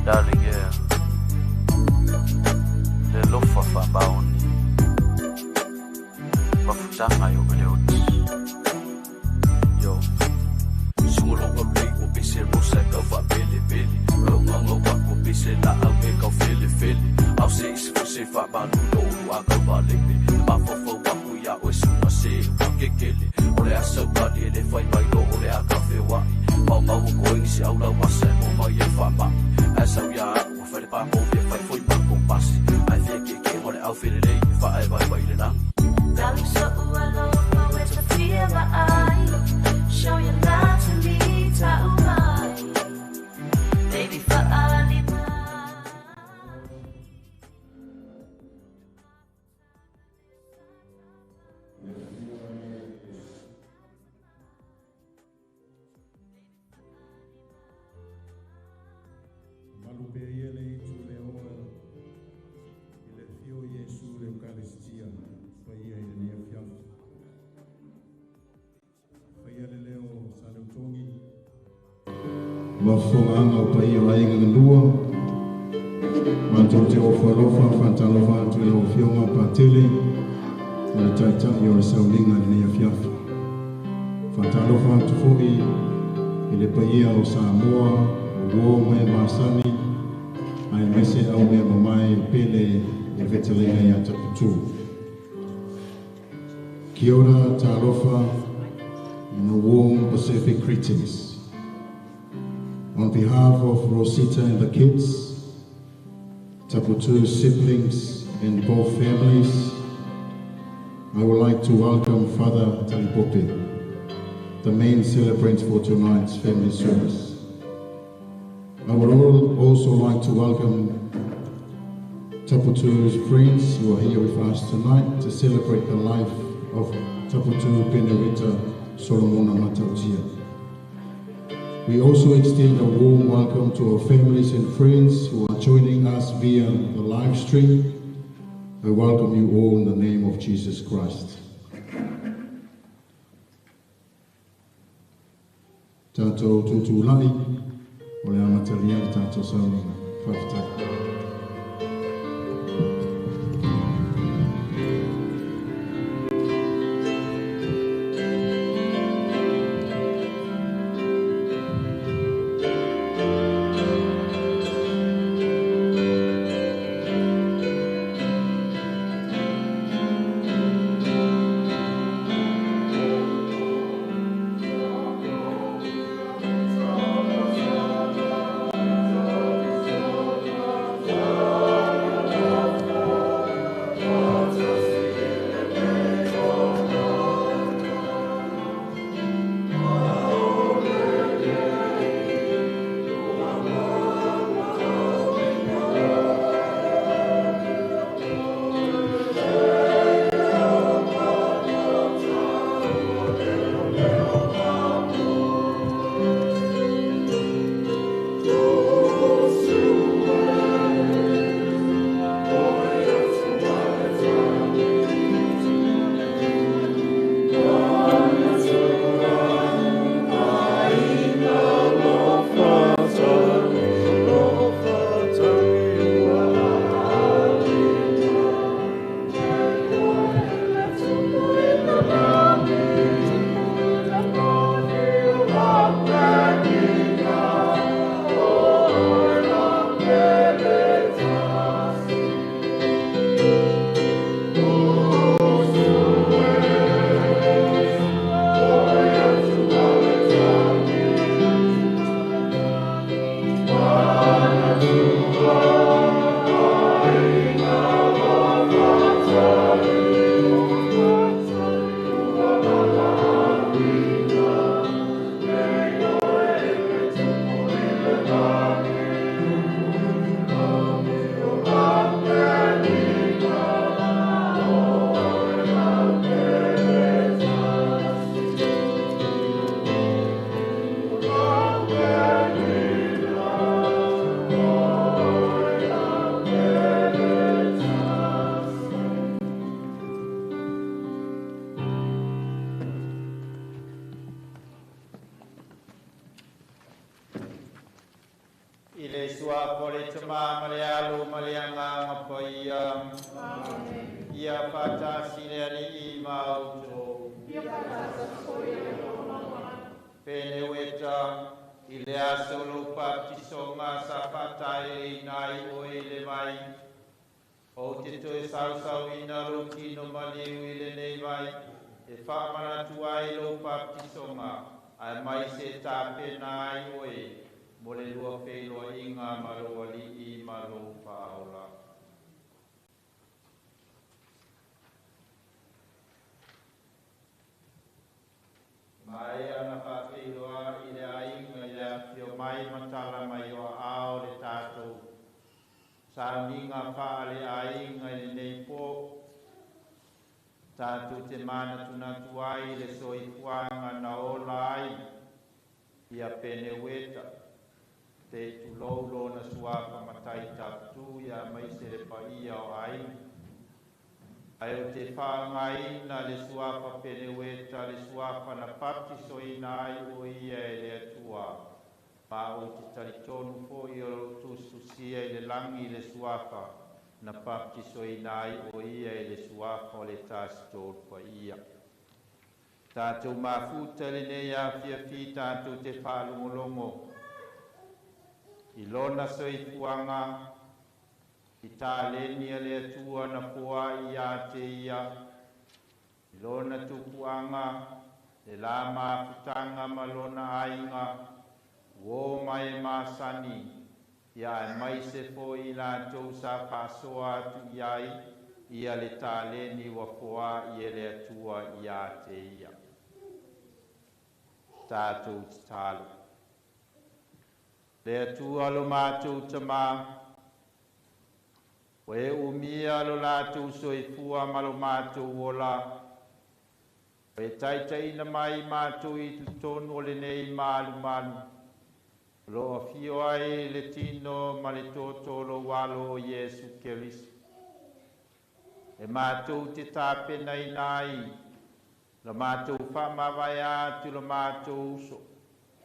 Darling, yeah. Le lofa fa baoni. Mafutanga yo gleut. Yo. Solo go rei o bise rosa go fa bele bele. Ronga ngo wa ko bise la au me go fele fele. Au se se fa ba no wa go ba lele. Ba fo fo wa ku ya o su no se wa kekele. Ole aso ba le fai bai go ole a cafe wa. Mau mau ko isi au la wa se mo mai e fa ba. Asa ya o fa le pa mo e fai foi ba ko pasi. Ai fe ke ole au fele le fa ai bai bai le na. Darling, so alone, nowhere to feel my eye. Show your love to me, Taumai. Baby, for Ali. kupeyele chule oel ile fio Yesu le Eukaristia paya ile ya fiaf paya leo salutongi wafonga paya wainga ndua mantote ofalofa fantalofa tu le ofionga patele na tata yo saulinga ile ya fiaf fantalofa tufoi ile paya o Samoa wo me masani ai mese au me mai pele e vetelenga ya taputu kia ora talofa and a warm Pacific greetings on behalf of Rosita and the kids, Taputu siblings and both families. I would like to welcome Father Talipope, the main celebrant for tonight's family service. I would also like to welcome Taputu's friends who are here with us tonight to celebrate the life of Taputu Benedetta Solomona Matautia. We also extend a warm welcome to our families and friends who are joining us via the live stream. I welcome you all in the name of Jesus Christ. Tato tutu lai, ole amatalia tato sauni, fafta. Tatu te mana tuna tuai le soi fuanga na olai ia pene weta te tu lolo na suafa matai tatu ia mai se le paia o ai. Ai o te whaangai na le suafa peneweta le suafa na pati soina ai o ia e le atua. Ma o te taritonu fo i o tusu sia i le langi le suafa na pati soina ai o ia e le suafa o le tasi tolu pa ia. Tātou mafuta le nei a fiafi tātou te whaalongolongo. I lona soifuanga, i tā lenia le atua na poa i a te ia. I lona tupuanga, le la mafutanga ma lona ainga, uo mai masani, ia e mai se fo i la tau sa pasoa atu iai, ia le tā leni wa poa i le atua i a te ia. Tātou te talo. Le atua lo mātou tamā, o e umia lo lātou soifua ma lo mātou ola, o e taitaina mai mātou i tutonu o le nei malu malu, lo a fio ai le tino ma le tōtolo walo o Iesu Keriso. E mātou te tāpena i nai, la mātou whamawai atu la mātou uso,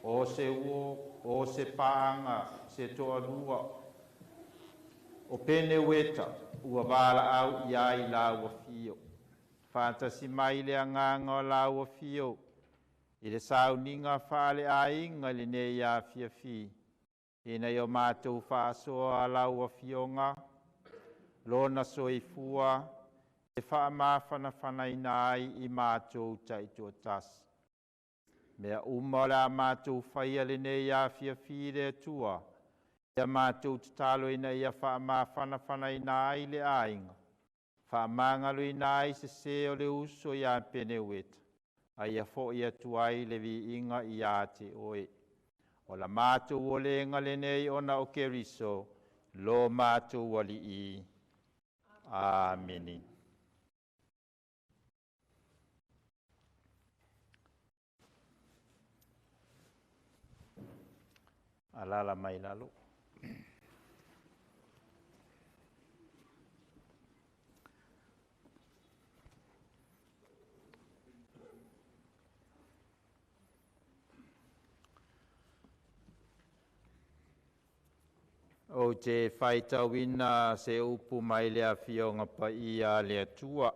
o se uo, o se pāanga, se toa rua. O pene weta, ua wala au ia i la ua fio. Whātasi mai le anganga o la ua fio, i le sauninga whale a inga le nei a fiafi. Ina i o mātou whaasoa a la ua fionga, lona soifua, e whaamawhana whanaina ai i mātou taito tas. Mea umara mātou whaia le nei a fiafi le atua, ia mātou tatalo ina ia whaamawhana whanaina ai le ainga. Whaamangalo ina ai se seo le uso i a pene weta, a ia fo i atuai le vi inga i a te oe. O la mātou o le inga le nei ona o Keriso, lo mātou wali i. Ameni. Alala mai lalo. O te whaitawina se upu mai lea fionga pa ia lea tua.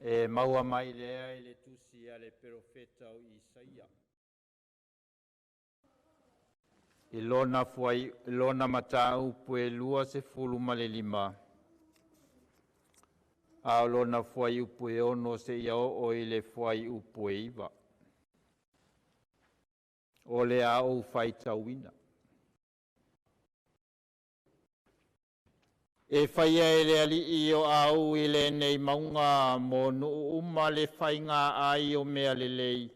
E maua mai lea i le tusi a le profeta o Isaia. I lona mata upu e lua se fulu ma le lima. A lona fuai upu e ono se iao o i le fuai upu e iwa. O le au whaitawina. E whaia e le ali i o au i le nei maunga mo nuu uma le whainga ai o mea le lei.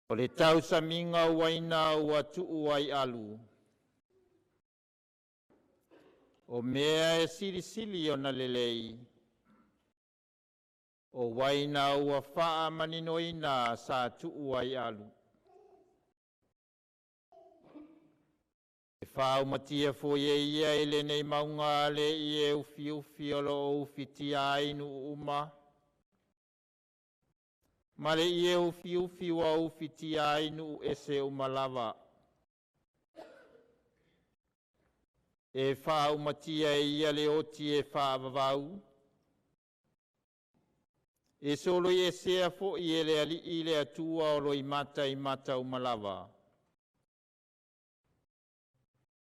O le tau sa minga waina ua tuu ai alu. O mea e siri sili o na le lei. O waina ua faa maninoina sa tuu ai alu. E whao matia fo ye ia ele nei maunga le i e ufi ufi o lo ufi tia ainu uma. Ma le i e ufi ufi wa ufi tia ainu ese umalava. E whao matia ia le oti e wha vavau. E solo i e sea fo i ele ali i le atua o lo i mata umalava.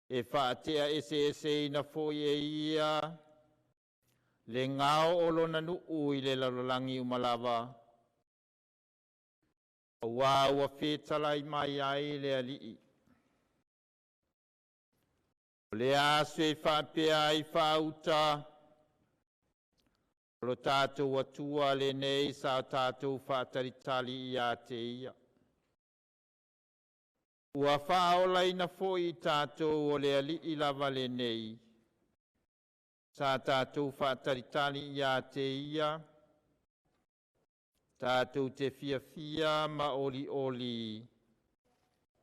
E whaatea ese ina fo i e ia le ngao o lo nanu i le lalolangi umalava. Wa ua whetala i mai ai le ali i. Le aso e whapea i whauta. Lo tātou atua le nei sa tātou whataritali i a te ia. Ua whaola ina fo i tātou o le ali i lava le nei. Sa tātou whataritali i a te ia. Tātou te fia ma oli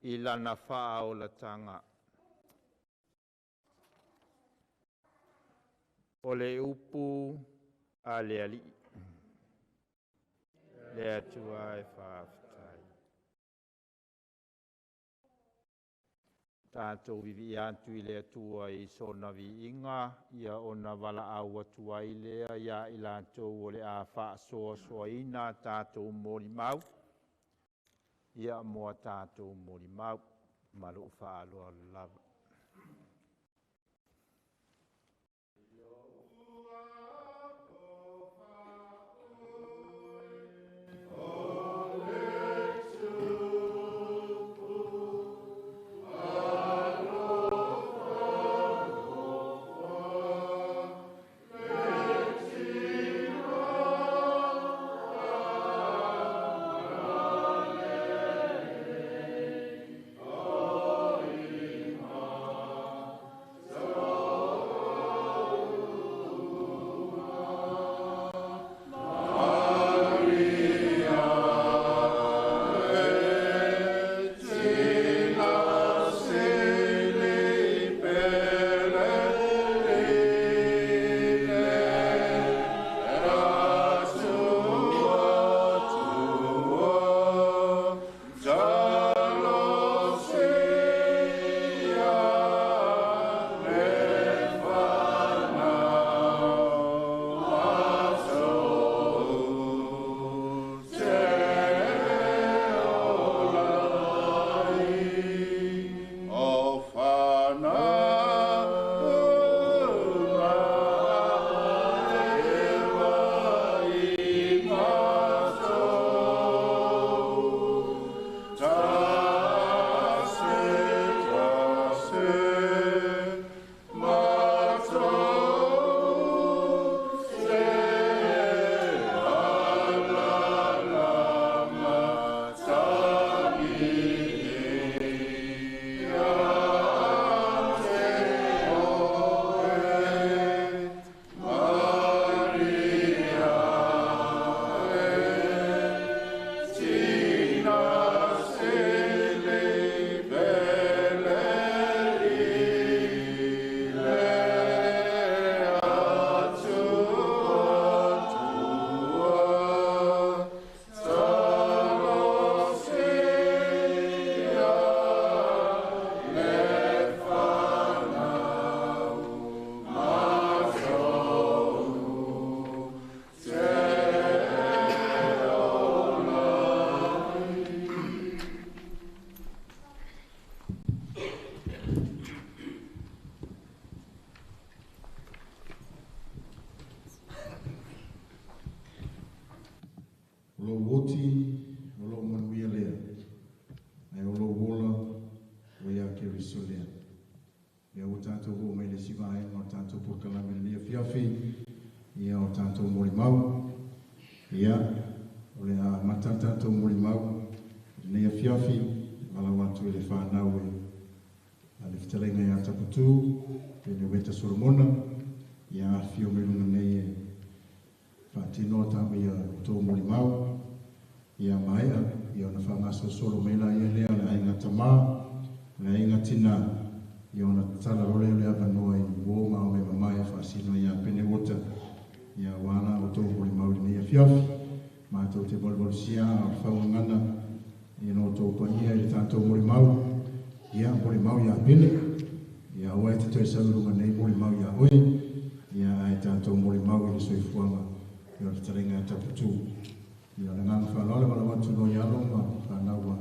I lana wha o la tanga. O le upu a le ali. Le atua e whaafitai. Tātou vivi atu I le atua I sona vi inga, ia ona wala au atua I lea, ia I lātou o le a wha soa ina tātou mori mau. Ia moa tātou mori mau, malu wha aloa lava. Lo woti, lo manuia lea. Ai lo wola, o ia ke risolea. Ia o tātou ho mai le sivae, o tātou porkalame le fiafi, ia o tātou mori mau. Ia, o le a mata tātou mori mau, le fiafi, wala watu le whanau e. A le fitalenga ia taputu, e le weta Solomona, ia fio melunga nei e whatino tama ia o tō mori mau. Ia maia, ia ona whangaso solo meila ia lea le ainga tamā, le ainga tina, ia ona tala role le ava noa I wōma o me mamai a whasino ia pene wota, ia wana o tō mori mau ni ia fiafi, mātou te bolbolisia o whaungana, ia no tō pania I tātou mori mau, ia mori mau ia pene, ia oa te toi saurunga nei mori mau ia oe, ia ai tātou mori mau I le soifuanga, ia o te tarenga taputu. Ia le ngana whanole wala watu no ialo ma whanaua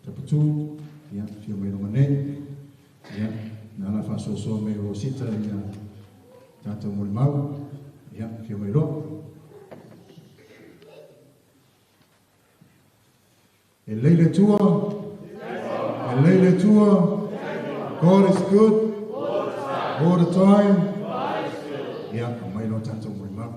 taputu, ia fio mei runga nei, ia nana whasoso mei Rosita ia tātou mori mau, ia fio mei roa. E leile tua, God is good, all the time, ia mai lo tātou mori mau.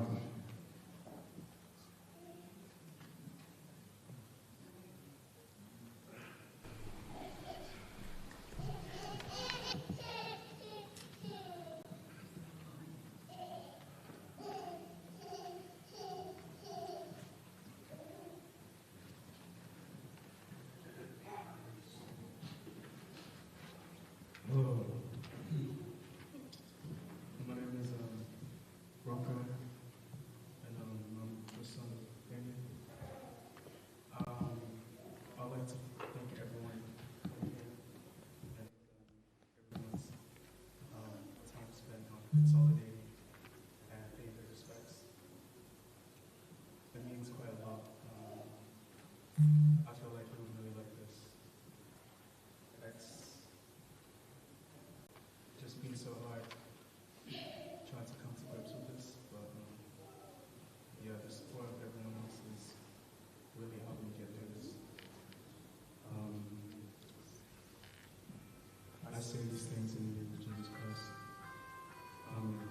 like to thank everyone here, everyone's time spent on consolidating and paying their respects. It means quite a lot. I feel like it was really like this. It's just been so hard trying to come to grips with this, but yeah, the support of everyone else is really helping me get through this. I say these things in the name of Jesus Christ. Amen.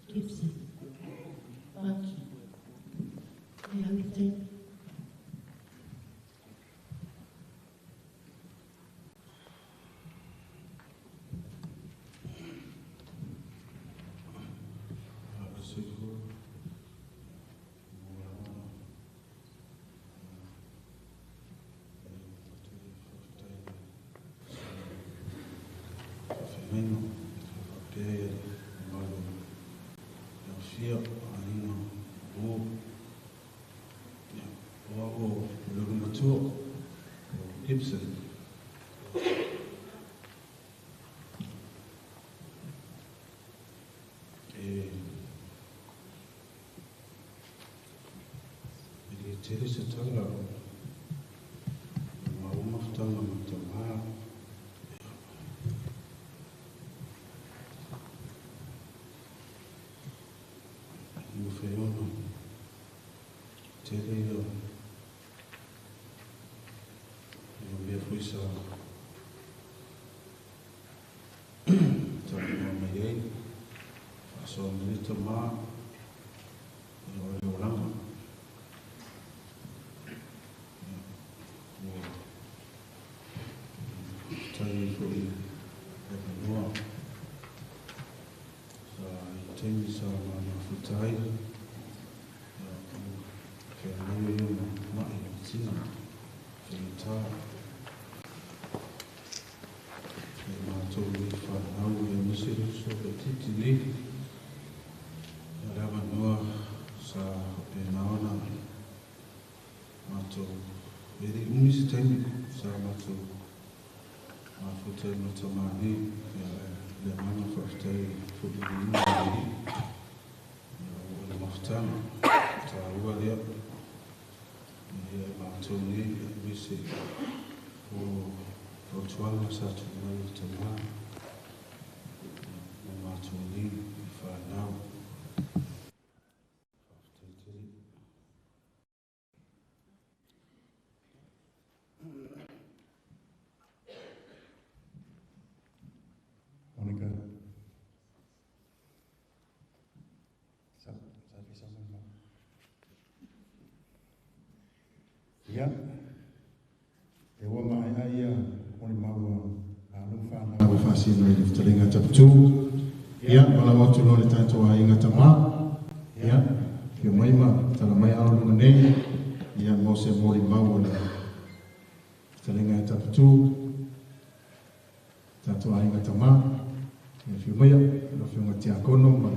Gibson, Bucky, Hamilton, Gibson. Teresa Tanga, Mauma Tanga Matama, Mufeono, Teresa, Mabia Fuisa, Tanga Mayay, Faso Milita Ma, Yolanda. Monica. Ya. Ewa mai ai oni mawa alumfa na wafasi na iliftalinga chaptu. Ya wala watu lole tatu wa inga tama. Ya yo maima talamai alu ne ya mose mori mawa na talinga chaptu. Tatu wa inga tama. Ya fiumaya no fiumati akono ma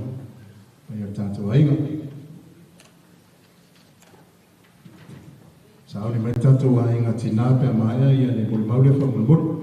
ya tatu wa inga. Sao ni metatu wa inga tinape amaya ya ni bol maule fa mulbur.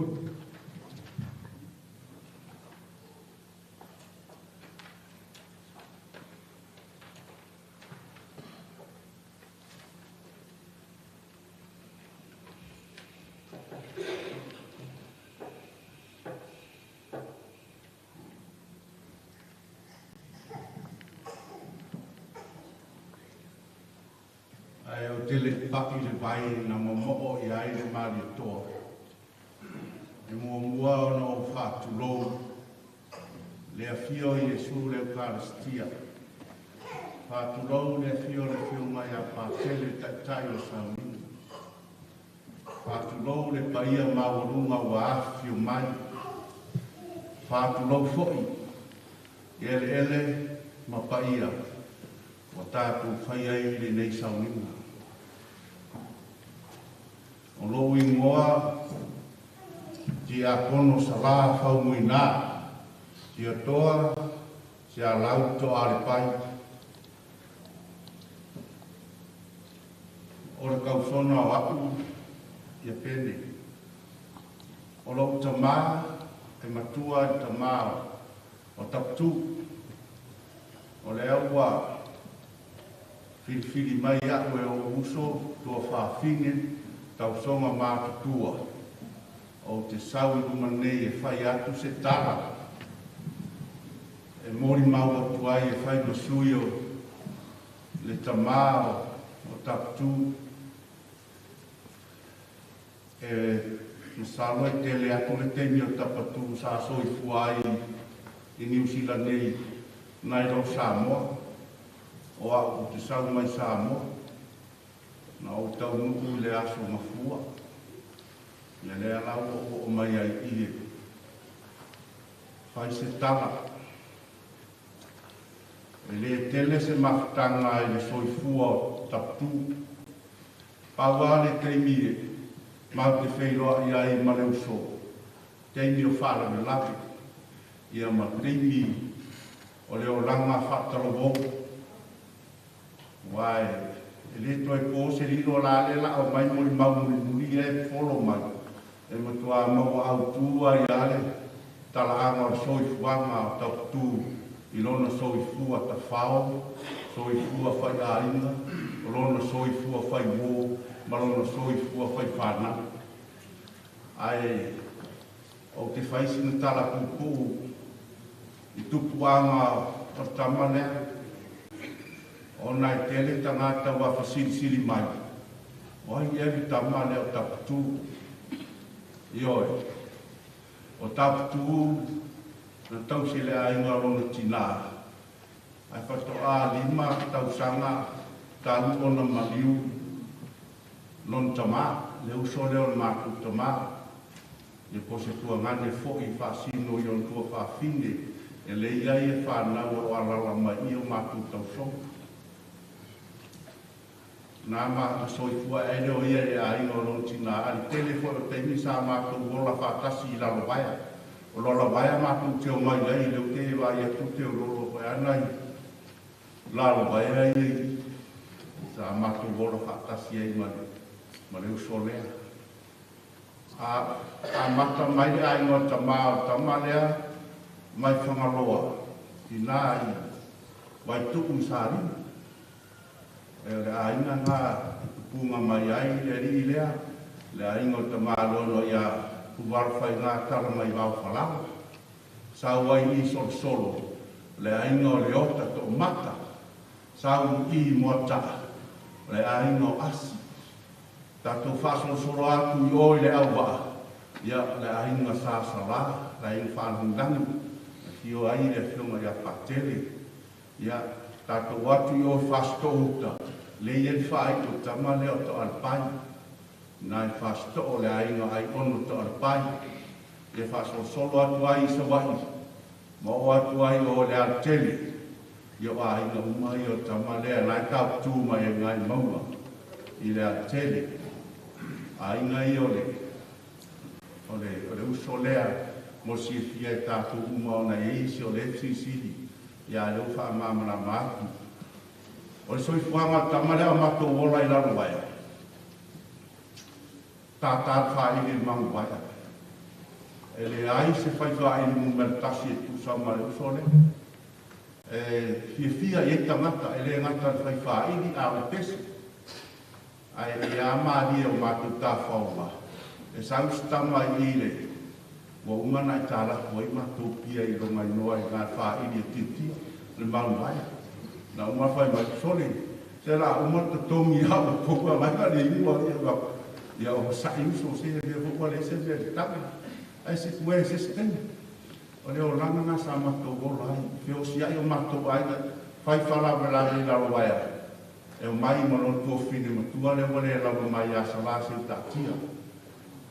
Ai o tele paki le vai na momo I ai le mari toa. E mua mua no whatu lou. Le afio I Yesu le Eucharistia. Whatu lou le afio le fio mai a pātele tai o saumini. Whatu lou le paia maurunga wa afio mai. Whatu lou foi. Ele ma paia. o tātou whai ai le nei sauninga. O lo ingoa ti a kono sa la whau muina, ti a toa, ti a lau to ale pai. O le kausona o aku, ia pene. O lo tamā, e matua i tamā o taputu. O le aua, whiriwhiri mai aku e o uso, tua whawhine, tau songa mātutua. O te sau i rumanei e whai atu se tala. E mori mau atu ai e whai masui o le tamā o taputu. E masalo e tele atu le teni o tapatu sa soi fuai i New Zealand nei nai ro Samoa. O au te sau mai Samoa. Na o tau nuku le aso mafua. Le lea lau o mai ai ie. Whai se tala. E le tele se mafutanga e le soifua o taputu. Paua le teimi mau te wheiroa i ai mareu so. Teimi o whara me lapi. Ia ma teimi o leo langa whatalo wou. Wai, e le toi po se riro la le la o mai mori mau muri e folo mai. E matua mau au tua i ale tala anga o soifuanga o taputu i lona soifua ta whao, soifua whai ainga, o lona soifua whai wō, ma lona soifua whai whana. Ai, o te whaisina tala pupu i tupuanga o tamanea, o nai tele tangata wa whasirisiri mai. O ai ewi tamane o taputu. Ioi, o taputu na tau se le ainga rona tina. Ai whatoa lima tau sanga talu ona maliu non tama, le uso leo mātu tama. E po se tua ngane fo i whasino i on tua whawhine, e le iai e whanau o alala mai i o mātu tau songa. Nā mā soifua e reo ia e a ingo rontina, ali telefona te misa mātou wola whātasi i lalo waia. O lola waia mātou te o mai ai, leo te e vai atu te o lolo koe anai. Lalo waia i, sa mātou wola whātasi ai ma reo solea. A mata mai a ingo tama lea, mai whangaloa, i nā i, wai tuku sāri. E le ainga ngā punga mai ai le ri lea, le ainga o te mālono ia kuwarwhai ngā tala mai wau whalau. Sau ai i solo, le ainga o le ota to mata, sau i moata, le ainga o asi. Tato whaso solo atu i oi le aua, ia le ainga sāsala, le ainga whanungangu, ki o ai le whiunga ia patele, ia tato watu i oi whasto uta, le yen whai o tama leo to alpai. Nai whasto o le ainga ai ono to alpai. E whaso solo atu ai sa wai. Ma o atu ai o le altele. Io ainga umai o tama lea nai tau tū mai e ngai maua. I le altele. Ainga i o le uso lea mo si fia e tātou uma o na eisi o le FCC. Ia leo wha mamana mātu. O le soifuanga tamalea mato wola i laro waia. Tātā whaile mangu waia. E le ai se whai whaile mu meritasi e tūsa mare usole. Fia i e tangata, e le ngata whai whaile a o pesi. Ai e a maari o mato tā whaua. E saustama i le. Wa umana i tāla koi mato pia i ronga i noa i ngā whaile e titia. Le mangu waia. Na uma fai mai sole, se la uma te tomi au kua mai ka le iwa ia o sa iso se le fo le se le tabe. Ai se kue se sten. O le o langa na sa mato gola ai, fe o sia i o mato ai fai fala vela i la waia. E o mai mo non tuo fine ma tua le vole la mai a sala se tatia.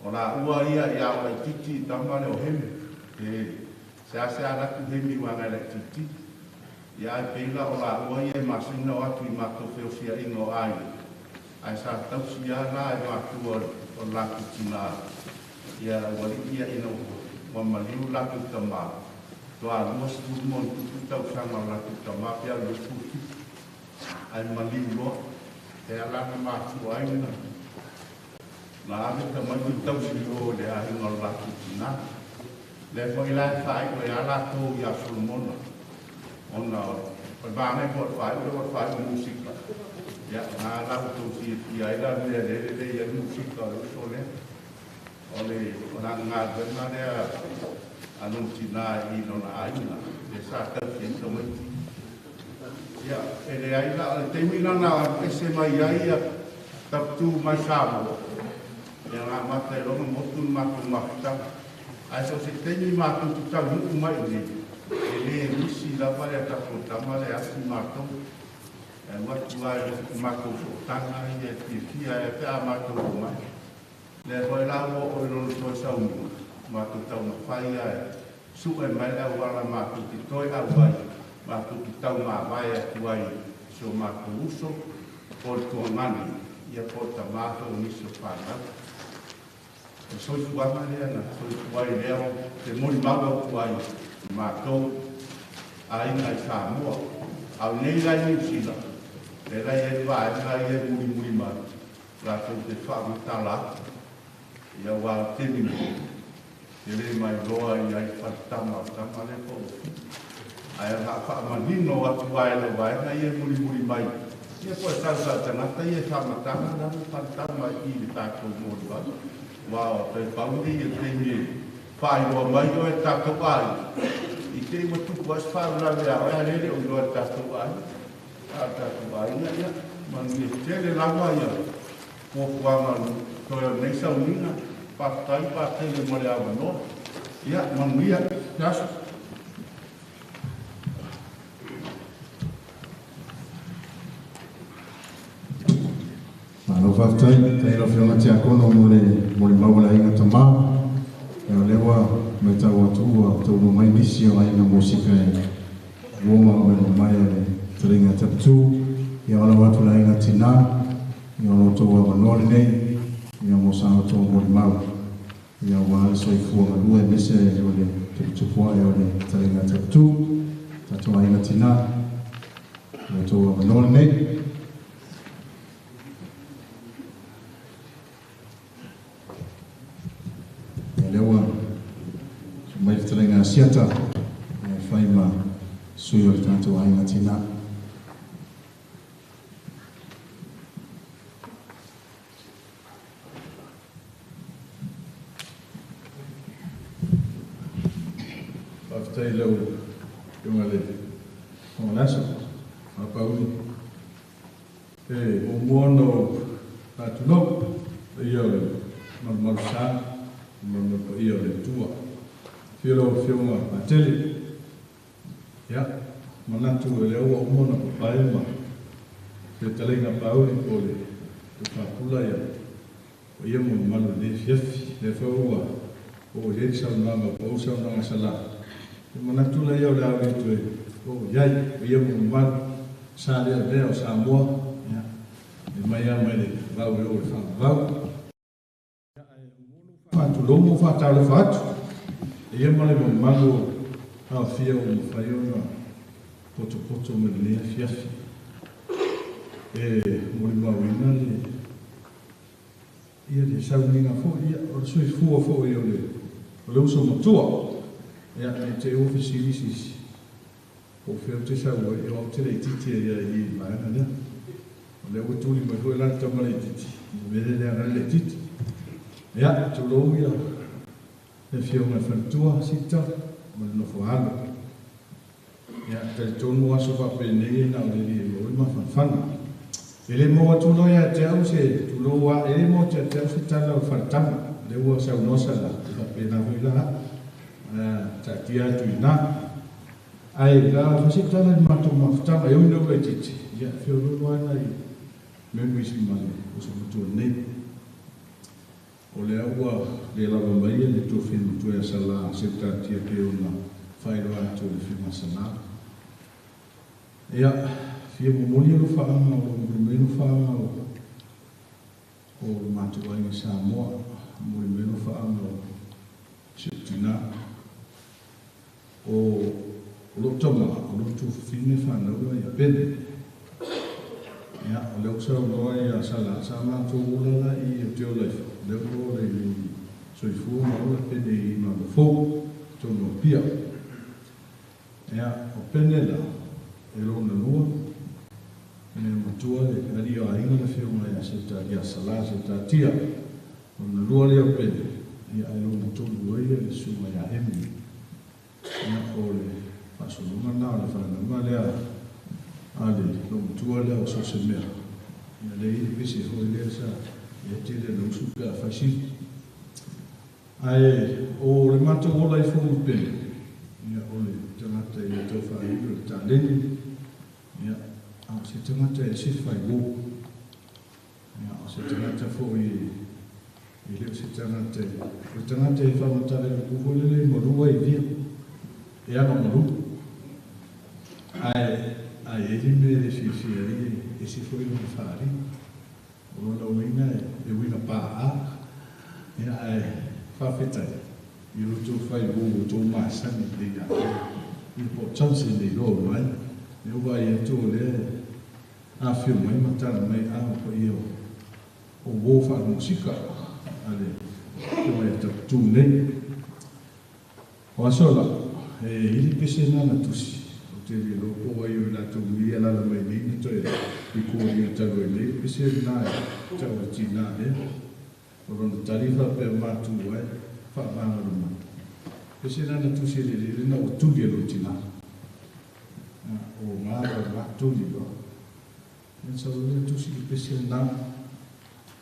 O la ua ia o ai titi tama le o heme. E se ase ala tu hemi wa le titi. ia e peila o la ua ia masina o atu i mātou whiosia ingo ai. Ai sa tausi ia la e mātua o laki tina. Ia wali ia ino wa maliu laki tama. Toa lua sepuluh mon tutu tau sama laki tama pia lua puti. Ai maliu loa. E ala na mātua ai na. Na ave tama i tausi o le ahi ngā laki tina. Le fo ila e whai o e ala tō i a Solomona. Ona o vāngai po whai o musika. Ia, ngā lau tō si ai la lea le ia musika o so le. O le, o nā ngā dwenga lea anong tina i nona aina. Le sa tau ki ento mai. Ia, e le aina, o le teimina nā ese mai ai taptu mai sāmo. Ia ngā mata e longa motu mātu makitanga. Ai so se teimi mātu tutau nuku mai ni. E le misi la pare a tapo tamale ati mātou. E watu ai mātou tanga i e tia e pēa mātou o mai. Le hoi lau o irono toi saungu. Mātou tau na whaia e su e mai au wala mātou ki toi au ai. Mātou ki tau mā vai atu ai so mātou uso. O le tua mani. Ia po ta mātou niso whanau. E soi tuama lea na soi tuai leo te mori maua tuai. Mātou a inga i Samoa. Au nei lai New Zealand. E lai e whae, lai e muri mai. Rātou te whamatala. Ia wā teni mo. E le mai roa i ai whatama le po. Ai a whaamanino atu wae le wae, lai e muri mai. Ia koe tau tangata i e whamatama, lai whatama i le tātou mori mai. Wā o te pauri e teni whae roa mai o e tātou ai. I te ima tuku as whaura mea oe arere o roa tātou ai. Tātou ai na ia. Manu e tele lawa ia. Kōkuanga toi o neisa uninga. Pātai le mole awa no. Ia, manu ia. Yasu. Malo whaftai, tei lo whionga te akono mole maula inga tamā. E o lewa me tau atua, tau no mai nisi o ainga musika e woma o eno mai e taringa taptu. Ia ona watu la inga tina, ia ono tau awa nore nei, ia mo sa o tau mori mau. Ia wale soi fua malua e mese e o le taptupua e o le taringa taptu. Tato ainga tina, ia tau awa nore nei. Lewa mai talenga siata e fai ma sui o tātou ainga tina. Whaftai lau yunga le whanganasa a pauni. E o mono tātunop e iau le marusa Mama pa ia le tua. Whiro whionga a tele. Ia, manatu e le aua umona pa paema. Te talenga pauri po le whapula ia. O ia mo manu le fiafi, le whaua. O le saunanga, o saunanga sala. Te manatu le iau le auri tue. O iai, o ia mo manu. Sa lea lea o Samoa. Ia, e mai a mai le vau e o le whangavau. Fatu lomo fata le fatu. E ia male mo mago a fia o whaiona poto me lea fiafi. E mori mawina le ia le sauninga fo ia o sui fua fo ia o le uso matua. Ia e te ofisi lisis o feo te sau e o te rei titi ia i maana lea. O le utuli mai hoi lanta male titi. Vede lea rale titi. Ia, tu lou ia, le whionga whantua sita, ma le nofo hana. Ia, te tonu aso pape nei na o le li o ima whanwhana. E le moa tu loia te au se, tu loa e le moa te au se tala o whantama, le ua sau nosa la, te pape na hui la, ta tia tu ina. Ai, la whasitala ni mato mawhtama, e uno e titi. Ia, whionga ana i, me wisi male, o sa mutua nei. O le aua le lava mai le tō whinu tue sala se tātia pe o na whairoa atu le whima sanā. Ia, fia momoli lo whaanga o meno whaanga o mātua inga Samoa, meno whaanga o Septina, o lo tama, o lo tu whine whanau ia pene. Ia, o leo sa unoa ia sala, sa mātua ulala i o teo laifu, leo o le soifua maula pene i mana fōu, tono pia. Ia, o pene la, e lona lua, me matua le ari o ainga na whiunga ia se ta ia sala, se ta tia, o na lua leo pene, ia e lona tolu ia le sunga ia hemi. Ia o le whasolunga nā le whanama lea, a le lona tua lea o so se mea. Ia le ili pisi hoi lea sa, ia tile le usuka a whaisi. Ai, o le mata ola i whungu pene, ia o le tangata ia tau whairu le tā leni, ia a se tangata e se whai wō, ia o se tangata fo i leo se tangata e whamatare le kuholele marua i via, e ana maru. Ai, e me le fifia e se fo i le whaari, o lona uinga e wina paa, ia ai, whawhetai, i roto whai wō tō māsani le ia, i po chansi le rō mai, e ua i ato le a whiu mai matana mai a ko i o wō wha musika, ale, o e taputu nei. O asola, e ili pese nana tusi, o te li loko ai o la tō mi ala la mai ni to e i kōri o taro e le, pese nā e tau a tina e, o rono tarifa pe mātu ai, whaamanga ruma. Pese nana tusi le rina o tuli e rotina. O ngāra ngā tuli wa. Nen sa wale tusi ki pese nana.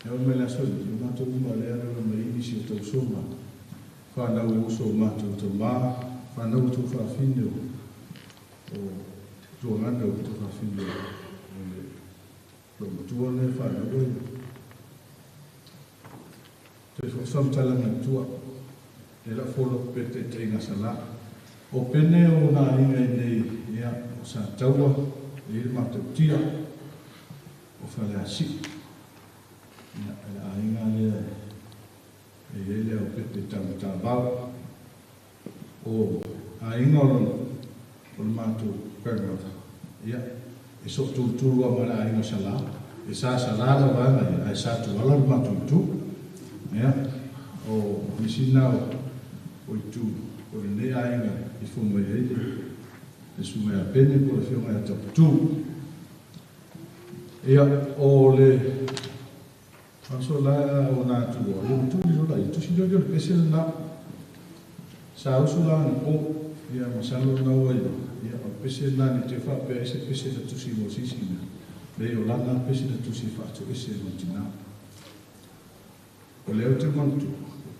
E o mele asoli, o mātu uma lea rana mai inisi o tau soma. Whanau oso o mātu o tau mā, whanau tau whaafine o tua ngana o tau whaafine o tua ne whanau e. Te whamtala na tua, e la wholo pete te inga sala. O pene o nā inga i nei, ia, o sa taua, e ili mātou tia, o whale asi. Ia, e la inga lea, e ele o pete tau tā vau. O a inga o lono, o le mātou kairata. Ia, e so tūtūrua mara a inga sala, e sa salada wanga, e sa tuala le mātou tū. Ia, o misina o i tū, o le ne ainga i whumai eide, e sumai a pene po le whiunga a taputu. Ia, o le whanso la o nā tua, o le tūri rola, i tusi jojo le pese le nā, sa usu la na o, ia masalo na ua ia, o pese nā ni te whapea ese pese na tusi mo sisina, le o lana pese na tusi whatu ese mo tina. O leo te mantu,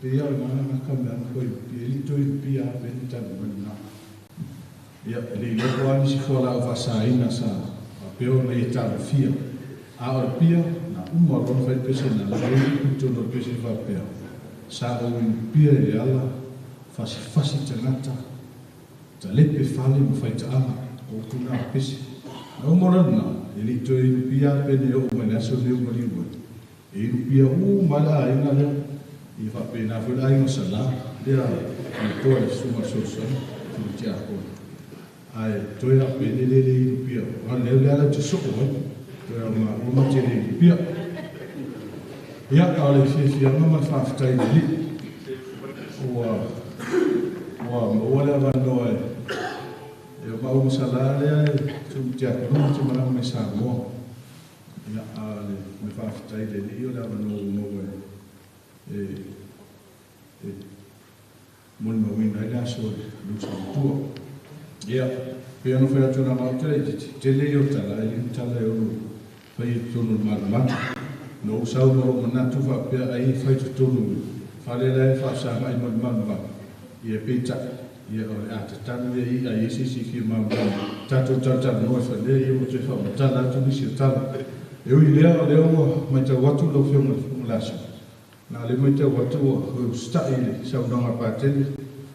pe ia o mana kamea koi, pe elito i pia peni tanu manina. Ia, le loko ani si whala o whasaina sa, a peo na i tanu fia. A o pia, na uma ron whai pese na lai, kuto no pese whapea. Sa o i pia e ala, fasi tangata, ta lepe whale mo whai ta ama, o kuna pese. Na umorana, elito i pia peni o manaso leo maliwa. E rupia mala ainga leo, i whapena whila ainga sala, lea i toa e suma sosa, tu te ako. Ai, toi a pene lele i rupia, a leo lea te soko, toi a ma te le rupia. Ia ka le whiawhia mama whawhitai li, o lea wanoa e o maunga sala lea, tu te ako, no te marama me sa moa. Ia ale me whawhitai le ni o la wano moni mawina i aso lusa tua. Ia, pe anu whai atu na mautere, te leo tala, e tala e oro whai tonu maramata. No usau maro manatu whapea ai whai tonu, whalela e whasama i moni maramata. Ia pita, ia o le atatana le i a iesisi ki maramata. Tato tatana noa whanea, ia mo te whamatala, atu nisi o tala. E ui lea leo mai tau watu lau whiunga laso. Nā le mai tau watu o stai le saunanga pātene.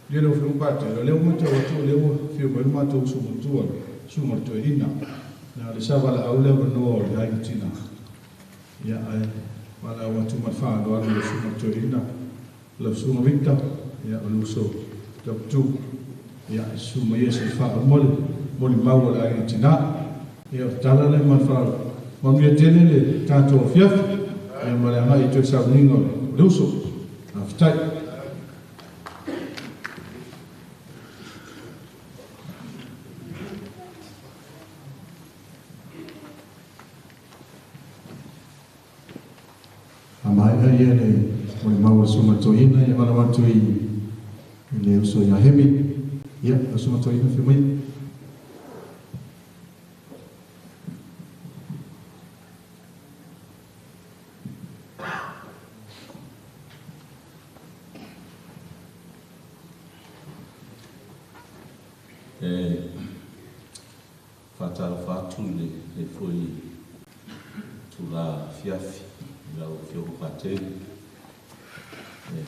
Leo whiunga pātene. Leo mai tau watu leo whiunga i mātou sumatua, sumatua ina. na le sa wala au le no le ai tina ia ai wala watu mafa do le suma toina le suma victa ia o luso tu ia suma yes fa mol mau le ai tina ia tala le mafa ma mi tele le tato fiaf ia mala mai to sa ningo luso aftai ia le o le maua sumatoina ia mana watu i le uso ia hemi ia o sumatoina whimai whatara whātu le fwoi tula fiafi lau fio pate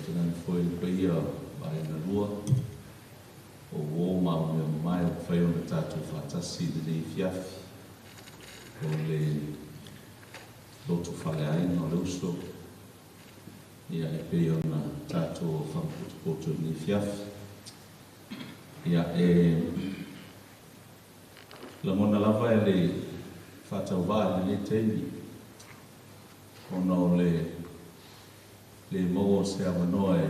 tena foi peia vai na lua o o mau me mai foi o tatu fatasi de fiafi o le lotu fale ai no luso ia e peia na tatu famputo ni fiafi ia la mona lava le fatava le teni ono le mo se avanoe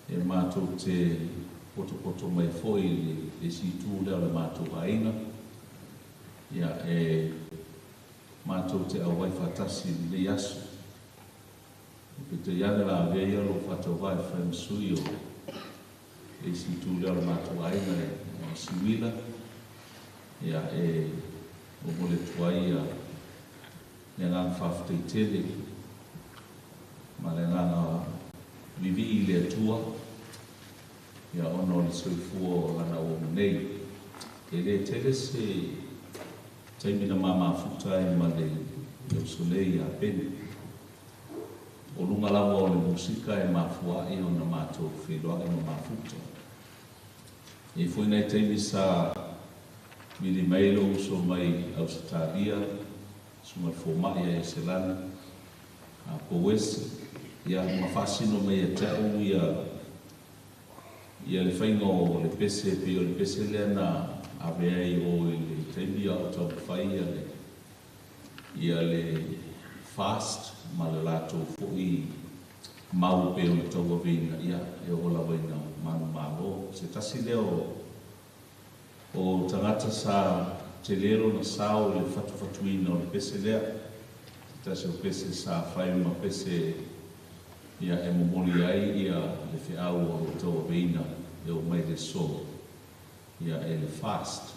e matou te poto mai foi le situ le matou aina ia e matou te awai fatasi le yasu pe te yana la veia lo fatova fam suio le situ le matou aina e siwila ia e o mole tuaia le ngā whawhtai tele, ma le ngā vivi i le atua, ia ono le soifua lana o nei. E le tele se taimina mamafutai ma le usolei a pene. O lunga lawa o le musika e mafua i o na mātou wheloa e ma mafuta. E foi nei taimi sa mili mailo uso mai Australia, suma forma ia se lana a poes ia mafasino mai te o ia le faingo le pese pe o le pese le na ave o le tendi o to fai ia le fast malato foi mau pe o to vina ia e o la vina manu malo se tasileo o tangata sa te lero na sao le fatuina o le pese lea tase o pese sa fai ma pese ia e momoli ai ia le feau o tau veina e o mai le so ia e le fast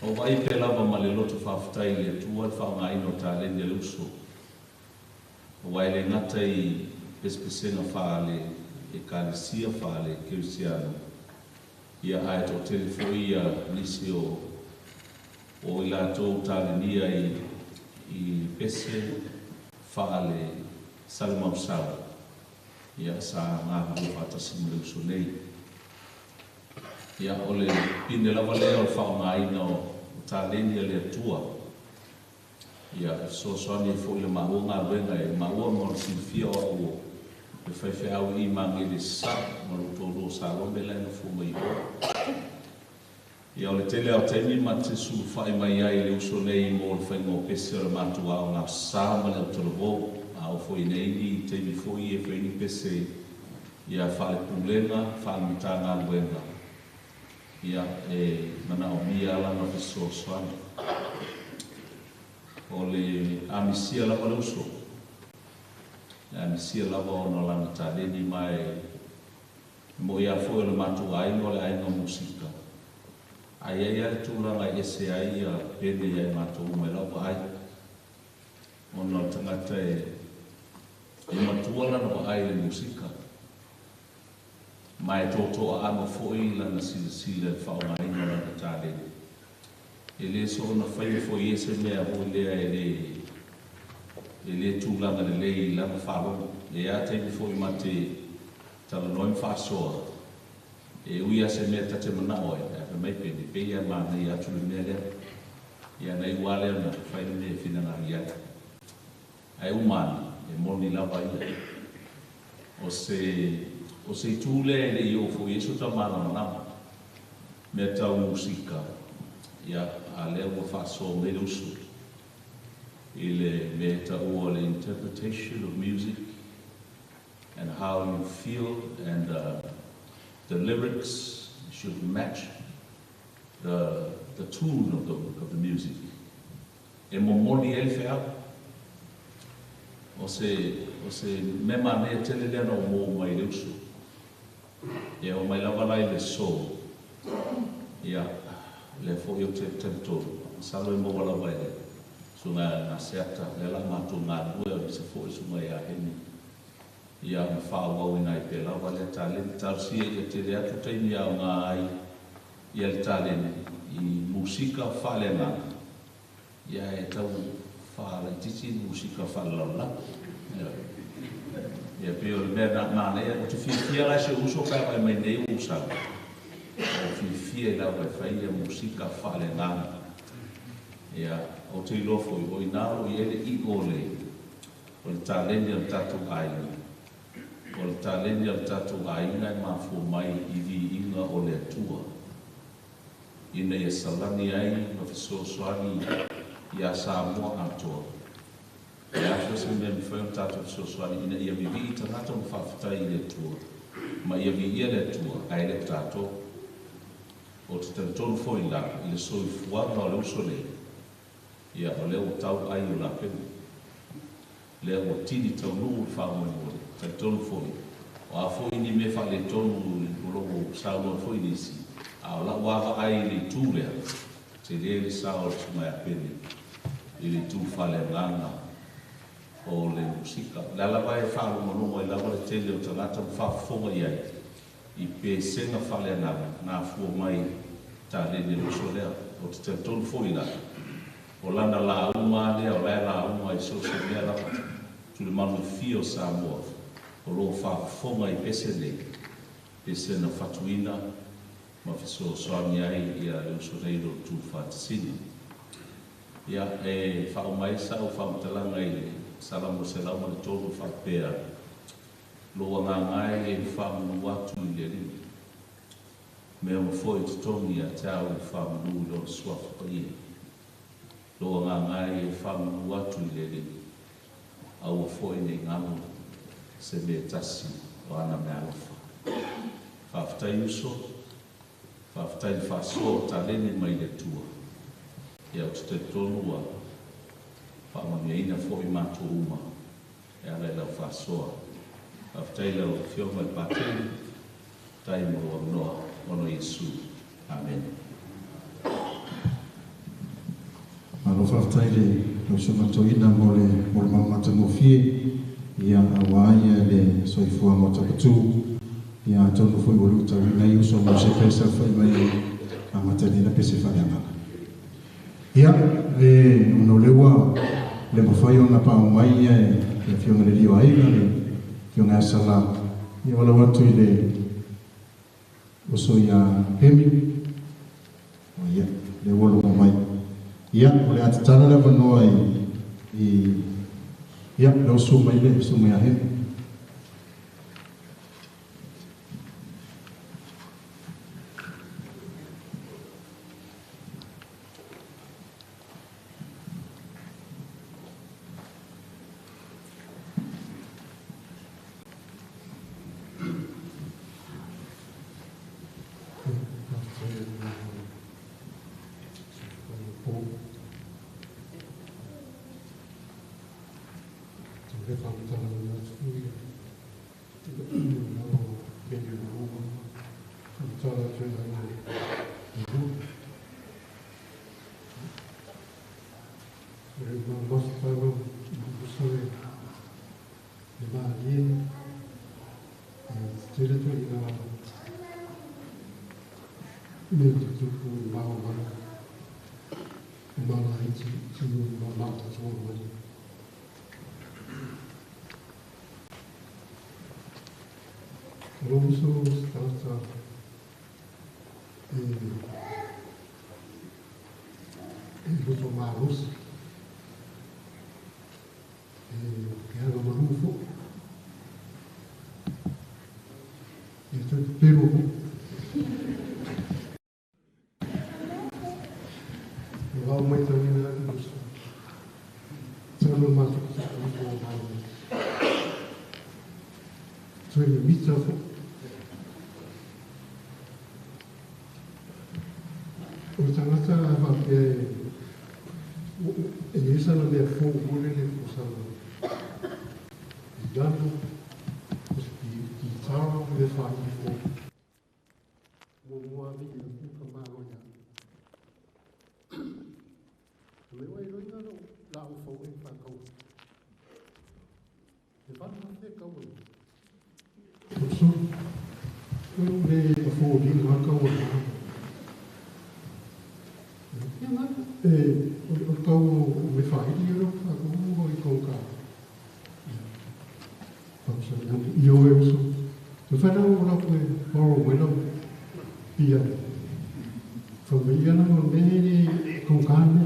o vai pe lava ma le loto whawhtai le tua le whaongaino ta le ne luso o vai le ngata i pespesenga whaale e kālesia whaale kirisiano ia ae to telefoi ia nisi o i lātou tālenia i pese whaale salmausau ia sa ngā hulu whatasimu leuso nei. Ia o le pine lava lea o whaongaina o tālenia le atua. Ia so soani e fo le mahua ngā ruenga e mahua mo le silfia o le whaiwhi au i mangi le sa mo le tōro sa lombe lai na fu mai o. Ia o le tele au teimi ma te su whai mai ai le uso nei mo le whaingo pese o le matua o ngā sa ma le autorovo a o fo i nei ni teimi fo i e whaini pese ia whale pulena, whale mita ngā ruenga. Ia e mana o mia ala na fiso soani. O le amisia lava le uso. Le amisia lava o na lana tāleni mai mo ia fo le matua aingo le aingo musika. Ai ai ai tūlanga ese ai a pene ai matua mai lava ai. O na tangata e matua lana ai le musika. Mai toto ano foi lana sila whaongaina lana tāleni. E le so na whai fo ese mea ho lea e le tūlanga le lei lana wharongo. E a teimi fo i mate tala noim whasoa. e uia se mea tate mana oe, e mai pe ni peia ma nei atu le mea lea, ia nei wale na whaine ne fina ngari ai. Ai umani, e moni lava ia. O se tūle le i ofo Iesu ta mana manama, mea tau musika, ia a lea ua whaso me usu, i le mea tau o le interpretation of music, and how you feel, and the lyrics should match the tune of the music. E momoni e whea, o se mema ne tele lea no mo mai reusu. E o mai lawa lai le so, ia le fo i o te tolu, salo i mo wala vai le. So ngā seata, le la mātou ngā rua o se fo i sunga i a heni. Ia me whāwau ina i pe lawa le tāleni, tārusia i te rea tutaini au ngā ai, ia le tāleni, i musika whale ngana. Ia e tau whale titi musika whale laula. Ia pe o le mea nana ia, o te whiwhia lai se uso kai mai mai nei usanga. O whiwhia i lau e whaia musika whale ngana. Ia o te ilofo i o inaro i ele i ole, o le tāleni al tātou aina. O le tāleni al tātou aina i mawho mai i vi inga o le atua. Ina ia salani ai, ma fisosoani i a Samoa atoa. Ia fwese me mwhaion tātou fisosoani, ina ia vivi i tangata mo whawhitai i le atua. Ma ia vi ia le atua, ai le tātou. O te tantonu fwoi la, i le soi fuanga o le usole. Ia o leo tau ai o la penu. Leo o tini tau nuu whaamoi mole, tantonu fwoi. O a fwoi ni me wha le tonu ulogo saunua fwoi nisi. A o la wawa ai le tūlea, te le sao le tunga a pene. I le tū whale nganga o le musika. La lawa e whaalu monongo i lawa le tele o tangata mwhaafonga i ai. I pe senga whale nganga, ngā fua mai tā lene lo solea. O te tantonu fwoi la. O lana la uma lea, o la uma i so mea lapa. Tu le manu fio Samoa. O lo whaafonga i pese le. Pese na whatuina. Ma fiso soani ai ia le uso reiro tu whatisini. Ia e whao mai sao whamutalanga i le salamo se lauma le tolu whapea. Loa ngā ngai e whamunu atu i le rini. Mea mafo i tutongi a tau i whamunu lo suafa ia. Loa ngā ngai e whamunu atu i le rini. Au a fo i ne ngamu se me tasi o ana mea lofa. Whaftai uso. Whaftai whaso ta lene mai le tua. Ia o te tonua. Whamamia ina fo i mato uma. E ala lau whasoa. Whaftai lau whioma i pateni. Tai mo o noa. Ono Iesu. Amen. Alo whaftai le lau sumatoina mo le mamata mo fie. Ia awaia le soifua mo tapatu. Ia tonu foi o luta nei uso mo se pesa foi mai a matanina pese fariana. Ia no lewa le mafai ona pa mai e fionga le dio ai le fionga sala. Ia wala watu ile uso ia hemi. Ia le wolo mai. Ia le atana le vanoa i ia le uso mai le uso mai hemi. Also stata Luto Marus, Piano Marufo, Peru. Vau mai também na luz. Só no mato que está no fogo. Só ele me trafou. O tangata vai ele está na minha fogo, ele está dando os que estavam de fato de fogo. Vou abrir o camarão já. Meu aí não era lá o fogo em Facão. De fato não tem como. Por isso, eu não vejo o fogo em Facão. O kau me whaidi ero, a kuhu hoi kau ka. Pausa, i o e uso. Me whanau o rapu e horo wena pia. Whamai ana o mene kau kane.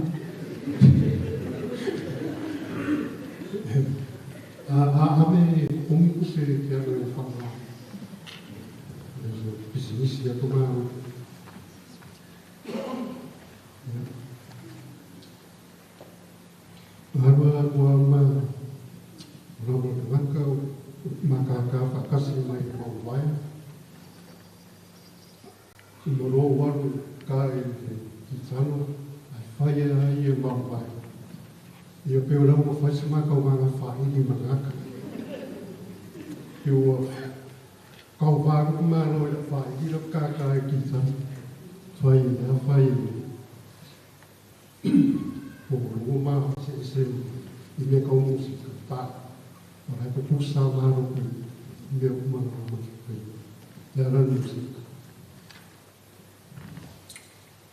Ame ongi kuse te ano e whanau. Pisinisi a kumaro. Arwa ma robo maka makaka fakasi mai ko vai moro waru kai ki tsalo ai faia ai e ma vai io pe ora mo fai ma ka ma fai di makaka io kau pa ma no fai di lo ka kai ki tsalo fai na fai o ma se i me kau musika pa ora ko pusa maro ku me uma ma ki era musika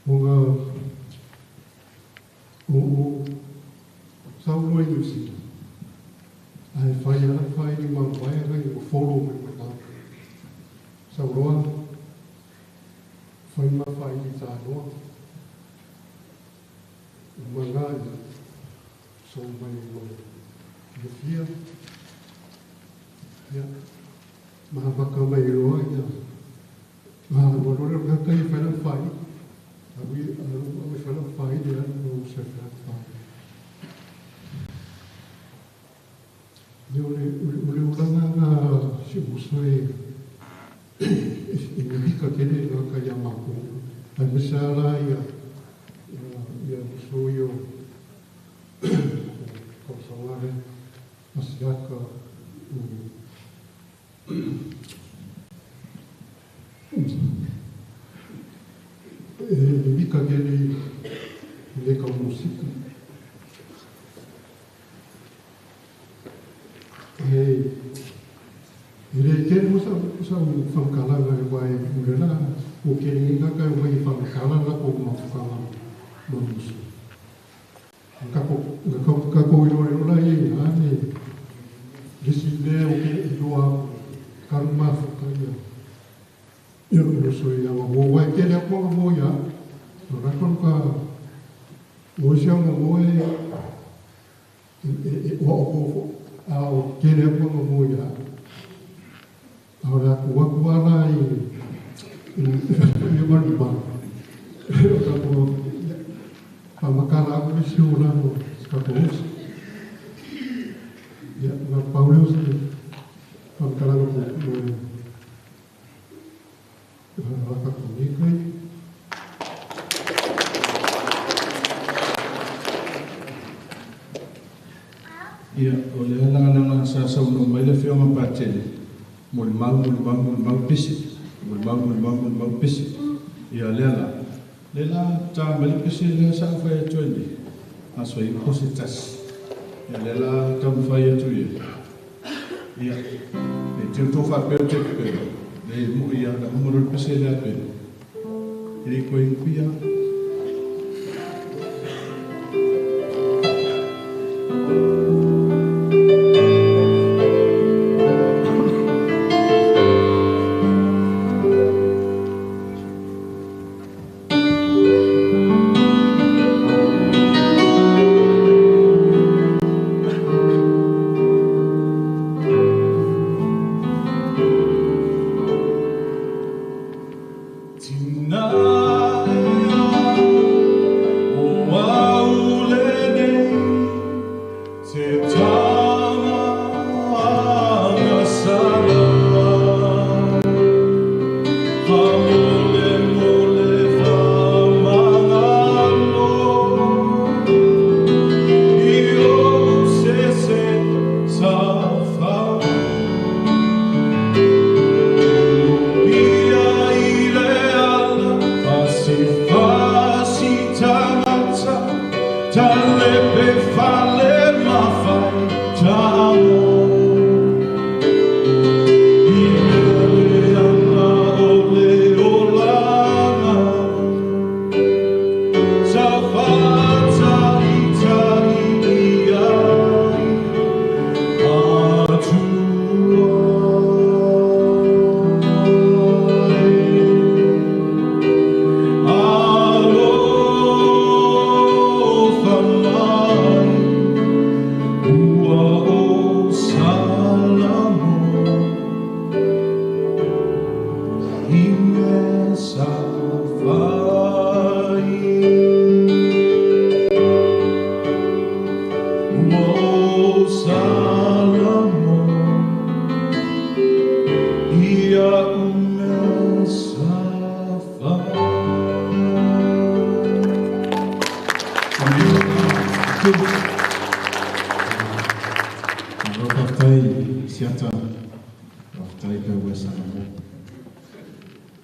o saulo i musika ai fai ni ma vai o foro me ka saulo fai ma fai di ta no Mangaia, sou mai de fia, mas baka mai roa ia, mas agora eu tenho para fai, a minha para fai de ano não se faz fai. Eu lembro se você indica que ele não quer chamar com a missão ia suyo consolare asiaka indica que ele com música ele quer usar fancala vai mudar o que ele vai fancala lá como não fala vamos kako iro la ye ane decide o que doa karma fakaya eu sou ya o vai que ele com o ya no rakon ka hoje é o ao que ele com o ya agora o lá e eu vou ba Pamakala aku siura no skapos. Ya, na Paulo se pamakala no raka comigo. Ia, o le ala sa sa no mai le fio ma patele. Mol mau pisi. Mol mau pisi. Ia le ala. Lela ta mali pisi le sa fa ya tueni. Aso i positas. Ia lela ta fa ya tueni. Ia. E te to fa pe te pe. Le mo ia da mo ro pisi le pe. Ele ko in pia.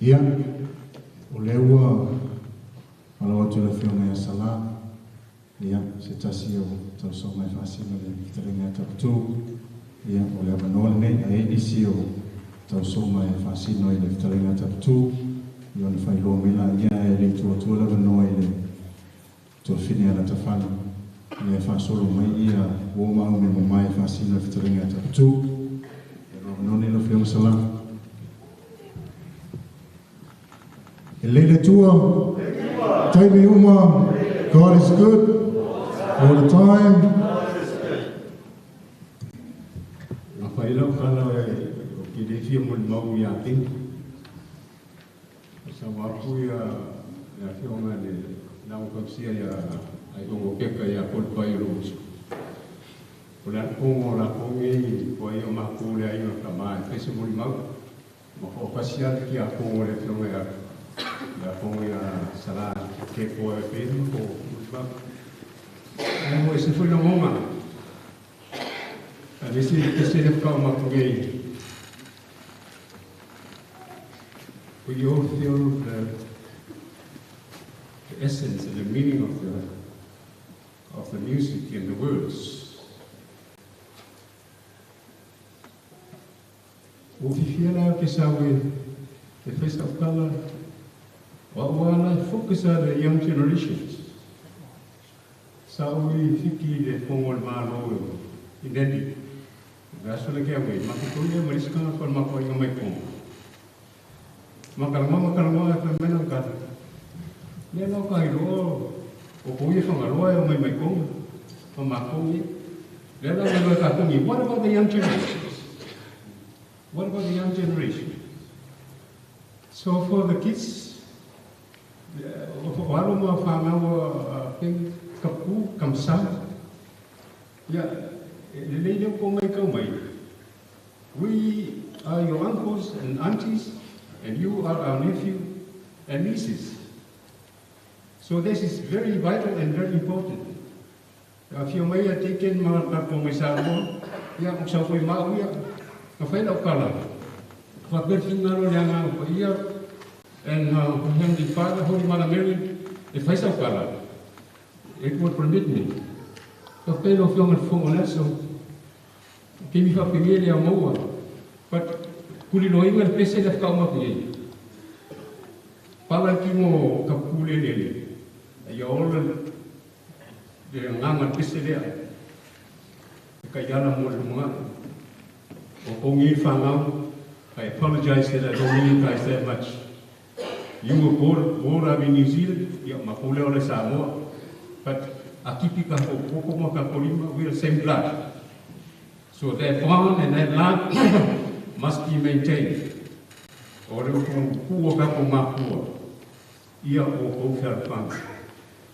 Ia, o leua, ala watu la whionga ya sala, ia, se tasi o tau so mai whasina le taringa taputu, ia, o lea manoa nei, a edisi o tau so mai whasina le taringa taputu, ia le whailoa mila, ia, e le tua la manoa le tua whine ala tawhana, ia whasolo mai ia, o mau me mo mai whasina le taringa taputu, ia manoa nei la whionga sala. Elena Tua, Taimi Uma, God is good all the time. Rafaela kala o ki de fia mo mau ya ting. Sa wapu ya fia nga de na o kapsia ya ai o keka ya pol pai ros. Ola ko la ko ngi ko yo ma ku le ai no kama pese mo mau. Mo ko pasia ki a ko le fia ya ya pongo ya sala que po e pedi po ba mo se foi no moma a ver se se le fica uma coisa we all feel the essence and the meaning of the music and the words. O fifiela que sabe the face of color. While I focus on the young generations, so we fiki the formal malo in Delhi. That's what I get away. Makutulia Mariska for Mako in my home. Makalama, Menaka. Then I go, Opoy from a lawyer, my home, from Mako. Then I will look at me. What about the young generations? What about the young generation? So for the kids, walo mo whanau kapu, kamsa. Ya, lele ko mai ka mai. We are your uncles and aunties, and you are our nephew and nieces. So this is very vital and very important. If you may have taken mga kapumisaro, ya kung sa ko'y mauya, kafay na kala. Kapag naro niya nga ko iya, and him the Father, Holy Mother Mary, if I saw color, it would permit me. The pain of young and full so give me a familiar more. But could you know even place it of come up here? Palatimo Capule, you all the Naman Pisselia, Kayana Mulma, or Ongi Fanam. I apologize that I don't mean you guys that much. You were born in New Zealand, Mapule or Samoa, but Akipika Kokomaka Polima, we are the same blood. So that bond and that land must be maintained. Or from Kuokapo Mapua, Ia o Fairfang.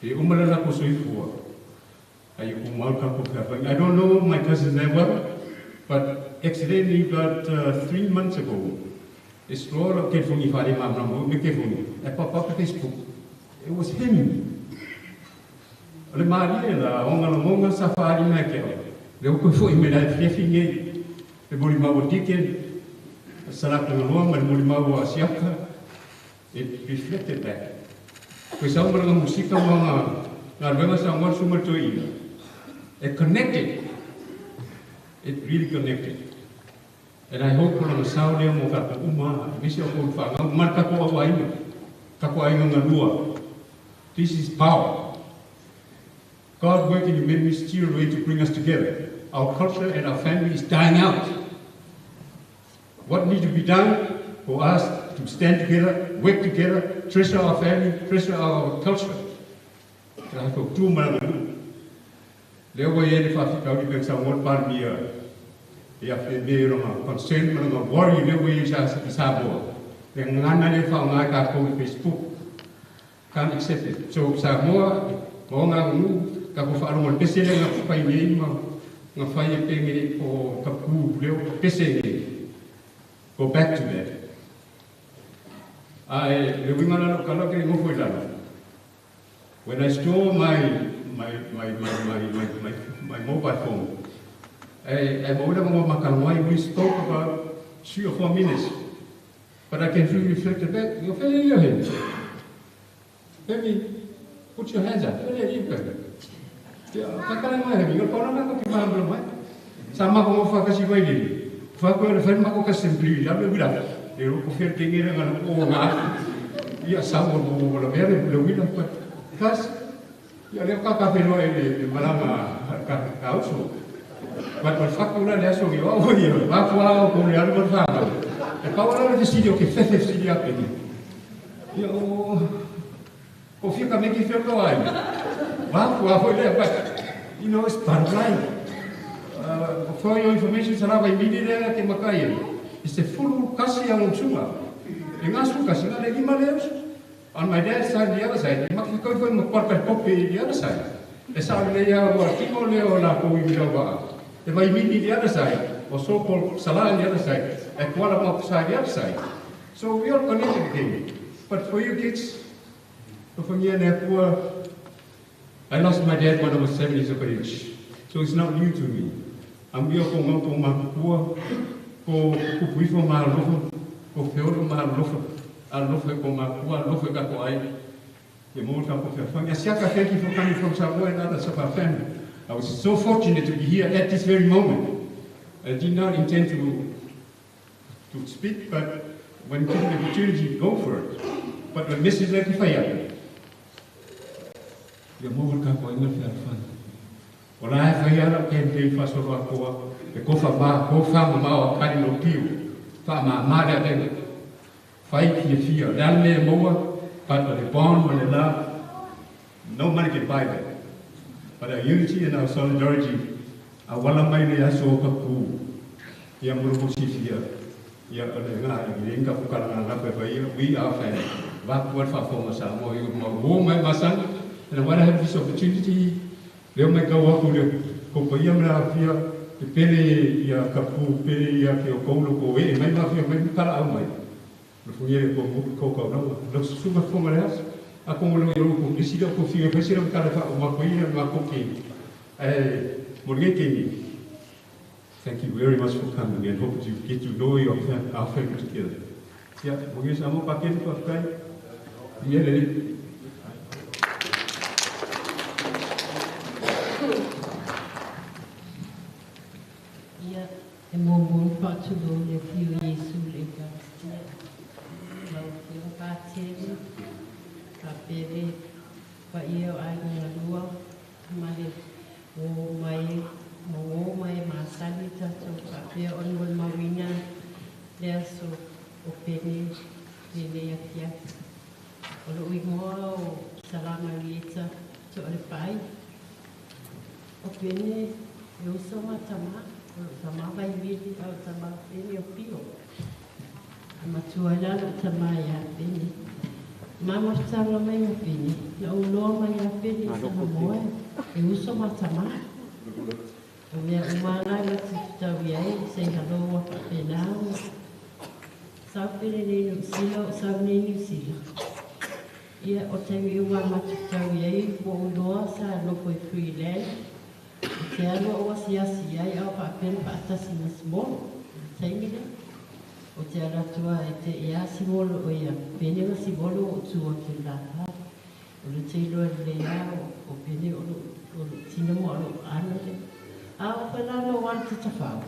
The Umarana Kosoifua, I don't know my cousin never, but accidentally about 3 months ago, it was him. Le Maria, la onga safari mekeo. Le uko foi me la fiefinge. Le bolima botike. Salak na loa, mas bolima bo asiaka. It reflected back. Pois a uma música mga ngarvenga sa ngor sumertoi. It connected. It really connected. And I hope for the Saudi mo ka uma misi ko fa marka ko awaino ka ko ainga ngalua. This is power. God working in a mysterious way to bring us together. Our culture and our family is dying out. What needs to be done for us to stand together, work together, treasure our family, treasure our culture. I hope two marabu. There were any Africa we can somewhat part here. If they are concerned with the worry, they will use us as Sabo. The Nana found like our Facebook. Can't accept it. So Samoa, Monga, Kapufaru, Pesile, Paimima, ngā whai e penge o ka pū leo pese e. Go back to that. Le winga lalo ka lake ngofo I lalo. When I store my mobile phone, I we spoke about 3 or 4 minutes, but I can really reflect it back. You're feeling your hands. Baby, put your hands up. Sama ko kasi ko ini. Fako le fan mako kasi simply la le bila. E ro ko fer tingira ngana ko nga. Ia sawo mo la mere le bila pa. Kas ia le ka pero e malama ka uso. But fako la le so yo o ia. Va kwa ko le algo fa. E pa ora le decidio che fefe si apre. Io o fica me que fer lo ai. Va kwa foi le pa. You know, it's part of life. For your information, sarava immediately te makai. It's a full kasi ang sunga. Ingasu kasi nga le lima leos. On my dad's side, the other side, makikoi ko magporta kopi the other side. E sa le ya wa timo leo la ko i ba. E vai immediately the other side. O so called sala the other side. E kuala mo sa the other side. So we all connected again. But for you kids, for me and I lost my dad when I was 7 years of age. So it's not new to me. I'm here for my poor, for people, my love, for Fiona, my love, I love her for my poor, love her got why. The most of your family. Thank you for coming from somewhere and others of our family. I was so fortunate to be here at this very moment. I did not intend to speak, but when given the opportunity, go for it. But when Mrs. Lady Fire, your mobile car going to fun. Well, I have a yellow campaign for so far. The Kofa, Kofa, Mao, Kadino Pio, Fama, Mada, fight your fear, Dalme, Moa, but the bond, when they love, no money can buy that. But our unity and our solidarity, our Walamai, Yaso, Kaku, Yamurusi here, Yalinga, Fukana, we are family. What for Masamo, you know, my son. And when I have this opportunity, they'll make a walk with the Cocoyam Fia, the Pele, Kapu, Pele, Kolo, Koe, and my mafia, maybe Kala, the Fuyer Coco, looks super for us. I come along, the Sida Coffee, President Calafa, Makoya, and Makoki. Morgeti, thank you very much for coming and hope you get to know our family together. Yeah, we're going to have a packet for time. Yeah, e mōmō whātulo le whiu Yesu le ka. Lau whiu pātere, ka pere, pa ia o ai ngā rua, mare o mai māsani tato, ka pere on mō mawina, le aso o pene, le lea kia. O lo ui ngoa o salama lieta, to ole pai. O pene, e uso matama. Tama vai vili au tama pene o pio. Amatua lalo tama ia pene. Mama tanga mai o pene. Na uloa mai a pene sa hamoe. E uso matama. O mea umana la titau iai. Sei haloa pa penao. Sau pene nenu sila o sau nenu sila. Ia o temi ua matitau iai. Ko uloa sa loko i Freeland. Te alo o asiasi ai au whapena whaatasi na simolo. Taimile. O te aratua e te ea simolo o ia. Pene o simolo o tua ki lata. O le teilo e lea o pene o tinamo alo anore. A o whanano wan te tawhau.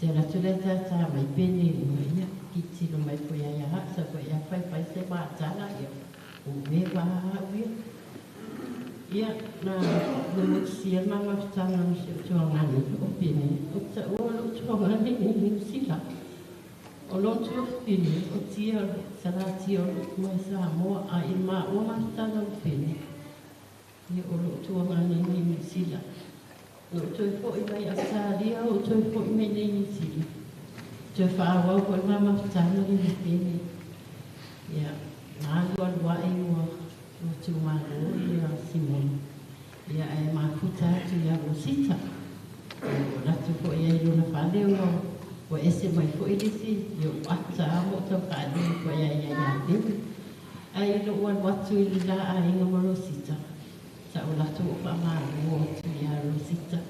Te aratua le tata mai pene o ia. Ki tino mai po ia ia hasa po ia whai se maatala ia. O me waha uia. Ia, na sia mama tanga no se tuangani o pene. O ta olo tuangani ni sila. O lontu o pene, o tia salati o mai sa moa a ima o tanga o pene. Ia olo tuangani ni sila. O toi po i mai asaria, o toi po i mai ni sila. Toi whaawau ko mama tanga ni pene. Ia, na alua lua e ua. O tu maro ia Simon. Ia e mafuta atu ia Rosita. Wa ese mai fo ilisi yo ata mo to ka ni ko ya ni. Ai lo wan watu ila ai ngamo sita. Sa ula tu pa ma mo tu ya rosita.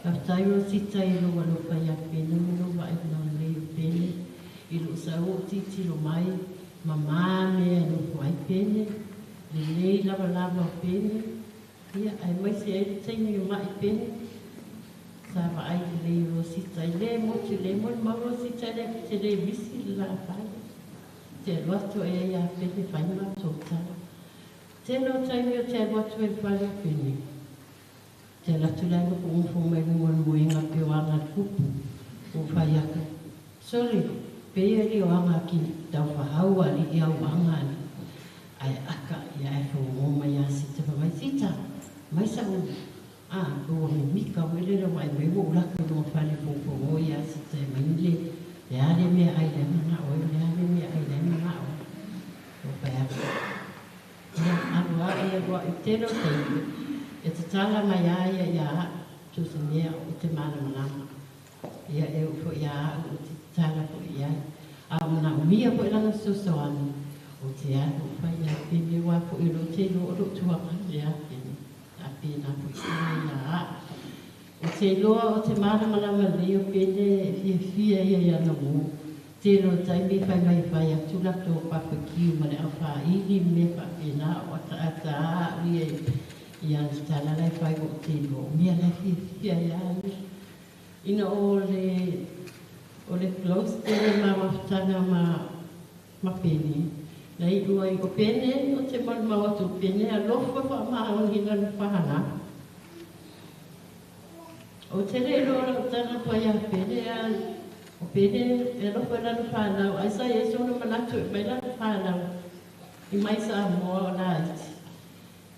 After rosita ilo walo pa ya pena mo wa ina le pena. Ilo sa o titi lo mai mama me no vai pena. Le lava lava pena. Ia ai mai se ai tini mai pena. Sa va ai le rosita le mo ma rosita le visi la fa. Te loto e ia pene fai ma tota. Te no taimi o te loto e fai o pene. Te la tulanga po un fo mai ngon moenga pe o anga kupu. O fai aka. Sori, pe e o anga ki tau whahaua li i au anga ni. Ai aka ia e fo mo mai a sita pa mai sita. Mai sa u. Ua me mika o ele la wai mai wo ulaka no fai po o ia sita e mai le. Le ale mea ai le mana o le ale mea ai le mana o. O pai aka. Anua e roa i tero teime. E te tala mai aia ia tu se mea o te mana manama. Ia e o fo ia o te tala po ia. A mana o mia po ilanga soso anu. O te anu o pai ia pime wa po ilo te lo o lo tuanga le a pime. A pina po ia. O te loa o te mana manama leo pene fia ia na mo. Te lo taimi fai mai fai a tula tō papa kiu ma le au wha ili me wha pena o ta ata ia ia ni tala lai fai o te lo. Mea lai fia ia ni. Ina o le close tere ma mawhtanga ma pene. Nei ua i o pene o te mana mawatu pene a lofa wha maa o hina ni whahana. O te rei roa o tana pai a pene a o pene e lofa lana whanau. Ai sa e sona manatu e mai lana whanau. I mai sa moa o la iti.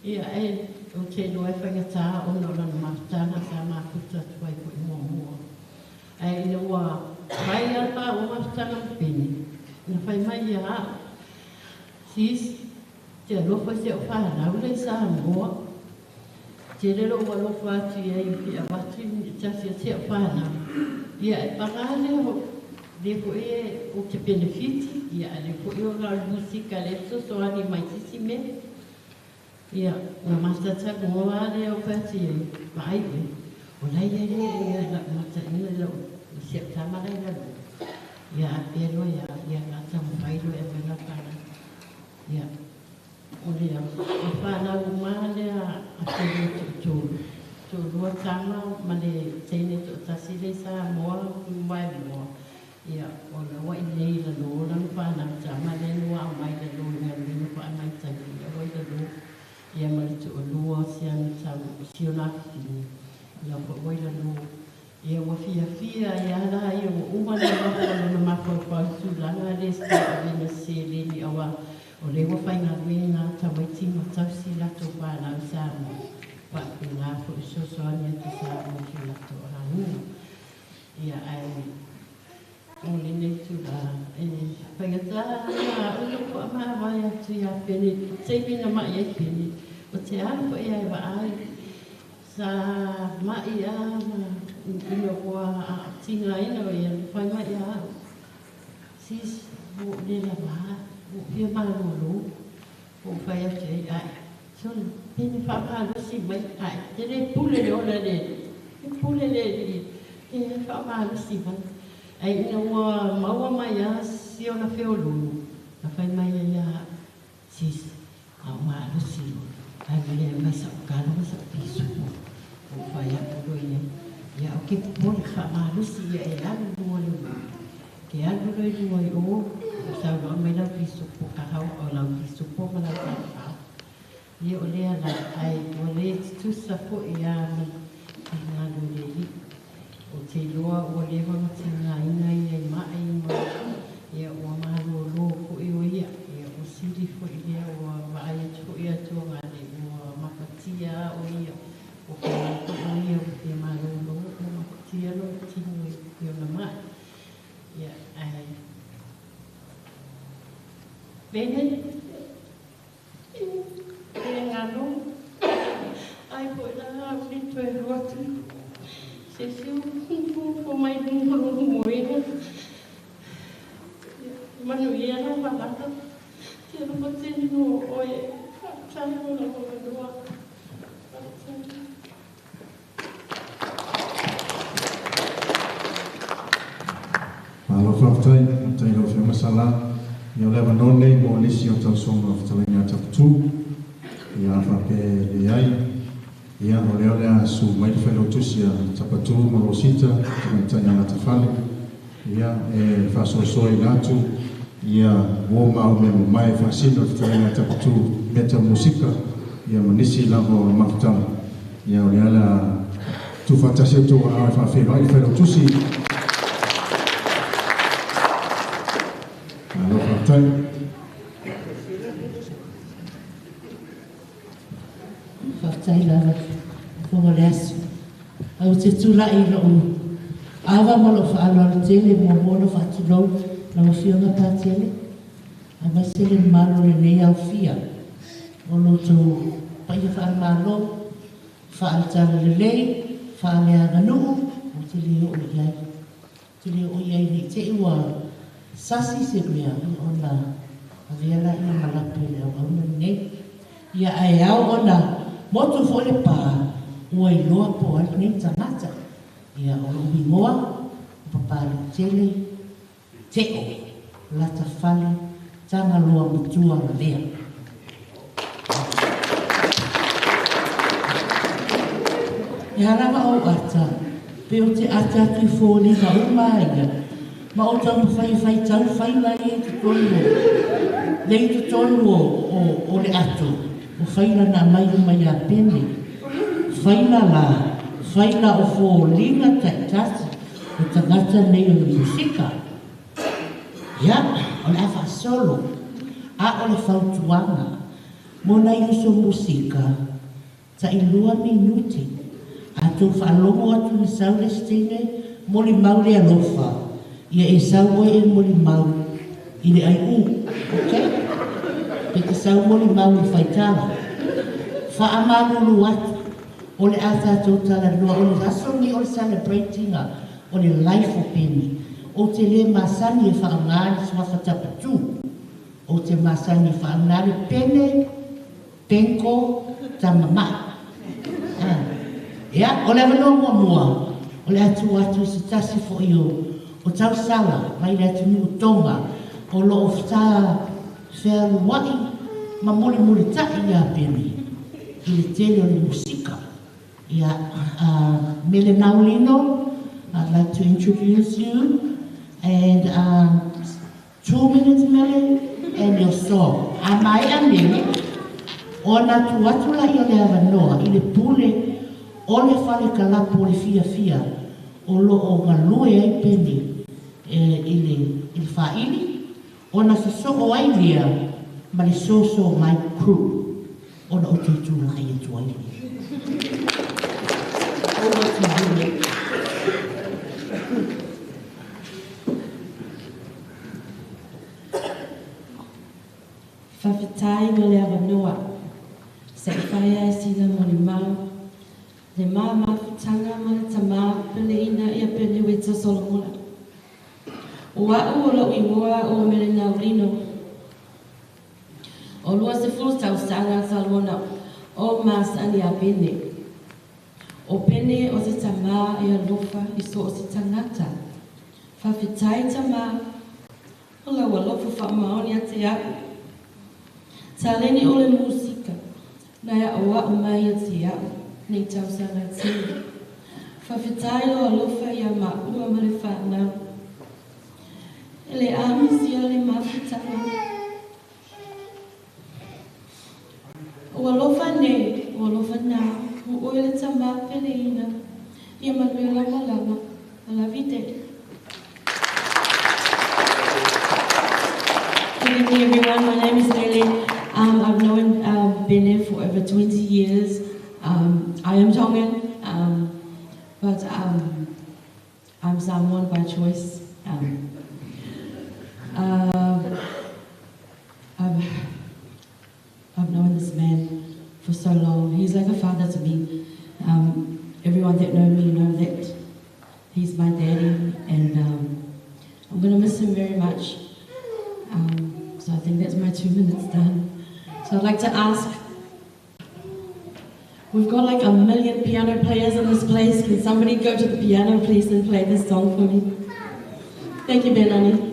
Ia e o te noe whangatā o no lana mawhtana sa makuta tuai ko i mua mua. Ai ina ua mai alpa o mawhtana pene. Ina whai mai ia a. Sis, te lofa se o whanau le sa moa. Te rero ua lofa atu ia i pia watu i tasi a te o whanau. Ia e parale o le ko e o te benefiti. Ia le ko e o la musika le so ani mai tisi me. Ia na mastata ngoa le o pati e mai e. O lai e le ia la mata ina le o se tamara ina lo. Ia a pero ia ngata mwhairo e pera para. Ia o le o whanau umane a pere tūru. Tūrua tama ma le teine to tasi le sa moa mai moa. Ia o le wa i nei la lo la whanau tama le lua o mai le lo ngā minu pa mai tangi. Ia wai la lo. Ia ma le tu o lua sian siona fini. Ia wai la lo. Ia wa fia ia la ia o umane waka o na mako sulanga le sta a vina se le ni awa. O le wa whainga wena tawaiti ma tausi lato whanau sa mo. Wa ku ngā fu iso soania ki sa mo ki lato hangu. Ia ai o le ne tu la whaingata o le kua maa mai atu ia pene. Teimi na mai ai pene. O te ano pa ia wa ai. Sa mai a ino kua tinga ina o ia whai mai a. Sis o le la maa. O pia malolo, o whai atu ai ai. Sona, pene whapalo si mai ai. Te re pule le ola le. Te pule le le. Te whapalo si mai. Ai ina ua maua mai a si ona whiolulu. Na whai mai ai a sis. A malo si. Ai mele mai sa o kalo mai sa o piso. O whai atu roi nei. Ia o ke pule whapalo si ia e alu lua lua. Ke alu roi lua i o. Sa wa mai la piso po ka hau o la piso po ma la ka. Ia o lea la ai o le tu sa po ia ma ki ngā lule li. O te loa o le wanga te ngā ina ia i mai ma. Ia o ma lo lo po i o ia. Ia o siri po i lea o wa ai atu ia tua ngā le o mapatia o ia. O ka po o ia o te ma lo lo o mapatia lo tinu i o na mai. Ia ai. Bene, e ngano, ai po la ni to e rotu. Se for my morning. Manuela, Malata, Tirupatino, or China. Malo faftai, tai lo fe masala, ia leva none mo nisi o tau songa o talenga taputu, ia fape le ai, ia o leo lea su mai fe lo tusia tapatu mo rosita, tanga na tafale, ia e fasosoi natu, ia wo mau me mai fasino o talenga taputu meta musika, ia mo nisi lavo maftang, ia o lea la tu fantasia tu a fafe lo ai fe lo tusi. Whaktai lava, whangareasu. Au te tula i rau. Awa malo whaaloa tele, mo mono whaatulau, na whionga pā tele. Awa sele malo le nei au fia. O loto paia whaamalo, whaaltara le lei, whaalea nganu, o te leo o iai. Te leo o iai ni te ua. Sasi se mea ona avela ia malape le au nei ia ai au ona motu fole pa ua i loa po al nei tangata ia o ubi moa papari tele teo lata fale tanga loa mutua na lea ia rama o ata pe o te ata ki fōni ka umaia ma o tau whai tau whai lai e te tonu lei te tonu o le ato o whai la na mai a pene whai la o fō linga tai tasi o tangata nei o le musika ia o le awha solo a o le whautuanga mona i uso musika ta i lua minuti a tau whaalongo atu ni saure stene mo li mauri alofa ia e sau oe e moli mau i le ai ok? Pe te sau moli mau i whaitala. Wha amalulu atu o le ata tau tala lua o le rasongi o le celebratinga o le life o peni. O te le masani e whaangari swafa tapatu. O te masani e whaangari pene, penko, tamama. Ia, o le avano mua o le atu se tasi fo i o tau sala, mai le atu niu tonga, o lo ofta whea luai, ma mori tai ia peni, i le tele o le musika. Ia, Mele Naulino, I'd like to introduce you, and 2 minutes Mele, and your song. A mai a Mele, ona tu atu la i o le avanoa, i le pule, o le whale kalapu o le fia, o lo o galue ai peni, i le whaili, ona se soko ai lia, ma le soso my crew, ona o te tūla ai e tuai. Over to you. Whawhitai no le awanoa, se whaia e sina mo le mau, le maa mawhitanga ma le tamā pene ina ia pene weta Solomona. O au o lau i moa o Mele Naulino. O lua se fulu tau sanga Salona o mas ani a pene. O pene o se tamā e alofa i so o se tangata. Whawhitai tamā, o lau alofa whamaoni a te au. Taleni o le musika, na ia o au mai a te au. Nei tau sanga tini. Whawhitai lo alofa i a maua ma le whanau. E le amisi a le mawhitanga. O alofa nei, o alofa nā, o oe le tamā pene ina, i a Manuela Malama, a la vite. Good evening everyone, my name is Lele. I've known Bene for over 20 years. I am Tongan, but I'm Samoan by choice. I've known this man for so long. He's like a father to me. Everyone that knows me know that He's my daddy, and I'm going to miss him very much. So I think that's my 2 minutes done. So I'd like to ask, we've got like 1 million piano players in this place. Can somebody go to the piano, please, and play this song for me? Thank you, Benani.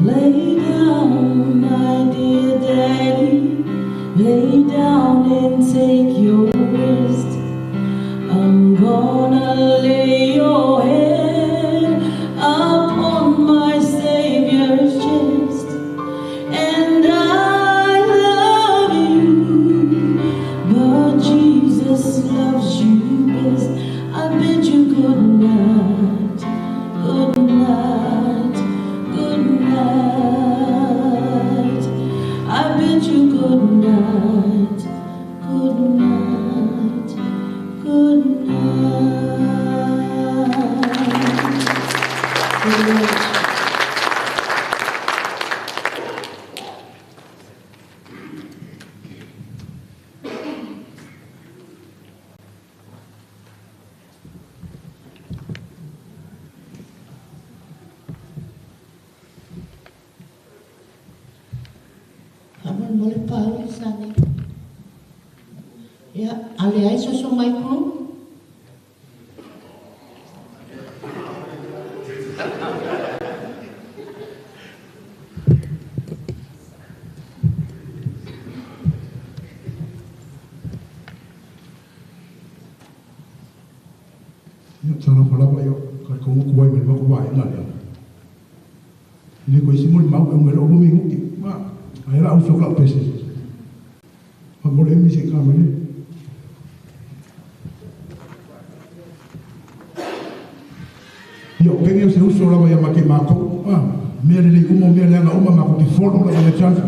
Lay down, my dear daddy, lay down and take your rest. I'm gonna lay your head upon my Savior's chest. And I love you, but Jesus loves you best. I bid you good night, good night, good night. I bid you good night, good night, good night. Good night. Aman boleh pauli sani. Ya, ale ai so mai kru. Sana pala pa yo kay kung kuway men makuway na ya. Ini ko simul mau ang ngelo bumi ngti. Ma, ay ra usok la pesi. Ma boleh mi se kamene. Yo pengen se uso la ya make mako. Ah, mere le umo mere na uma mako ki fono la ya chance.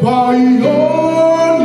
Vai, oh,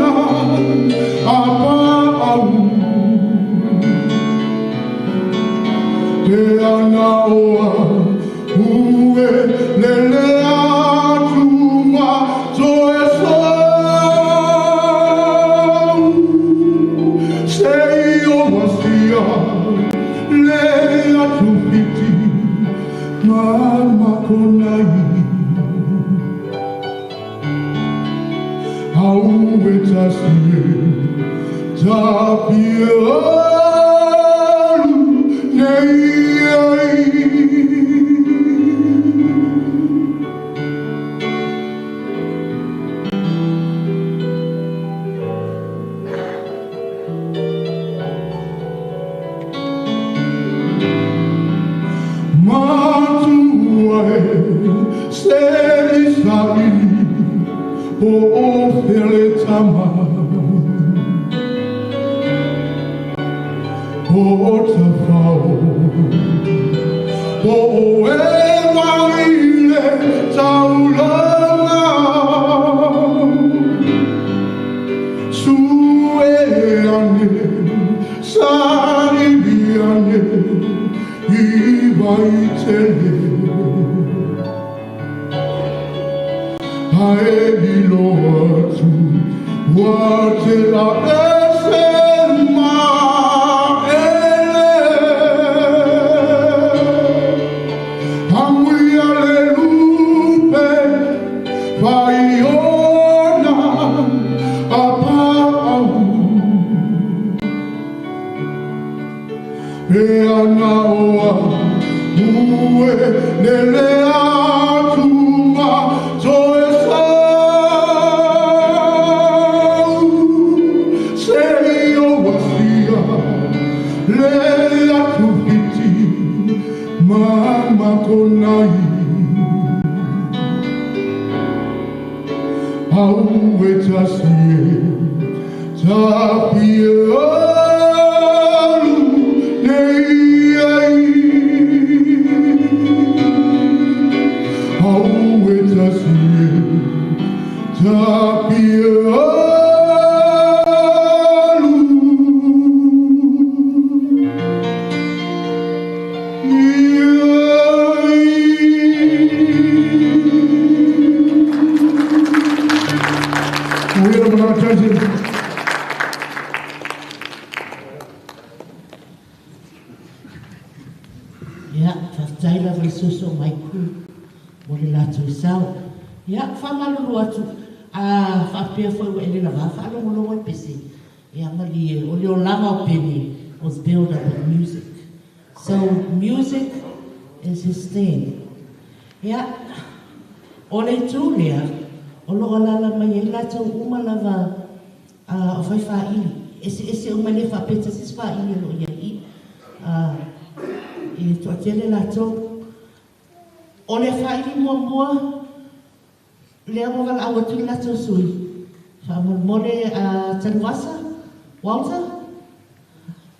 was built up with music. So music is his thing. Yeah. Ole tūlea, o loa lala mai e lātou umalawa o whai whaili. Ese umane whapeta sis whaili lo ia i. E toa tele lātou. Ole whaili mua, lea mogal awa tū lātou sui. Whamore Tanuasa, Walter.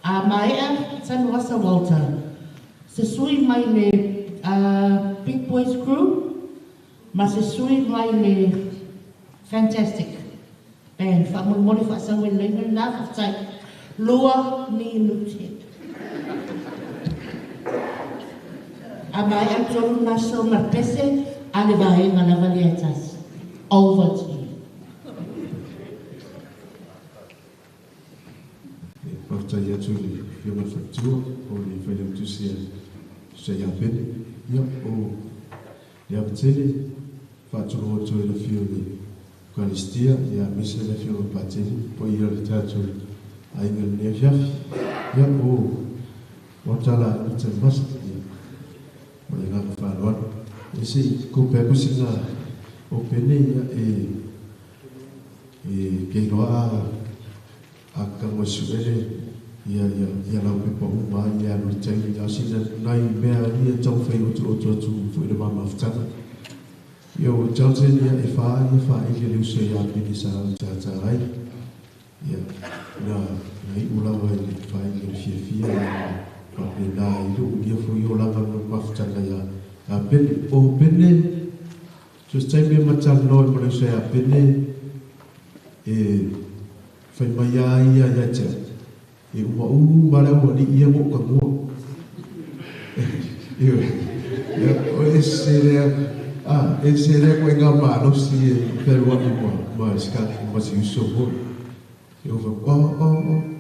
Maea Tanuasa, Walter. Se sui mai le Big Boys Crew. Ma se sui mai le Fantastic Band. Whamore whaasawe lenga nā whaftai. Lua ni luti. Maea tolu naso marpese. Ale vahe manavaliatas. Over to you. Partai atu le fiona factua o le whaile tusia se ia pene. Ia o le apatele whaaturo atu e le fiona Eucharistia ia misa le fiona patele po ia le tatu a inga le nea fiafi. Ia o tala ita masa ia o le ngā whaaloana. E se ko pe kusinga o pene ia e keiroa a kamosuele ia lau pepa uma ia anu tangi a sina nai mea ia tau whai otu fui le mama whtana. Ia o tauten ia e wha ike leu se ia pini sa tātai. Ia na i ulawa i le wha ike le fia ia e nā i lu ia fui o langa ma whtana ia a pene o pene just taime matal noi ma leu se a pene e whai mai ia te e uma marau ni ia mo ka mo o ese le ko nga ma no si pero wa mo ma ska ma si so bo eu vou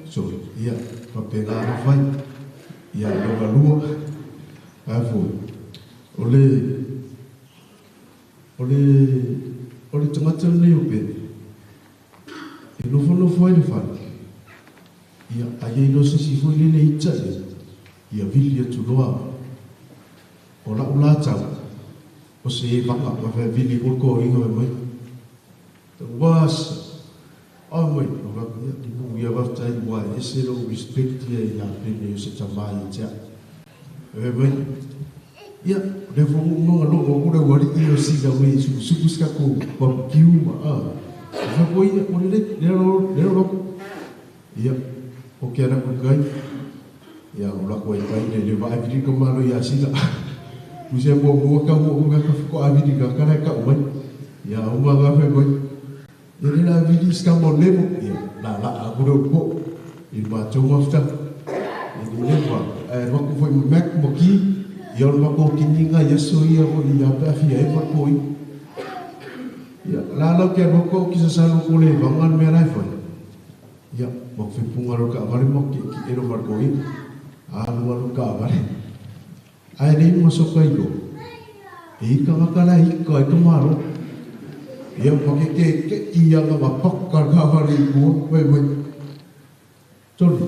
so ia pa pegar a vai ia lo lua avo ole tomate ne o pe e no foi le fa ia ai no si foi le itsa ia vili tu loa o la ula tau o se vanga o fa vili ko inga mai was oh mai o la ia va tai wa ese lo respect ia pene se tamai ja mai ia le fu mo lo o ko wari i si ga we su ska ko pa kiu ma fa ko ia o le ro ia o ke ana ko kai ia o la ko kai le va vili ko malo ia sila Usia mo ka ko avidi ka kana ka umai ya uma ga fe boy ele la vidi ska mo lemo ya la aguro ko il ma to mafta ele le va ro ko foi mek mo ki ya ma ko kininga ya so ya ko ya pa fi ai pa ko ya la ke ro ko ki sa lo ko le vangan me lai foi ya mo fe punga ro ka vale mo ki ero mar ko ro ka vale ai nei mo so kai go e ka makala I ka maro ia pake ke ia nga mapaka ka vale ko we tori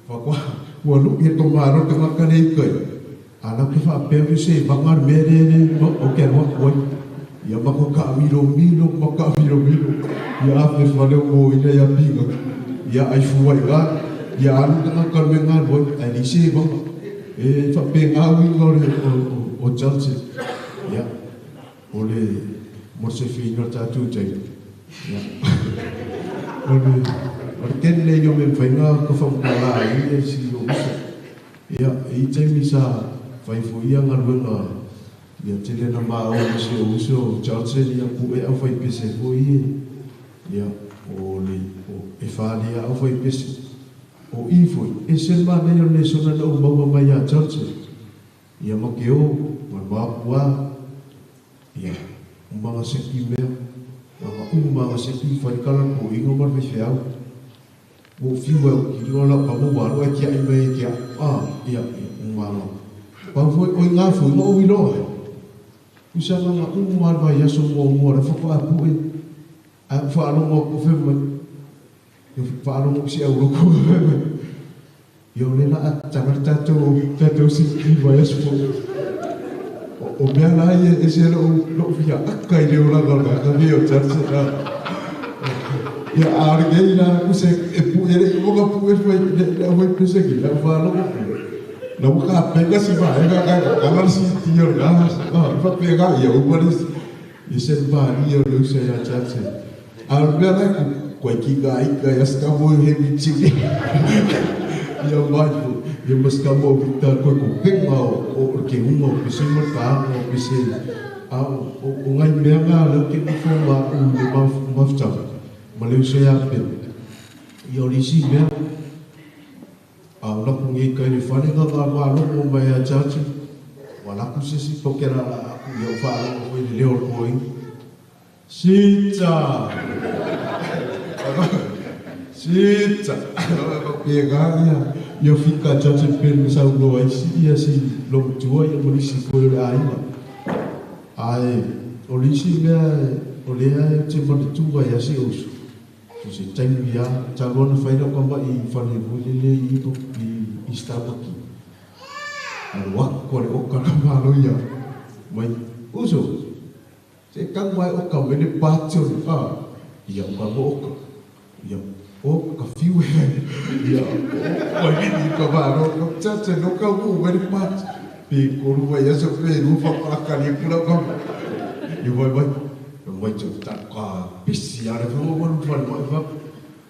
fa ko lu ia to maro ka makala I ka ala ke fa pe se bangar mere o ke ro ko ia ma ko ka miro ia fe fa le mo ina ya pinga ia ai fu ai ga ia alu ka menga bo ai se bo e fa pe ngawi ngore o chance ya ole mo se fino tatu tai ya ole ken le yo men fainga ko fa kala I si yo ya I te mi sa fai fu ia ngarwenga ya tele na ma o so chance ya ku e fai pese fu ya ole o e fa dia o fai pese o ifo e se ma ne le sona no mama mai a church ia ma ke o ma wa ia uma se ki me uma se ki fa kala ko ingo mar ve fea o fiwa ki ola pa mo wa ro ki ai me ki ia uma no pa foi o nga foi no wi lo usa na uma va ia so mo ra fa ko a pu a fa no mo ko fe mo eu falo mo si euro ko eu le na tabar tato si vai as po o bia la e se lo via akka ile ora ga ka vi o tarse na ya argeila use e pu ere mo ga pu e foi la voi pese ki la falo no ka pega si va ga la si tio ga fa pega ya o maris e se va io lo se ya tarse argeila ko ki ga ika ya ska mo he mi chiki ya mai ya maska mo vita ko penga o ke umo pise mo ka o pise o ngai menga lo ke ni fo ma o le mafta ma le se ya pe yo li si me a lo ko ngi ka ni fa ni ga ba lo mo ba ya chachi wala ku se si pokera ku yo fa o le o ko sita sita pega ia fica chacha pelo sa lo ai ia si lo tua ia mo si ko ai o li si me o le ai te mo tua ia si o so se tem ia cha lo na faida ko ba I fa le le I ko I sta aqui wa ko le o ka ma lo ia mai uso se kan mai o ka me le patio ia o ka bo ia o ka fiu ia o ni ka ba no chacha no ka bu very much pe ko ru ya so pe ru fa ka ni pura ka i vai ta ka pisi ara fa mo ru fa mo fa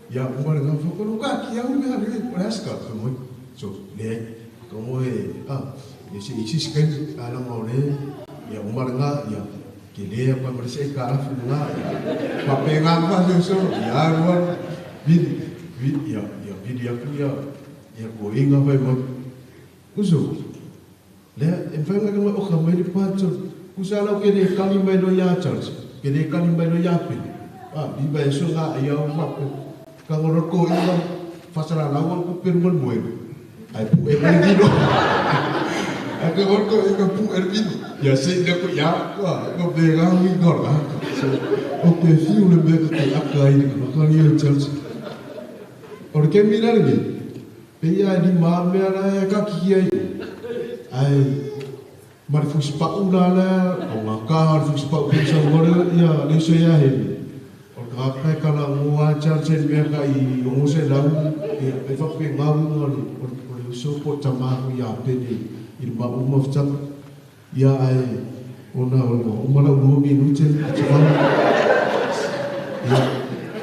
ya mo ra fa ko ka ki ya u me ha ni praska mo so le como esse scan ala mo le ya mo ra ya que le pa merse ka fa na pa pe nga fa so ya ru ya aku ya ko inga vai mo uso le en fa nga o ka mai pato usala ke de kali mai no ya charge ke de kali mai no ya pe bi ba so nga ya o ma ka ngoro ko inga fa sala la ko per mo mo ai pu e ni no aka ngoro ko inga pu er bi ya se de ko ya ko be ga mi ngor so o ke fiu le be ke aka ai ko ka ni charge Ora ke mira ni. Pe ia di mame ara ka ki ai mari fu spa una la o ma ka fu spa ku sa ngore ia le so ia he. Ora ka kala mua cha chen me ka I o se la e fa pe ma ngore o so po tama ku ia pe ni I ba u mo fta ia ai ona o mala u mi nu chen cha ia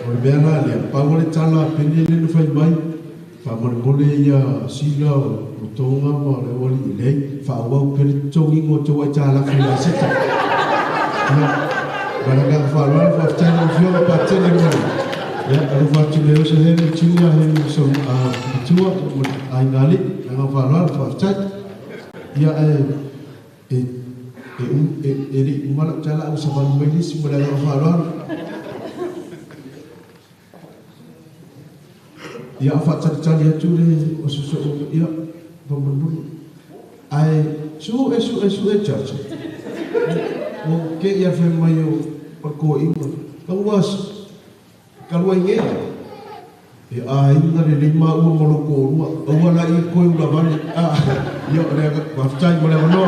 o bena le pa ngore tala pe ni le fa mai fa mole ia sila o tonga mo le wali le fa wa pe tongi mo to wa cha la fa la sita bana ga fa la fa ta no fio pa te le mo ya ro fa ti le so he ti ya he so a tu ai ngali na fa la fa ta ya ri mala cha la so ba mai ni si mo la fa la ia fa tali atu le o so ia bombu ai su e chacha o ke ia fe mai o ko I ka was ka wa nge e ai na le lima o mo lo ko o wala I ko la ba ia le ka tai mo le no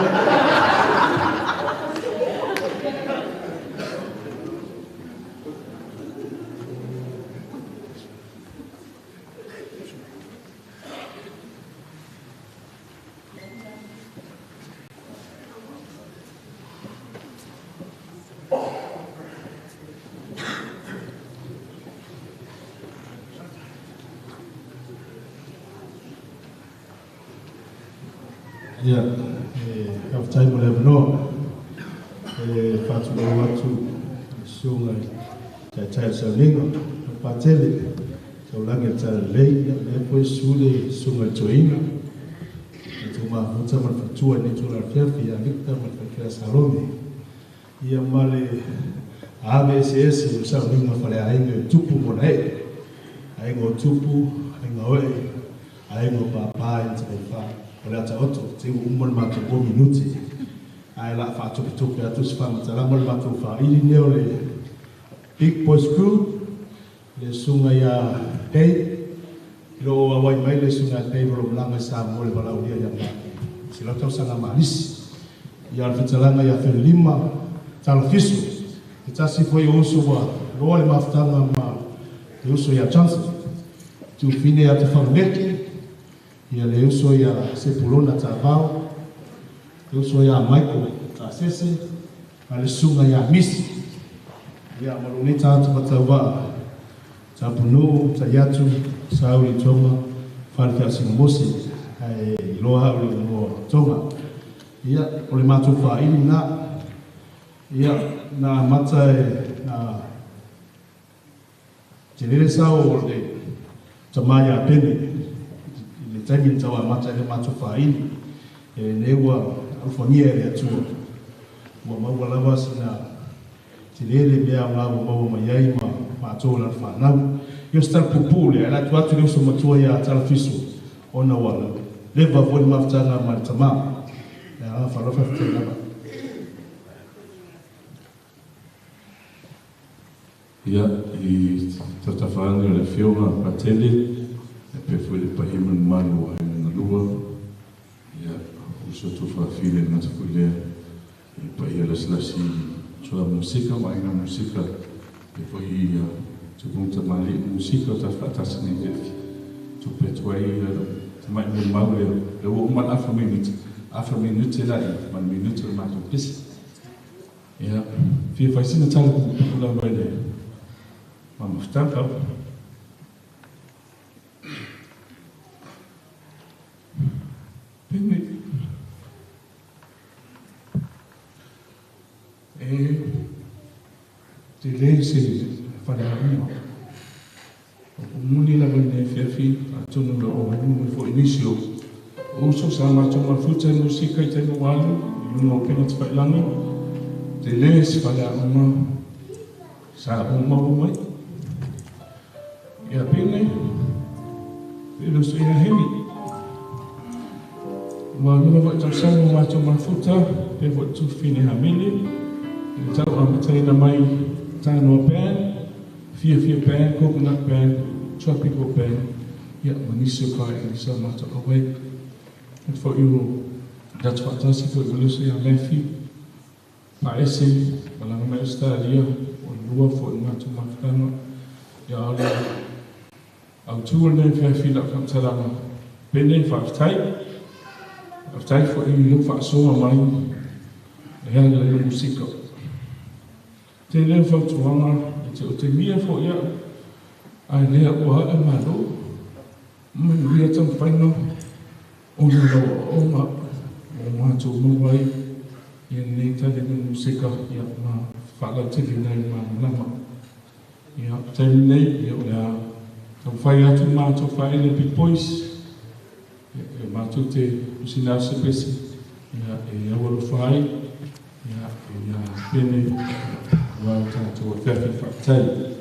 ya ka tai mo le no fa tu le watu sunga cha sa lingo pa tele so lange cha le po sule sunga joina tu ma futa ma futua ni tu la fiafi ya victa ma fa salome ia male ABCS sa lingo fa le ai tupu mo nei ai go tupu ai ngoe ai go papa in te fa ora ta otto te umon ma te 2 minuti ai la fa tu ya tu sfa ma la mo ma tu fa ili ne ole big boys crew le sunga ya dei lo awai mai le sunga dei lo langa sa mo le bala ulia ya ma si lo tau sanga malis ya fitalanga ya fe lima tal fisu ita si foi uso wa lo le maftanga ma te uso ya chance tu fine ya te famneki ia le uso ia Sepulona Tabao, le uso ia Michael Tasese, a le sunga ia Misi, ia malunita atu patawa, tapunu, tayatu, sauri tonga, falka singomosi, iloha uli mo tonga. Ia ole matu fa ini na mata na jenere sao le tamaya pene. Tagi tawa mata le matu faini ne wa alfonia le atu wa mawala wasina tilele bia ngabo mawo mayai ma tola fa na yo sta pupule ala tu le so matua ya talfisu ona wala le va vol maftana ma tama ya fa rofa tena ya I tatafanga le fiona patele pe foi le pahiman malu ai na lua ya uso tu fa file na tfulia e pa ia la slasi so la musica mai na musica e foi ia tu conta mali musica ta fa ta sene de tu pe tu ai mai mo malu le o man afro minute la man minute ma tu pis ya fi fa sina tala ku la vai de ma mustaka te le se whanarangia. O muni la wene whiawhi, a tonu la o hanu fo inisio. O so sa matonga futa musika I tenu walu, I lunga o pena te whailanga. Te le se whanarangia, sa o mau mai. Ia pene, pero so ia hemi. Wa luma wa tau sangu matonga futa, pe wa tu fine hamili. Tau amataina mai tano pan, fia pan, coconut pan, tropical pan, ia manisi o kai i sa mata o wei. E fo iu datu atasi fo iu lusa ia mefi. Pa ese, malanga me Australia, o lua fo i matu mafutano. Ia ole, au tua nei fefi la whamtaranga. Pene whaftai. Whaftai fo iu iu whaasoa mai. E hea leo musika. Te leo whautuanga, te o te mia fo ia. Ai lea ua e malo. Manu ria tam whaino. O na lawa o ma. O mātou mawai. Ia nei tale na musika. Ia ma whaala te vinai ma nama. Ia tele nei. Ia ua tam whai atu mātou whai le pipois. Ia mātou te usina se pesi. Ia e awalo whai. Ia pene. Wau tātou a whiawhi whakatei.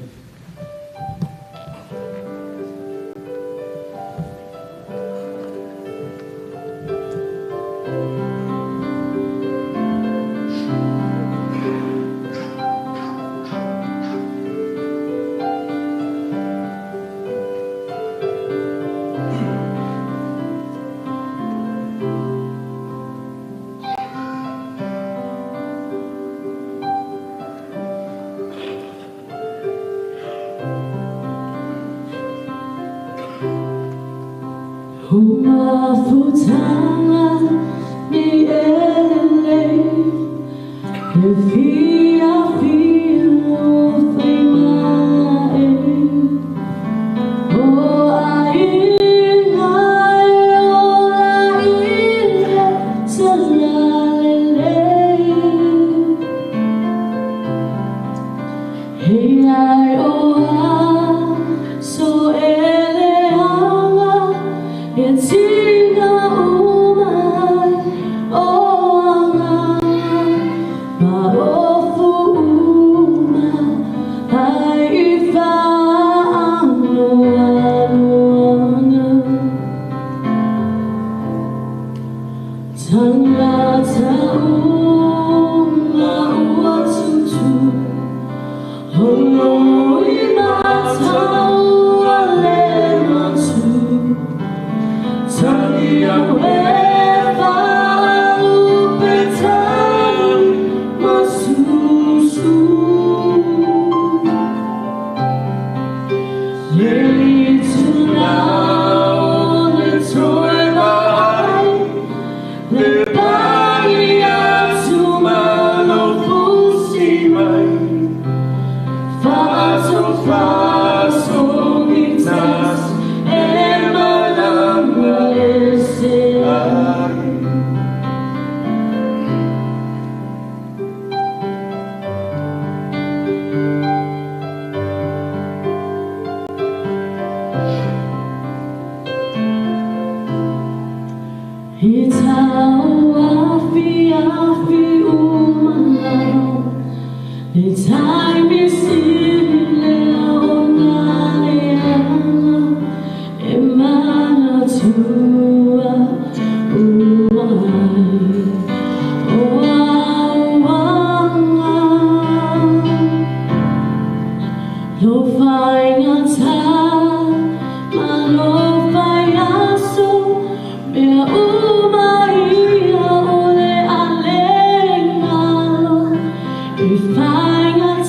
Uma futanga ni ele fia fio fina o ainga o la ile salale hey ai o so ele anga it's If I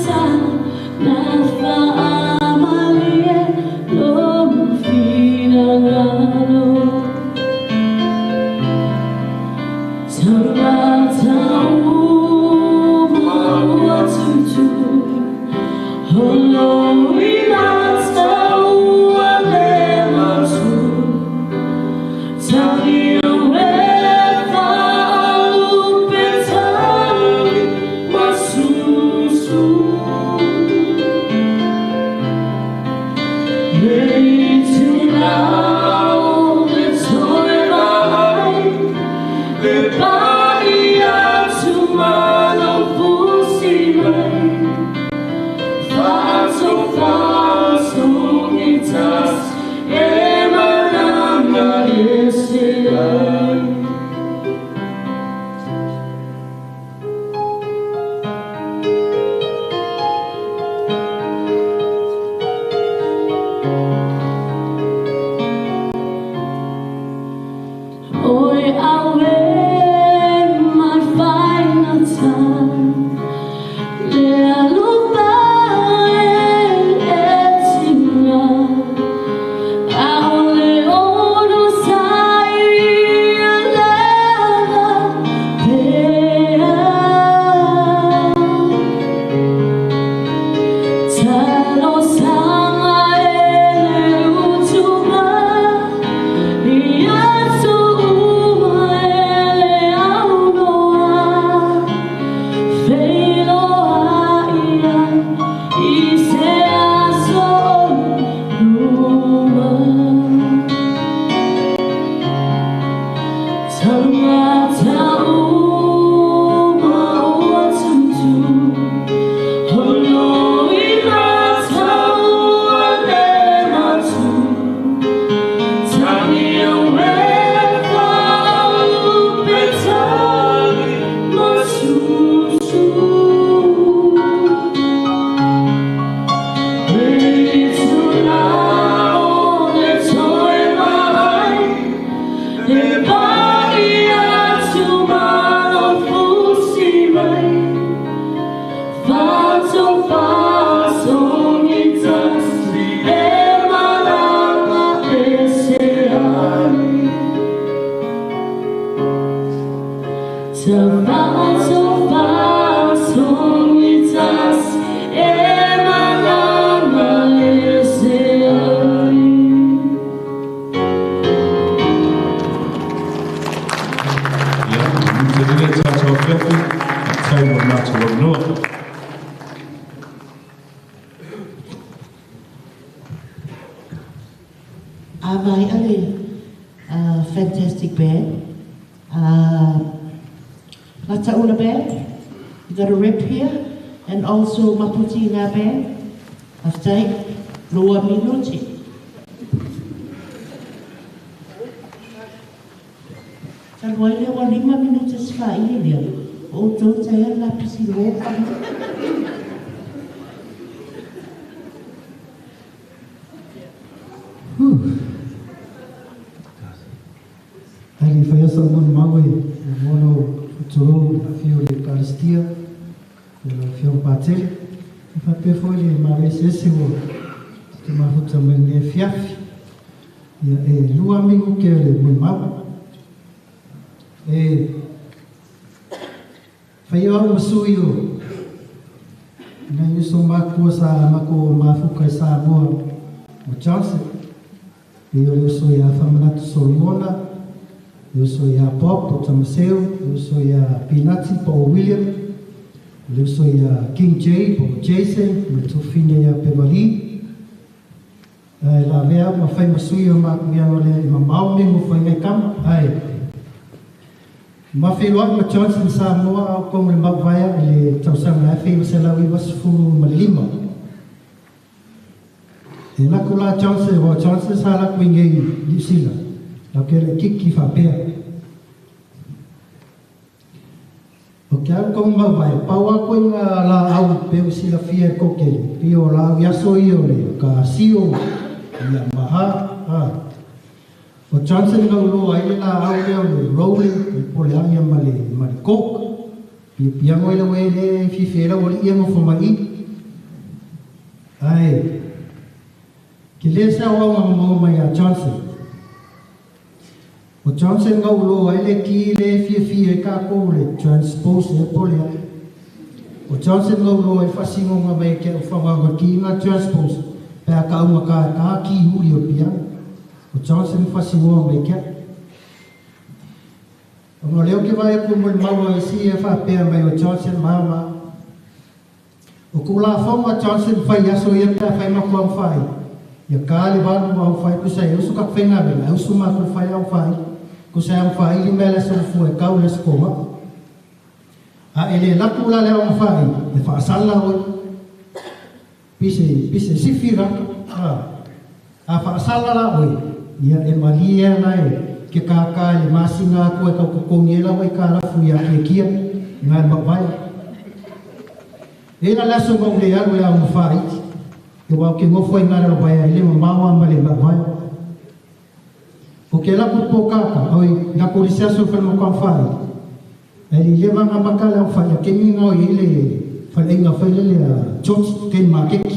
So far, so with us, fantastic band. Lataula band, you got a rep here, and also Maputina band, Aftai, Loa Minuti. Talwaile wa 5 minutos failha, o tota ela pisiloka. Ali faya sa mon mawe, mono toro fio le Eucaristia, le fio patel, fa pe foi le mare sese wo. Te ma hota mene fiafi. Ya lua mingu ke le mon mawe. Faya o suyo. Na yuso mako sa mako mafuka sa mo. Mo chance. Eu sou a família Solomona, eu sou a Pop, o Tamaseu, eu sou a Pinati, o William, eu sou a King J, o Jason, o Tufine a Pevali. Lá vem uma fama sua, uma olha, uma mal mesmo foi na cama. Uma filha uma chance de Samoa, como ele vai, ele trouxe uma filha, sei lá, ele vai se for uma lima. E na kula chance sala kuingi di sila. Lakere kiki fa pea. O kia kong mawai, pawa kuinga la au peu sila fia kokele. Pio la yaso iyo le, ka sio, ia maha. O chance nga ulo aile la au leo le rolling, pole anga mali kok. Piango ile wele fifera wale ia mo fomai. Ai. Kilesa wa mama ya Johnson. O Johnson nga ulo ele ki le fie ka ko le transpose e pole. O Johnson nga ulo e fasingo nga ba ke fa nga ki nga transpose. Pa ka uma ka ki huri o pia. O Johnson fasingo ba ke. O leo ke vai ko mo mawa si e fa pe ba o Johnson mama. O kula fa ma Johnson fa ya so ye pa fa ma ko fa. Ya kali baru mau fai ku saya suka fenga bela eu suma ku fai au fai ku saya fai li mele so fu e kau le skoma a ele la pula le au fai e fa sala o pise sifira a fa sala la o ya e malia na e ke kaka le masinga ku e kau ko ngela o ka la fu ya ke kia ngai ba vai ela la so go le au fai eu acho que não foi nada no bairro, ele mamava mas ele vai. Porque lá por pouca, oi, na polícia sofreu no confai. Ele leva a macala ao falha, que minha ele falei na falha ele a church tem market.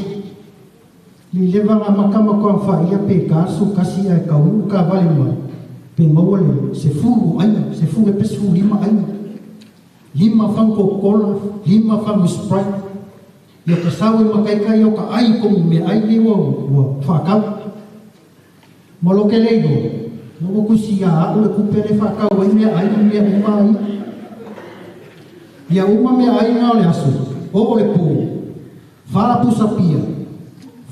Ele leva a macama confai, ele pegar su kasi a kau cavalo mal. Pemole, se furu ainda, se furu pessoa lima fang Coca-Cola, lima fang Sprite. Ia ka sawe makai o ka ai komu me ai ni wo whakau. Molo ke leido, no kusia o le kupere whakau ai me ai me mai. Ia uma me ai nga le asu, o le pu. Fala pu sapia.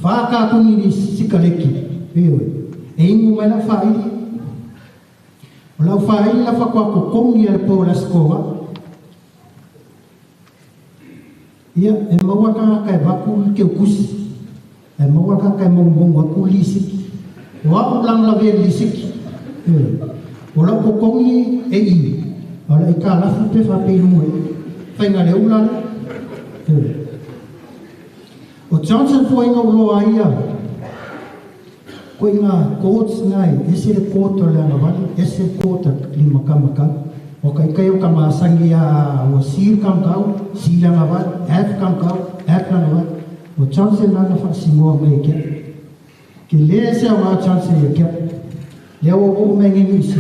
Whaka kuni sikaleki. E ingu me la whai. O lau whai la whakua ko kongi le po la skoa. Ia e maua ka vaku ke kusi e maua ka mong vaku lisiki wa ulang la ve lisiki ora ko kongi e I ora e ka la fute fa pe no fa nga le ulang o Johnson foi nga ulo aia ko nga coach ngai ese le kota le nga vale ese kota lima kamaka o kai o kamasangi a o sir kam kau sila ngawat f kam kau f ngawat o chance na fa singo me ke le se wa chance ke le o mengi mi si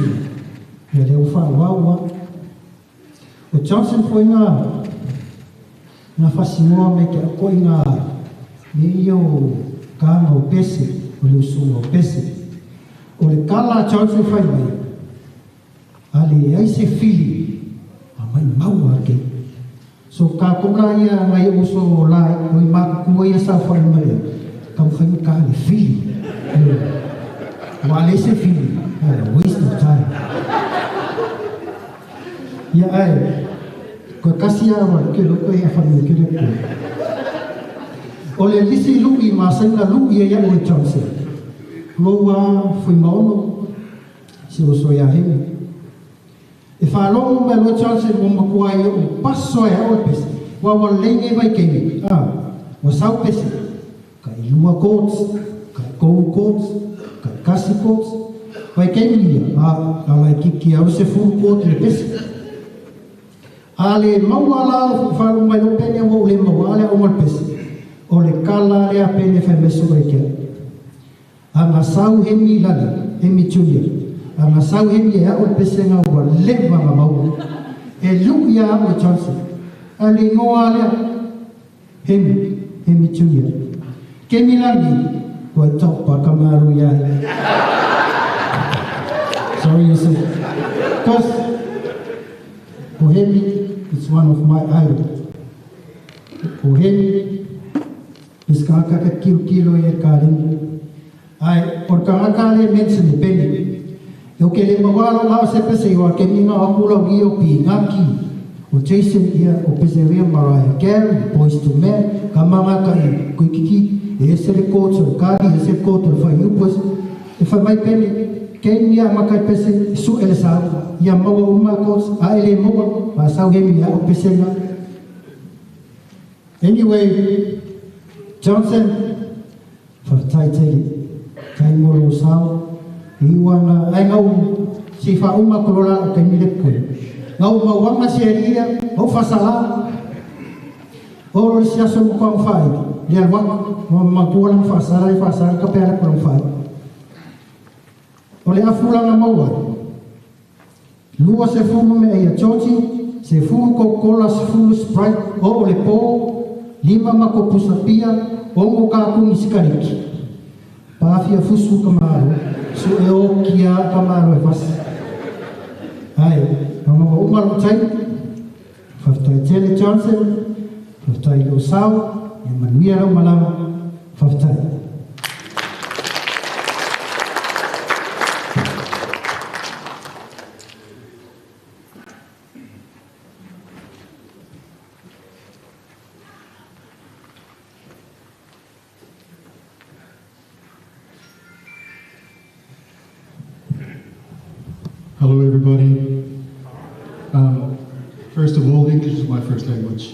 le fa wa O Johnson foi na fasimoa me ke ko inga ni yo ka no pese o le sumo pese o le kala Johnson foi mai ali ai se fili a mai mau ake so ka koka ia ngai o so lai o ma ko ia sa foi mai ka foi ka le fili wale se fili waste of time ya ai ko kasia wa ke lo ko ia fa me ke le o le lisi lui ma sanga lui ia o Johnson loa foi maono se o so ia he e fa lo me lo Johnson mo makua ia o paso ia o pese wa wa lenge vai ke o sau pese ka lua coats ka gold coats ka kasi coats vai ke ia a lai kiki au se full coat le pese ale mawala falu mai no pene wo le mawala o mal pese o le kala le apene fa me sobre ke ana sau he mi lali he mi junior ana sau he mi o pese nga o le va mau e lu ya o chance ale ngoale he mi junior ke mi lali ko top pa kamaru ya sorry you say cause Bohemi is one of my idols. Bohemi is kaka kilo e karin. Ai, por kaka le mention de peni. Eu que le mawala lá se pese eu que minha akula gio pingaki. O Jason ia o peseria Mariah Carey, Boys to Men, kamanga kai kuikiki, esse recorde, kari esse recorde foi eu pois e foi mai peni. Quem ia makai pese su ele sabe ia mawa uma coisa a ele mawa pasau ele ia o pese na anyway Johnson for tai molo sao iwana ai ngau si fa uma kolola ke mi le ko ngau mawanga seria o fasala o si aso ko fai dia wa ma pulang fasara ka pera ko fai o le afulanga maua lua se fumu me ia chochi se fumu Coca-Cola se fumu Sprite o le po lima mako pusapia o ngo kaku isikariki pafia fusu kamaro su e o kia kamaro e fas ai kama uma lo tai faftai Tele Johnson faftai lo sau e manuia lo malama faftai. Hello, everybody. First of all, English is my first language.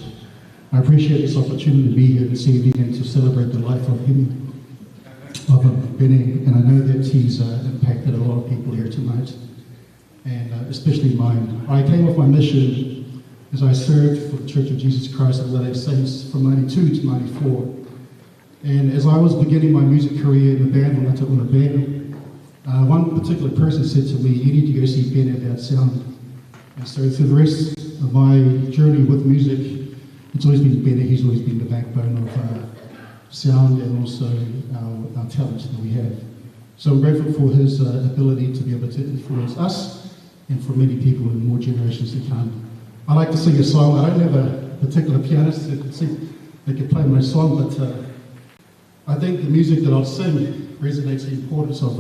I appreciate this opportunity to be here this evening and to celebrate the life of him, of Benny, and I know that he's impacted a lot of people here tonight, and especially mine. I came off my mission as I served for the Church of Jesus Christ of Latter-day Saints from 92 to 94. And as I was beginning my music career in the band, one particular person said to me, you need to go see Ben about sound. And so through the rest of my journey with music, it's always been Benny. He's always been the backbone of sound and also our talent that we have. So I'm grateful for his ability to be able to influence us and for many people in more generations to come. I like to sing a song. I don't have a particular pianist that can play my song, but I think the music that I'll sing resonates the importance of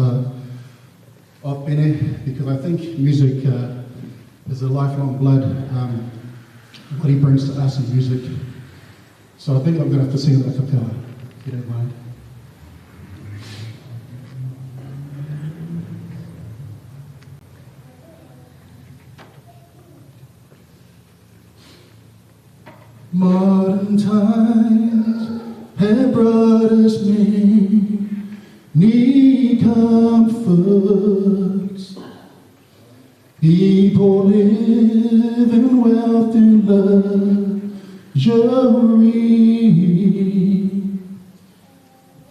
Benny, because I think music is a lifelong blood, what he brings to us in music. So I think I'm going to have to sing it a cappella, if you don't mind. Modern times have brought us many comforts. People live in wealth and luxury,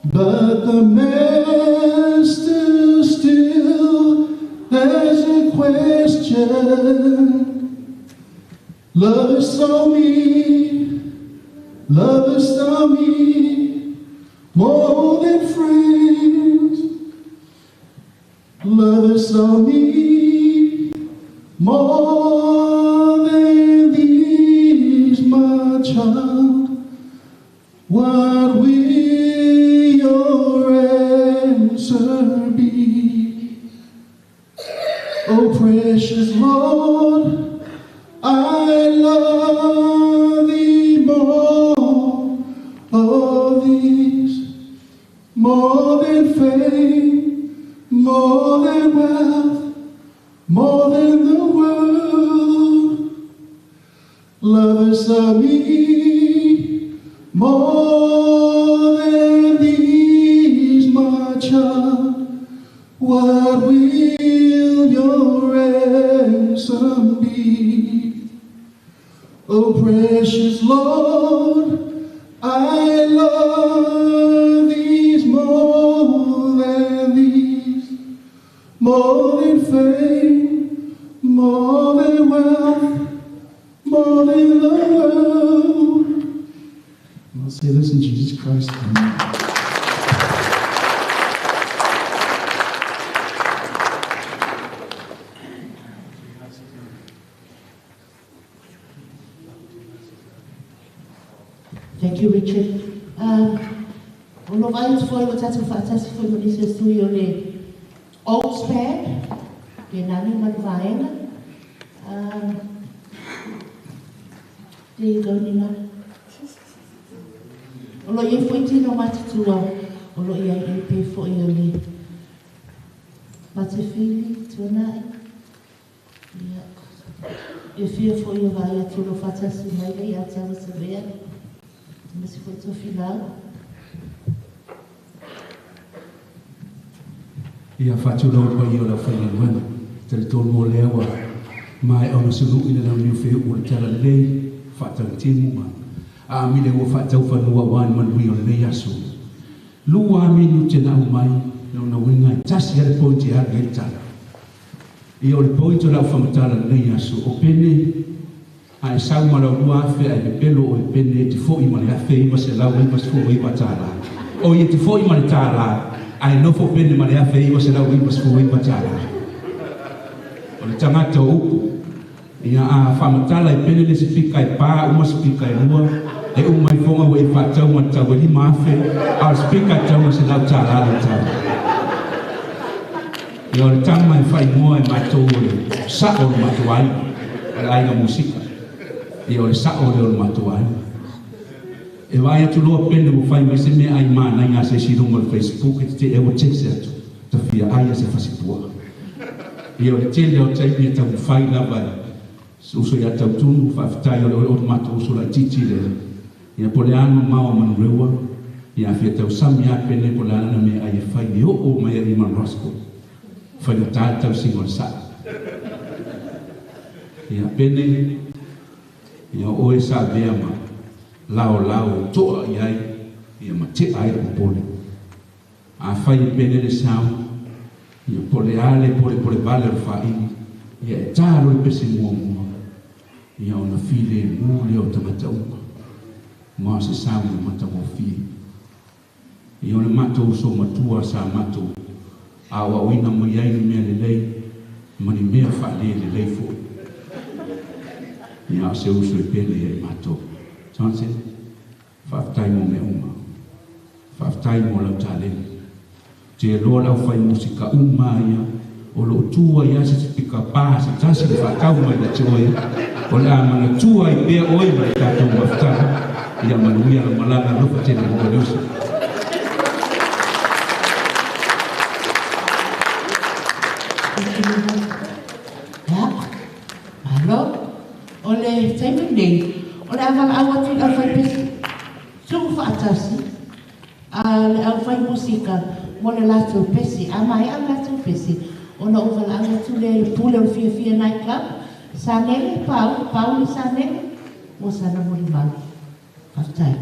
but the Master still has a question. Lovest thou me, lovest thou me, more than friends. Lovest thou me, more than these, my child. What will your answer be? Oh, precious Lord, I love thee more of these, more than fame, more than wealth, more than the world. Lovest thou me more than these, my child? What will your ransom be? Oh, precious Lord, I love these more than these, more than fame, more than wealth, more than the world. I'll say this in Jesus Christ. Amen. Thank you, Richard. Ono vai foi o tatu fatasi foi mo dise studio le Oaks Band, ke nani man vaenga. There you go, Nina. Ono ye foi tino matitua. Ono ia i pe foi o le Matefili tonight. Yeah. If you for you vai a tino fatasi mai le ia tau sabea. Mas foi teu final. Ia whāturo pa i ora whaingawana, tari tōru o leawa, mai au na sunu ina nau niu wheu ora tara lei, whātara timu ma. A mile o whātau whanua wāni manui o lei aso. Lua minu te nau mai, nau na winga i tasi ale pointi a rei tara. I o le pointi o lau whamatara lei aso, o pene, a e sau mara ua awhi a e pelo o e pene e te fo i mani a whei ma se lau i mas fo i wa tara. O i te fo i mani tara, ai no fo pene mare a fei was la wipas fo i patala o le tangata o upu ia a whamatala i pene le sipika i pā uma sipika i rua e uma i fonga wa i whātau ma tau li mawhe a sipika i tau se lau tāla ala tau ia o le tama i whai moa i mātou o le sa'o le mātou ai e lainga musika ia o le sa'o le mātou ai e vai atu loa pene mo fai mai se mea ai mana inga se sirunga le Facebook e te ewa tese atu ta fia aia se fasipua i o le tele o taimi e tau fai lava uso i atau tunu whaafitai o le o mato uso la titi le i a pole anu maua manu reua i a fia tau sami a pene pole ana mea ai e fai ni o mai a iman rasko fai na tātau singo le sa i a pene i a oe sa vea ma lao toa iai ia mate ai o pole a fai pene le sau ia pole ale pole vale o fai ia e talo i pese mua ia ona file mule o tamata uma ma se sau na mata mo fi ia ona mato so matua sa mato a wa wina mo iai ni mea le lei mani mea fa le lei fo ia se uso i pene ia mato Sanse, whaftai mo me uma, whaftai mo lau tāleni. Te loa lau whai musika uma ia, o lo tua ia se pika pā, se tasi le whakau mai la te oia, o le amana tua i pēr oi mai tātou mawhtai, ia manuia la malanga lofa tēne mo leusa. Hello, o le taimi nei, o le awala awa tui au whai pesi, tuku whaatasi, a le au whai musika, mo le lātou pesi, a mai au lātou pesi, o na uwala awa tu le pule o fia night club, sanele, pau ni sanele, mo sana mori mau, whaftai.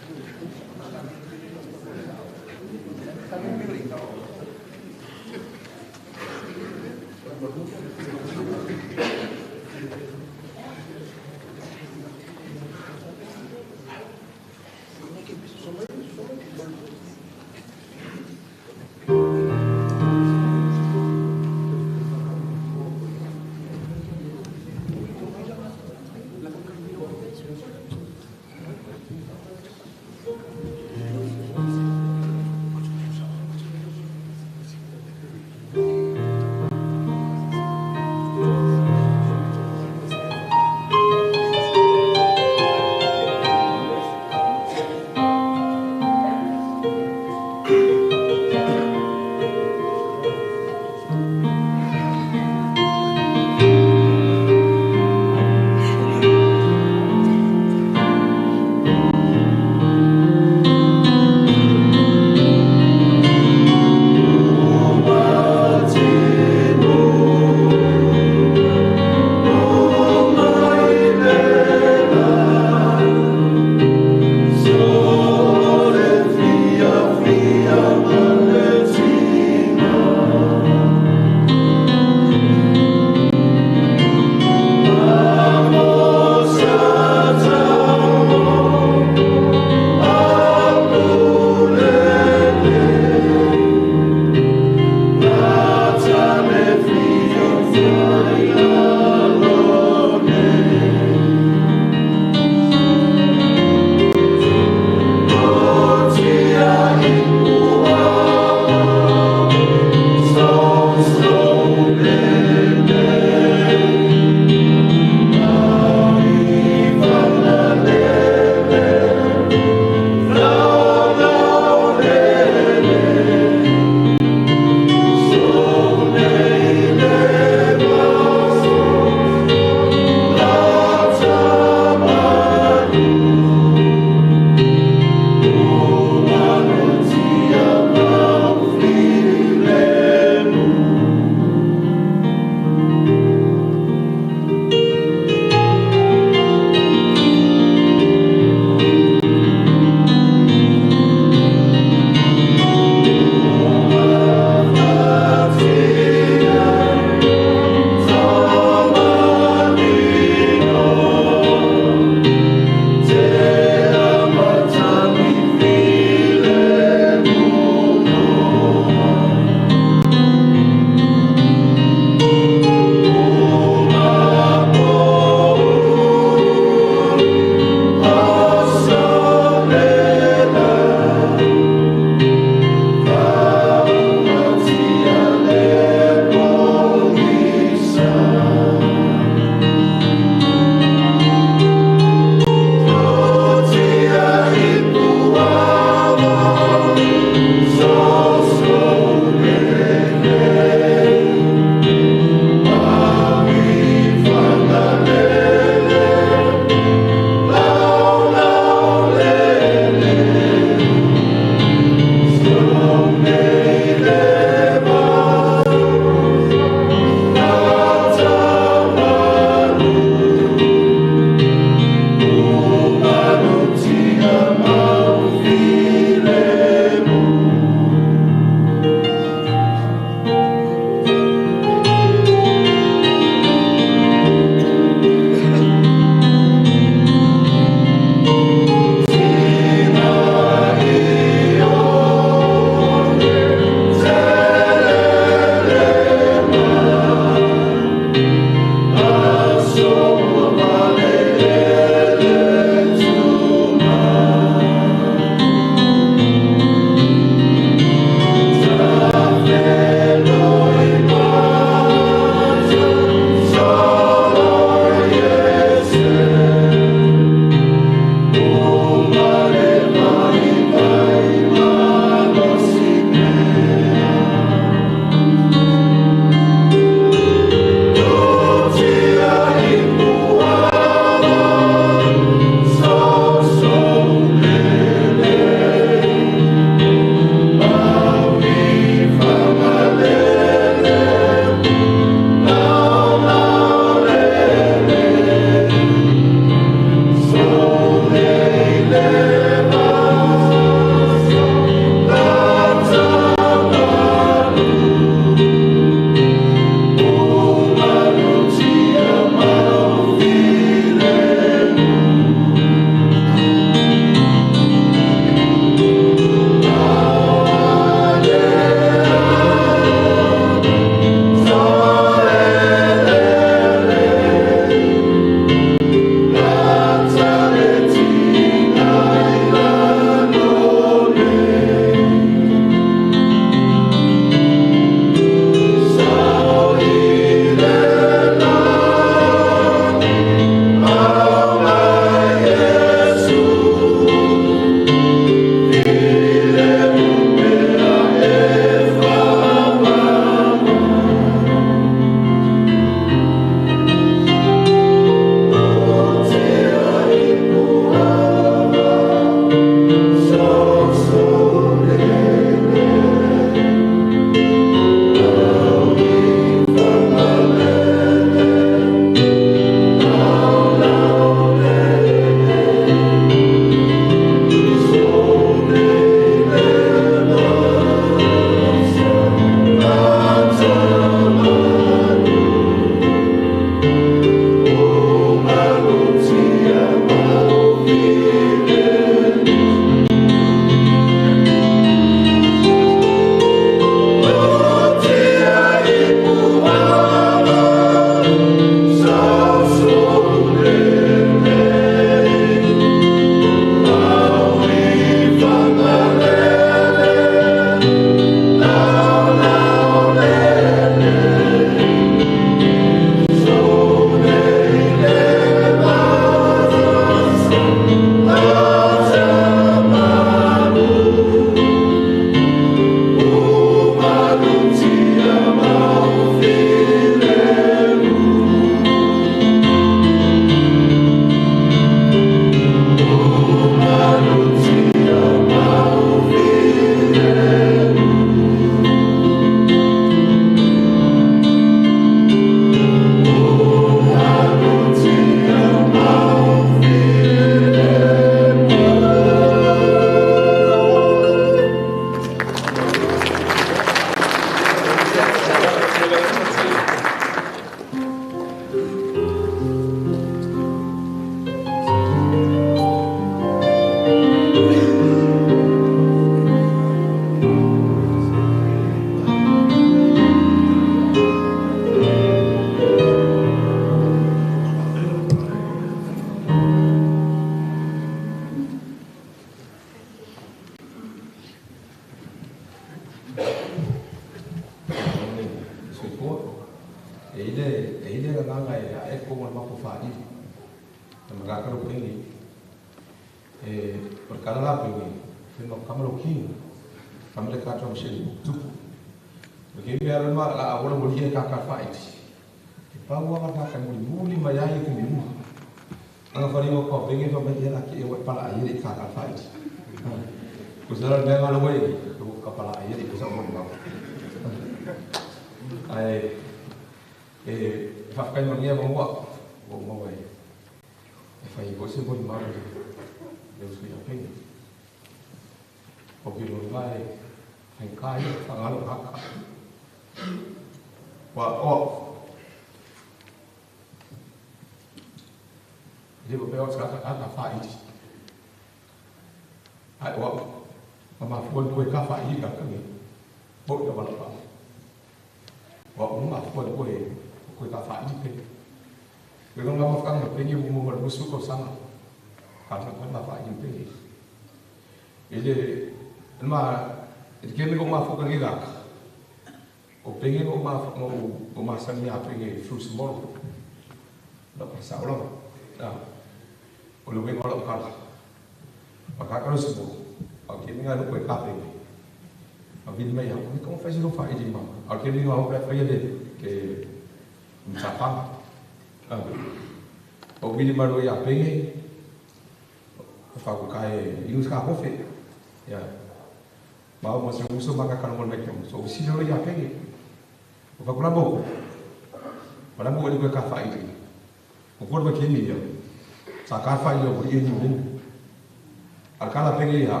Akala pengi ya.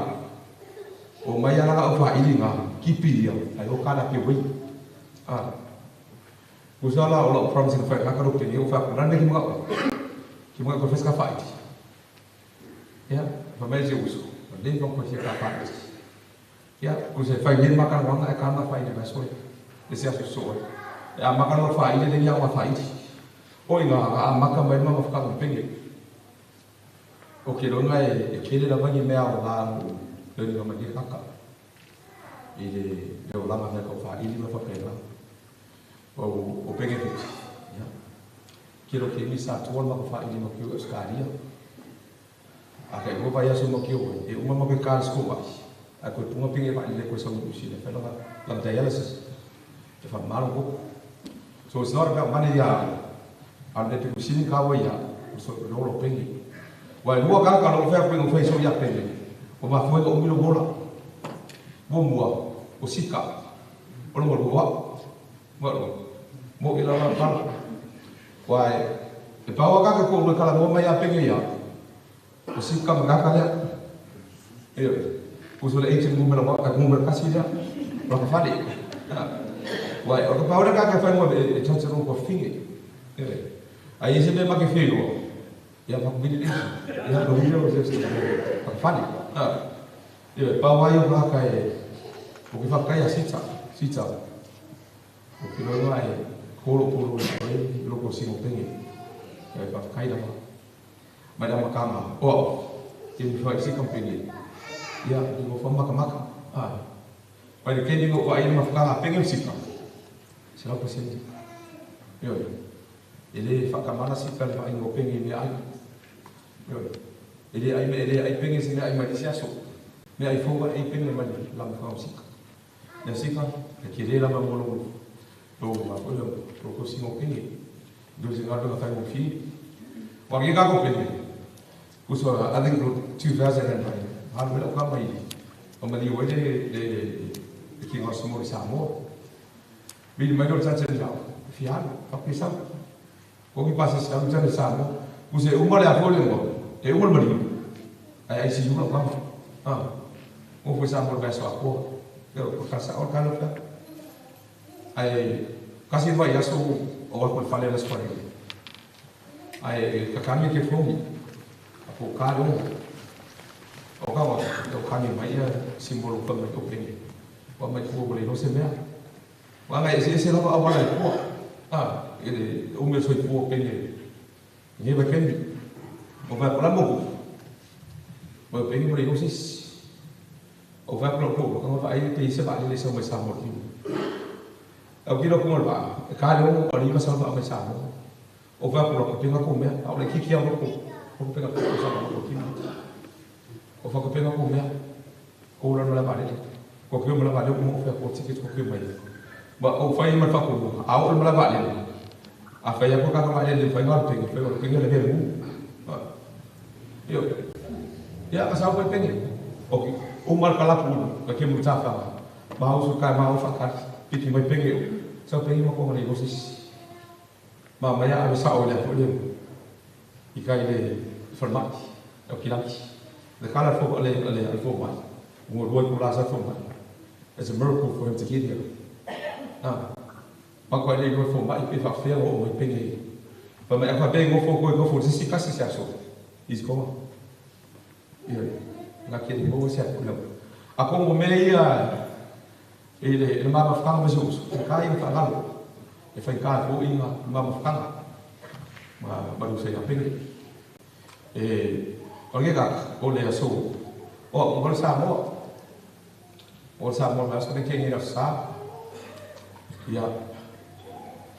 O mai ala ka fa ilinga kipi dia. Ai o kana pi wi. Kusala o lo promise fa ka ro pengi o fa ku ran ki mga ko fes ka fa iti. Ya, fa mai je uso. Din ko ko ka fa iti. Ya, kusa fa yin makan wang ai kana fa iti basoi. Desi asu so. Ya makan lo fa iti de ya wa fa iti. O inga makan mai ma fa ka pengi. O ke lo ngai e kele la bangi mea o la le ni ma ki kaka. Ile le o lama me ko fa ili ma fa pela. O pengi fiti. Ya. Kilo ke misa tuan ma ko fa ili ma ki o skaria. Aka ko pa ya so ma ki o e uma ma ke kal sko ba. Ako tunga pengi pa ile ko so mu si le fa la dialysis. Te fa malo ko. So it's not about money ya. Ande te kusini ka wa ya. So lo pengi. Wai lua ka ka lo fa ko ngo fa so ya pengi. O ma foi ko milo bola. Mo mua o sika. O lo mo mo ila la pa. Wai e pa wa ka ko lo kala mo mai a pengi ya. O sika ma ka ya. E ko so le e mo melo ka mo mer kasi ya. Lo ka fali. Wai o ka pa ora ka fa mo e cha ro ko fingi. Aí você vê mais que filho, e a família e a família você está fani, e para o aí o lá cai, o que vai cair assim tá, o que não é colo aí logo assim o pengue, é para cair lá, mas dá uma cama, ele vai se compreender, e a do forma cama, mas quem digo aí uma ficar pengue se cama, será possível, ele whakamana si kal fa ingo pengi me ai. Ele ai pengi si me ai mai siaso. Me ai fonga ai pengi mai lam fa sika. Ya sika ke le lam mo lo ma ko si mo pengi. Do si ngado fa mo fi. Wa ge ka ko pengi. Kuso I think 2009. Ha me lo ka mai. O me li wele de ki ngos mo sa mo. Bil mai do sa chen ja. Fian, pa pisa. O que passa se não já sabe, você uma le afole mo, e uma mari. Aí se jura vamos. O foi sabe por verso a cor. Eu por casa o calo tá. Aí quase vai já sou o por falar as coisas. Aí a caminho que foi. A por calo. O calo, o caminho vai símbolo como eu peguei. O mais que vou não se mer. O aí se lá a bola ele o meu sonho foi pengue ni vai pengue o vai para mogo o pengue muri usis o vai para mogo como vai aí tem se vai ele são mais samor aqui o que não como vai cara o ali vai salvar mais samor o vai para o pengue comer ao daqui que é o pengue para salvar aqui o vai para pengue comer o lá não leva ele o que não leva ele como foi por ticket o que mais o vai mais para o ao não leva ele a fa ya ko ka ma le fa ngor pengi fa ko ngel le mu yo ya ka sa ko pengi okay umar kala pu ka ke mu ta fa ba u su ka ma u fa ka piti mai pengi sa pengi mo ko ngani gosis ma ma ya a sa o le ko le i ka ile format o kilaki the color for le for ma mo ro ko la sa for ma it's a miracle for him to get here ma ko le go fo mai pe fa fe o mai pengi pa mai fa pe go fo si kasi si aso is ko ia na ke ni go se ko a ko mo me ia ele ma fa ma so ka ia fa la e fa ka ko inga ma fa ma do se a pengi o ge ka o le aso o mo sa mo ma so ke ni ra sa ia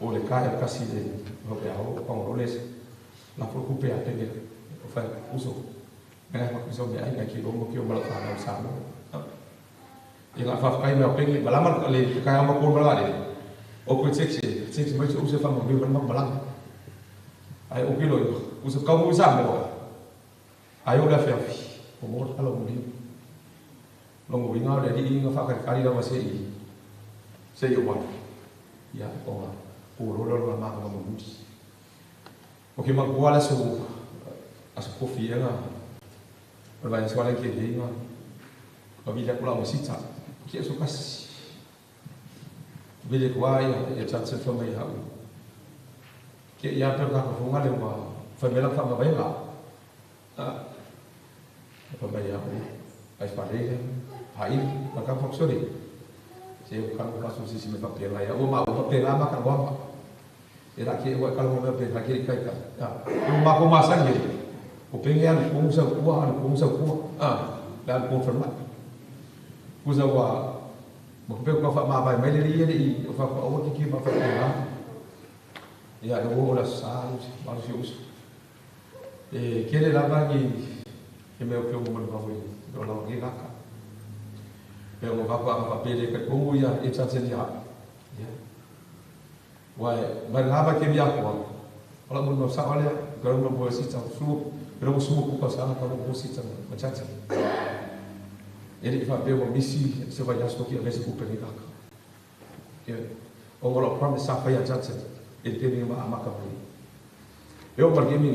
o le kaya kasi le no pe ao con roles la preocupe a te o fa uso me ma kuso me ai ki lo mo ki o mala fa na sa no e la fa kai me o pengi bala mal le kaya ma ko bala le o ko seksi mai uso fa mo bi ma bala ai o kilo uso ka mo sa mo ai o la fa o mo ala mo di lo mo winga le di nga fa ka kali la ma se yo wa ya o o ma ma muti o que ma kuala so as kofianga Vai soalnya ke dia ingat. Bila pulau Mesita, kita suka sih. Bila kuai ya jangan family hau. Kita ya perkara fungal yang family apa baik lah. Apa baik hau. Ais padai hai maka sorry. Saya bukan masuk sisi papel lah ya. Mau papel lama kan buang. Ira kita kalau mau papel lagi kaitan. Rumah masang jadi. Pengen pengusaha kuah, dan konfirmat. Usaha mungkin kau faham apa? Mai dia ni, kau faham awak kiki apa faham? Ya, awak dah sah, manusia. Kira lama ni, kami okey umur berapa ini? Kalau lagi kakak, kalau bapa apa pilih kat bungu ya, itu saja dia. Ya, wah, berapa kami aku? Kalau mun masak oleh, kalau mun buat si campur. Kalau semua bukan salah kalau posisi macam macam. Jadi kita perlu misi sebanyak sekian mesti bukan kita. Ya, orang orang siapa yang jatuh, itu ni makan beli. Yo pergi ni,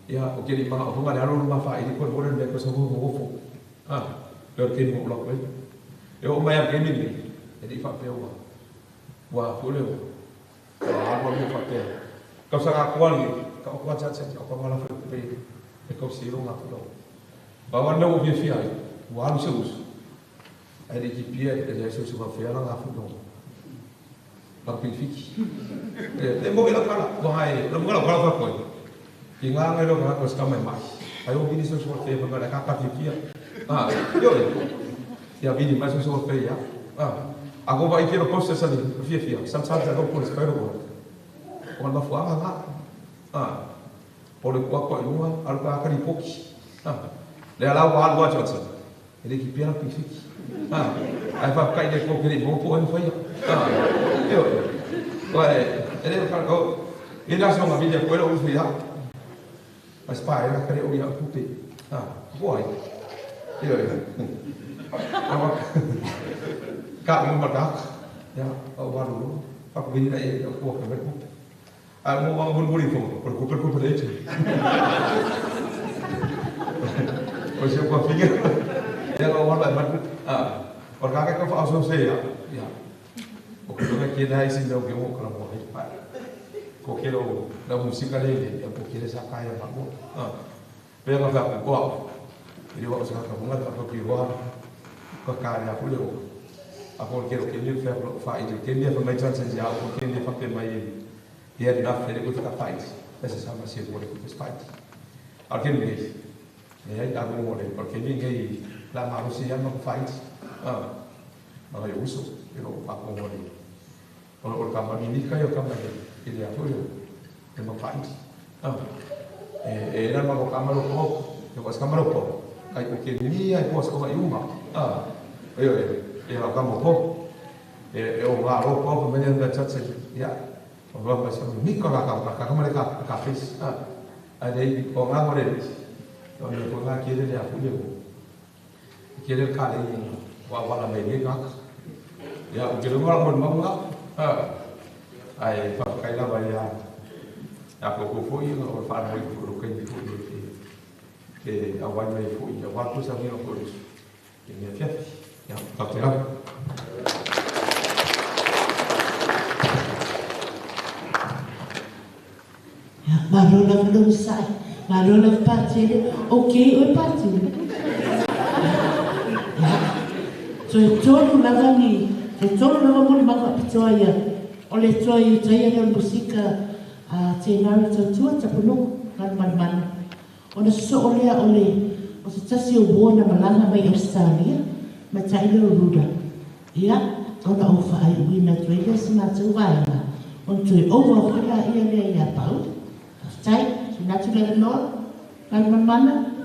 ya okey ni mana orang ada rumah faham ini pun orang mereka semua mengufu. Pergi ni mulak beli. Yo bayar kami ni, jadi kita perlu wah boleh. Kalau orang pakai, kau sangat kuat ni. Kau kuat saja, kau malah pergi, kau sirung apa tu? Bawa nak ubi fiai, buat usus. Ada kipia, ada usus apa fiai orang apa tu? Lapin fiki. Tembok elok kalah, wahai, lembut kalau kau. Ingat elok kalau kau sekarang mai. Ayo bini usus apa fiai, bagaimana kakak kipia? Yo, ya bini masuk usus apa fiai ya? Aku bawa ikir proses ni, fiai. Sampai aku pun sekarang aku. Orang dah faham tak? Oleh kuat kuat luar, aluk akan dipoki. Dia lalu luar macam. Jadi kita nak pisik. Apa kai dia kau kiri bau pun faya. Yo, wah, jadi kalau ini langsung ambil dia kau lalu faya. Mas pai nak kiri orang putih. Wah, yo. Apa? Kak memang dah. Ya, baru. Pak bini nak ia kuat kemek. Mau bulu-bulu itu, berkumpul pada itu. Oh siapa fikir? Yang orang lain orang kakek kau faham saya. Ya. Okey, kita kira isi dah okey, kalau mau hebat. Kau kira dah musik kali ni, aku kira siapa yang bagus. Biar kau kuat. Jadi waktu sekarang kamu nggak tahu kira kekarya aku dulu. Aku kira kini faedah, kini pemain saja. Aku kini pakai main. Dia dah dari kita fight, saya sama siapa boleh kita fight. Akhir ni, ya dah boleh. Akhir ni gay, lama Rusia mau fight. Malah usul, itu aku boleh. Kalau orang kamar ini kaya kamar ini, dia tu dia mau fight. Dah mau kamar apa? Dia pas kamar apa? Kayak akhir ni, aku pas kamar rumah. Ayo, dia kamar apa? Orang apa? Pemain baca saja. Ya. Orang macam ni kakak mereka kafis. Ada orang orang orang kira dia aku dia. Kira kali wala mai kak. Ya kira orang pun mau ngap. Ai pakai lah bayar. Aku kufui orang faham itu rukin itu. Ke awal mai fui, awal tu sampai aku urus. Ini dia. Ya, tak kira. Malu nak belum sai, malu nak parti dia. Okey, oi parti. So itu lagu ni, itu lagu pun bapak percaya. Oleh percaya saya dalam musika, channel itu terpenuh kan mana. Oleh seolah oleh casi ubon malanga mai Australia, macam itu ruda. Ya, kalau ufai wina trader semacam mana. Untuk over kita ia ya tahu. Cai, sudah sudah nol, kan mana?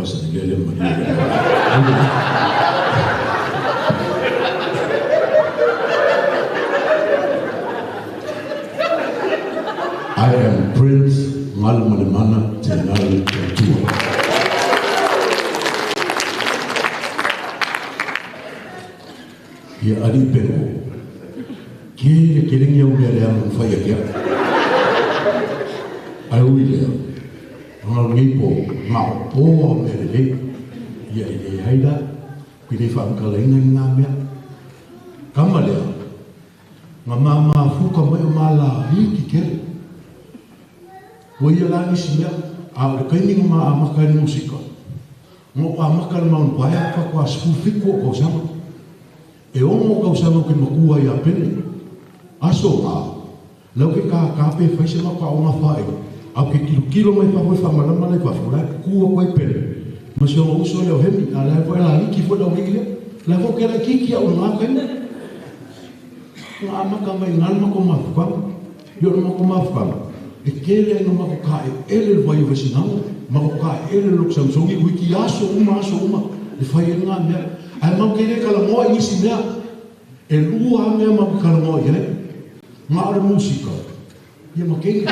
sa nilele mo. I am Prince Malmalimana Tenali Tua. Ia ari pengo. Kiri kiringi yang biar yang faya kia. Ai ui lea. Ngal ngipo ngau po merele. Ia ini haida. Kini fam kalenga ngamia. Kama lea. Ngama fuka mai mala hiki kere. Waya lani siya. Kaini ngama amakan musika. Ngo amakan maun paya pa kwa sufiko ko sama. E ongo kau sama ke makua ya pene. Aso ma. Lau ke kape fai se maka o mawhae. Au ke kilo mai pa hoi whamalama lai whawhura. Kua koe pene. Masio o uso leo hemi. A lai koe la hiki fo lau hiki. Lai fo kera kiki au ngā kene. Ngā amaka mai ngalma ko mawhukama. Yo mako mawhukama. E kele no mako kae ele vai vasinanga. Mako kae ele luk samsongi. Wiki aso uma. Le fai ngā mea. Ai mau kere kala moa isi mea. E lua mea mau kala moa iai. Ngā ora musika. Ia makenge.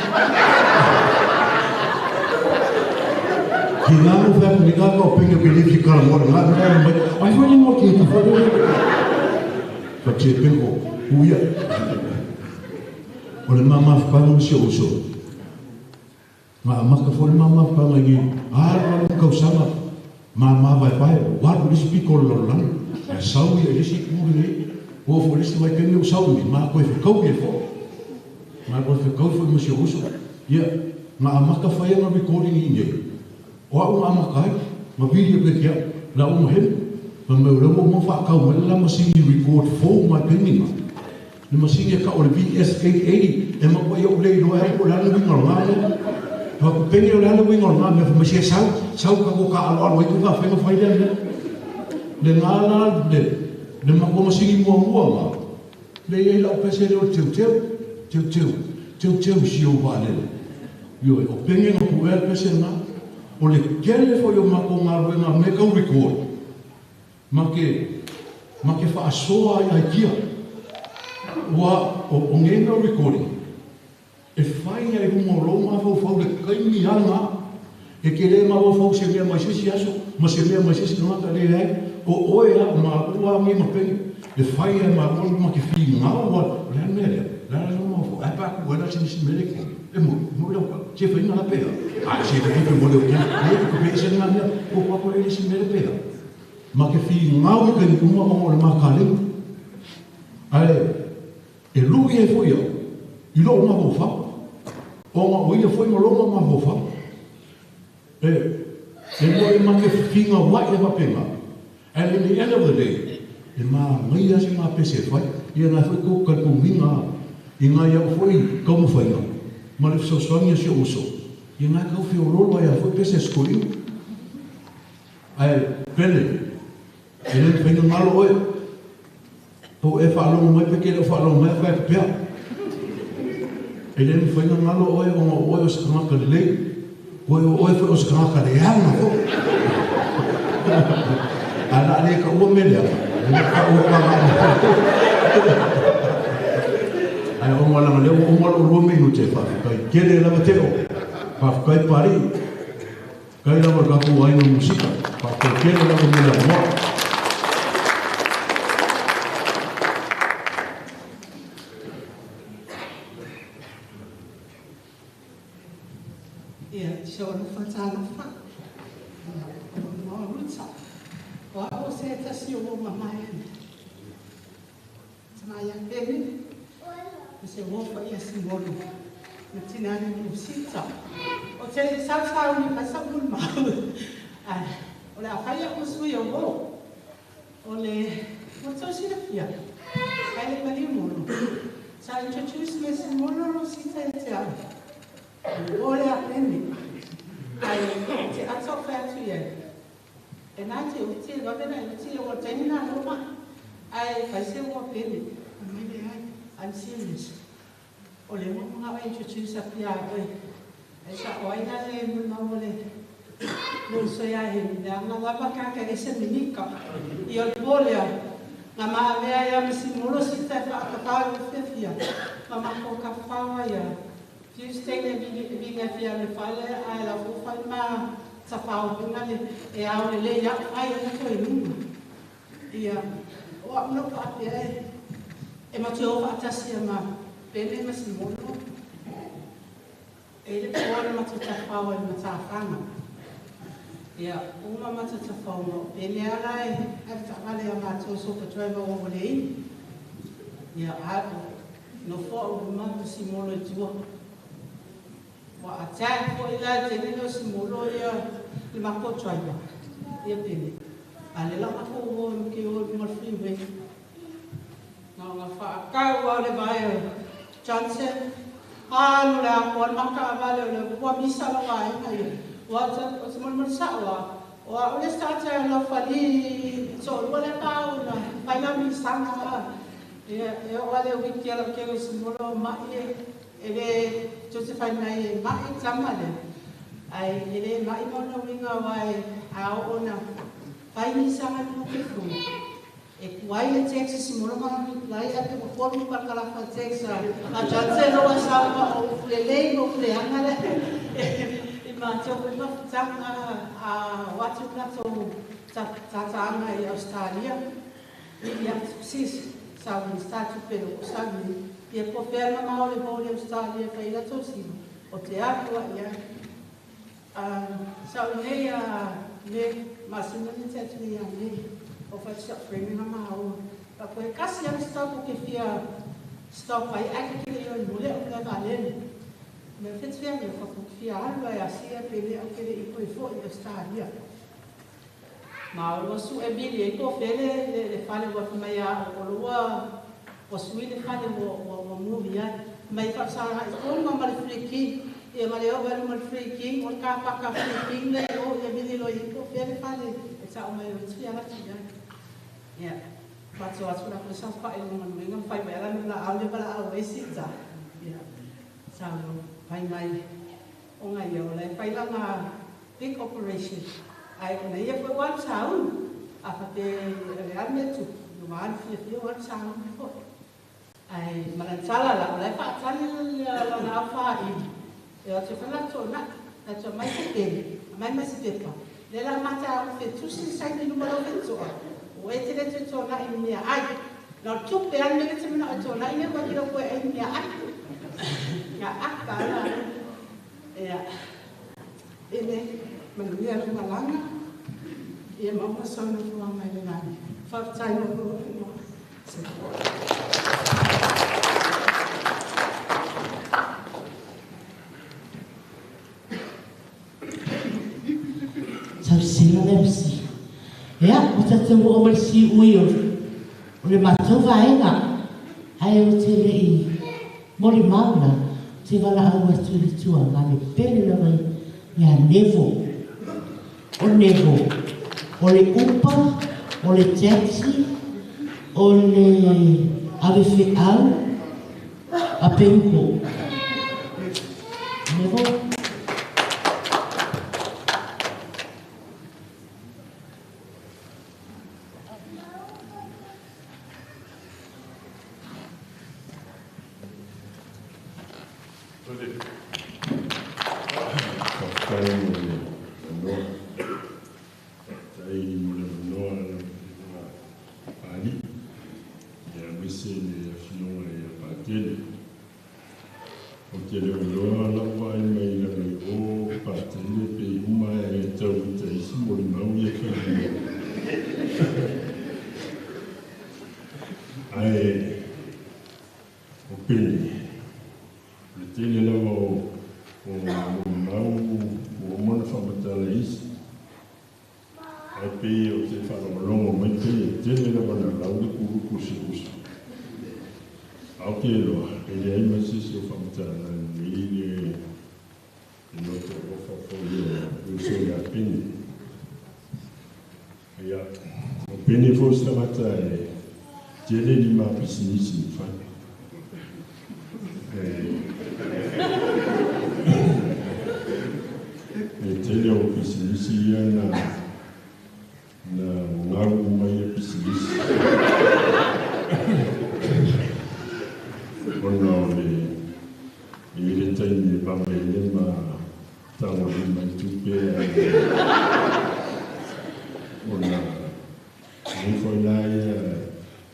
Ki ngā mo whaka ni ngā kau penga ke lefi kala moa. Ngā mea mai. Ai whani moa ki eti whare. Whati e pengo. Uia. O le mama whakanga misi o uso. Ngā maka whole mama whakanga ngi. Ara kau sama. Mama vai pai, waru lisi piko lorolanga. E sau ia lisi kuri nei. Ua fo lisi mai penge o sau ni. Maa koe whakau e fo. Maa koe whakau fo masi o uso. Ia, ngā amaka whaia ngā recording i nei. Oa o ngā amaka ai, ngā video pe kia, la o mahem. Ma meu ramo mo whakau mai la masingi record fo mai penge ma. Ni masingi ka o le VS880. E ma koe iau lei loa e o lana winga o ngā. Aku pengen oleh anak wingol ngambil masih sau kago ka alor itu ka fengo faida le ngala le mako masih mua ma le ye la pese le teu sio vale yo o pengen o ver pese na o le kele fo yo mako ngalo nga me ka record make fa soa ai kia o ngenga recording. E whai ai rungo roma whau le kaimi anga e ke le ma whau se mea mai sisi aso ma se mea mai sisi ngata le rei o oe a ma ua mi ma pengi e whai ai ma roma ma ke whi ngau wa le mea la roma whau ai paku wera sinisi meleke e mo lau ka se whai ngala pēa a se whai pe mo leo kia e ko pēa se ngā mea o wako e si mele pēa ma ke whi ngau e kani kuma o le ma kālemu ai e lui e fo iau i lo ma ho fa o ma oia foi ma longa ma ho fa e mo ma ke finga wa e ma pema and in the end of the day e ma mai asi ma pese fai ia na foi ko ka ko minga i nga ia foi como foi no ma le so sonia si uso ia na ka fi o rolo ia foi pese skoli ai pele e le foi no malo oe po e fa lo mai pe ke lo fa lo mai fa pe e le foi no malo oe o se kama le oe foi o se kama le ana fo ana le ka o mele ka o ka ai o mola le o mola o me no te fa kai kele la mateo fa kai pari kai la ka ko ai no musika fa kele la mo la mo se wofa ia simolo na tinani musita o te sa ni pasabul ma ai ole a fai ko sui o ole mo to sira fia ai le mali mo sa introduce me simolo musita te a ole a peni ai te ato fa tu ia e na te o te va bena e te o te na no ma ai fai se o peni I'm serious. O le mo nga introduce a pia ai. Ai sa o ai na le mo na mo le Nung saya hindi, ang nababakakaisa minika. Iyon po liya, nga maamaya masimulo si Tefa kapag fifia. Mamako kapawa ya. Tuesday na binga fiya le fale, ay la fufay ma sa pao bingali. E au le ya ay na ko inuma. Iya, o no pa ya. E matio atasi ma. Pene masimulo. E le po na matatapawa na matafanga. Ia, uma matatapawa. Pene alai, ay takale ya mato so ka driver o le. Ia, no fo o ma masimulo tua. Wa atai ko ila tene no simulo ia le mako driver. Ia pene. Ale la mako o ke o mo freeway. Na nga fa ka wa le vai Johnson. Anu la ko maka avale le ko misa la vai ai. Wa ta o mo sawa. Wa o le starter la fali so wala pa una. Vai na misa na. E wale wiki ala ke o simulo mai ele Josephine mai mai tamale. Ai ele mai mo na winga vai a ona. Vai misa na no ke fu. E kuai le Texas simulo ma lai ate ko formu pa kala fa Texas. A Johnson no sa o le no le angale. E ma to ko ma tanga a watu na to tanga e Australia. E ya sis sa un stato pero sa ni e po ferma ma le vole Australia fa ila to si. O teatro ya sa unea le masina ni teatro ya ni. O fai framing na mau. Pa koe kasi ang stop ke fia stop ai ai ke le mule o le valen. Me fet fia me fa fia alwa ya sia pele o ke le ko fo i Australia. Ma o su e bili e ko fele le fale wa mai a o lua o su le fale o movie ya. Mai fa sa ko ma mal friki e ma le o va mal friki o ka pa ka friki le o e bili lo i ko fele fale e sa o mai o fia la tia. Ya, baca sudah pesan Pak ilmu mengenai file beran la awal bala awal sisa. Ya, sama file orang ayah oleh file lama big operation. Ay kena ia buat tahun apa te realnya tu, lumayan dia buat tahun. Ay malah salah lah oleh Pak salah lah apa ini. Ya cuma tu nak mai masih apa. Dalam mata itu sih saya di rumah itu. Wait till it's all night in the eye. Now, 2 minutes in the all night, but you're away in the eye. Yeah, in it, when we are in Malanga, your mamma son of my land. 5 times over. So, see you. Ya, kita tunggu umur si uyo. Oleh macam vaina, ayo ceri, mori mana, cewala awal curi cua, kami pilih lagi ya nevo, oleh upah, oleh taxi, oleh avifial, apengko, nevo. Jele ni ma pisini si fa. Tele o pisini isi na ngau mai e pisi isi. Ona ole i re taimi e pame le ma tango i mai tupe ona ni foi lai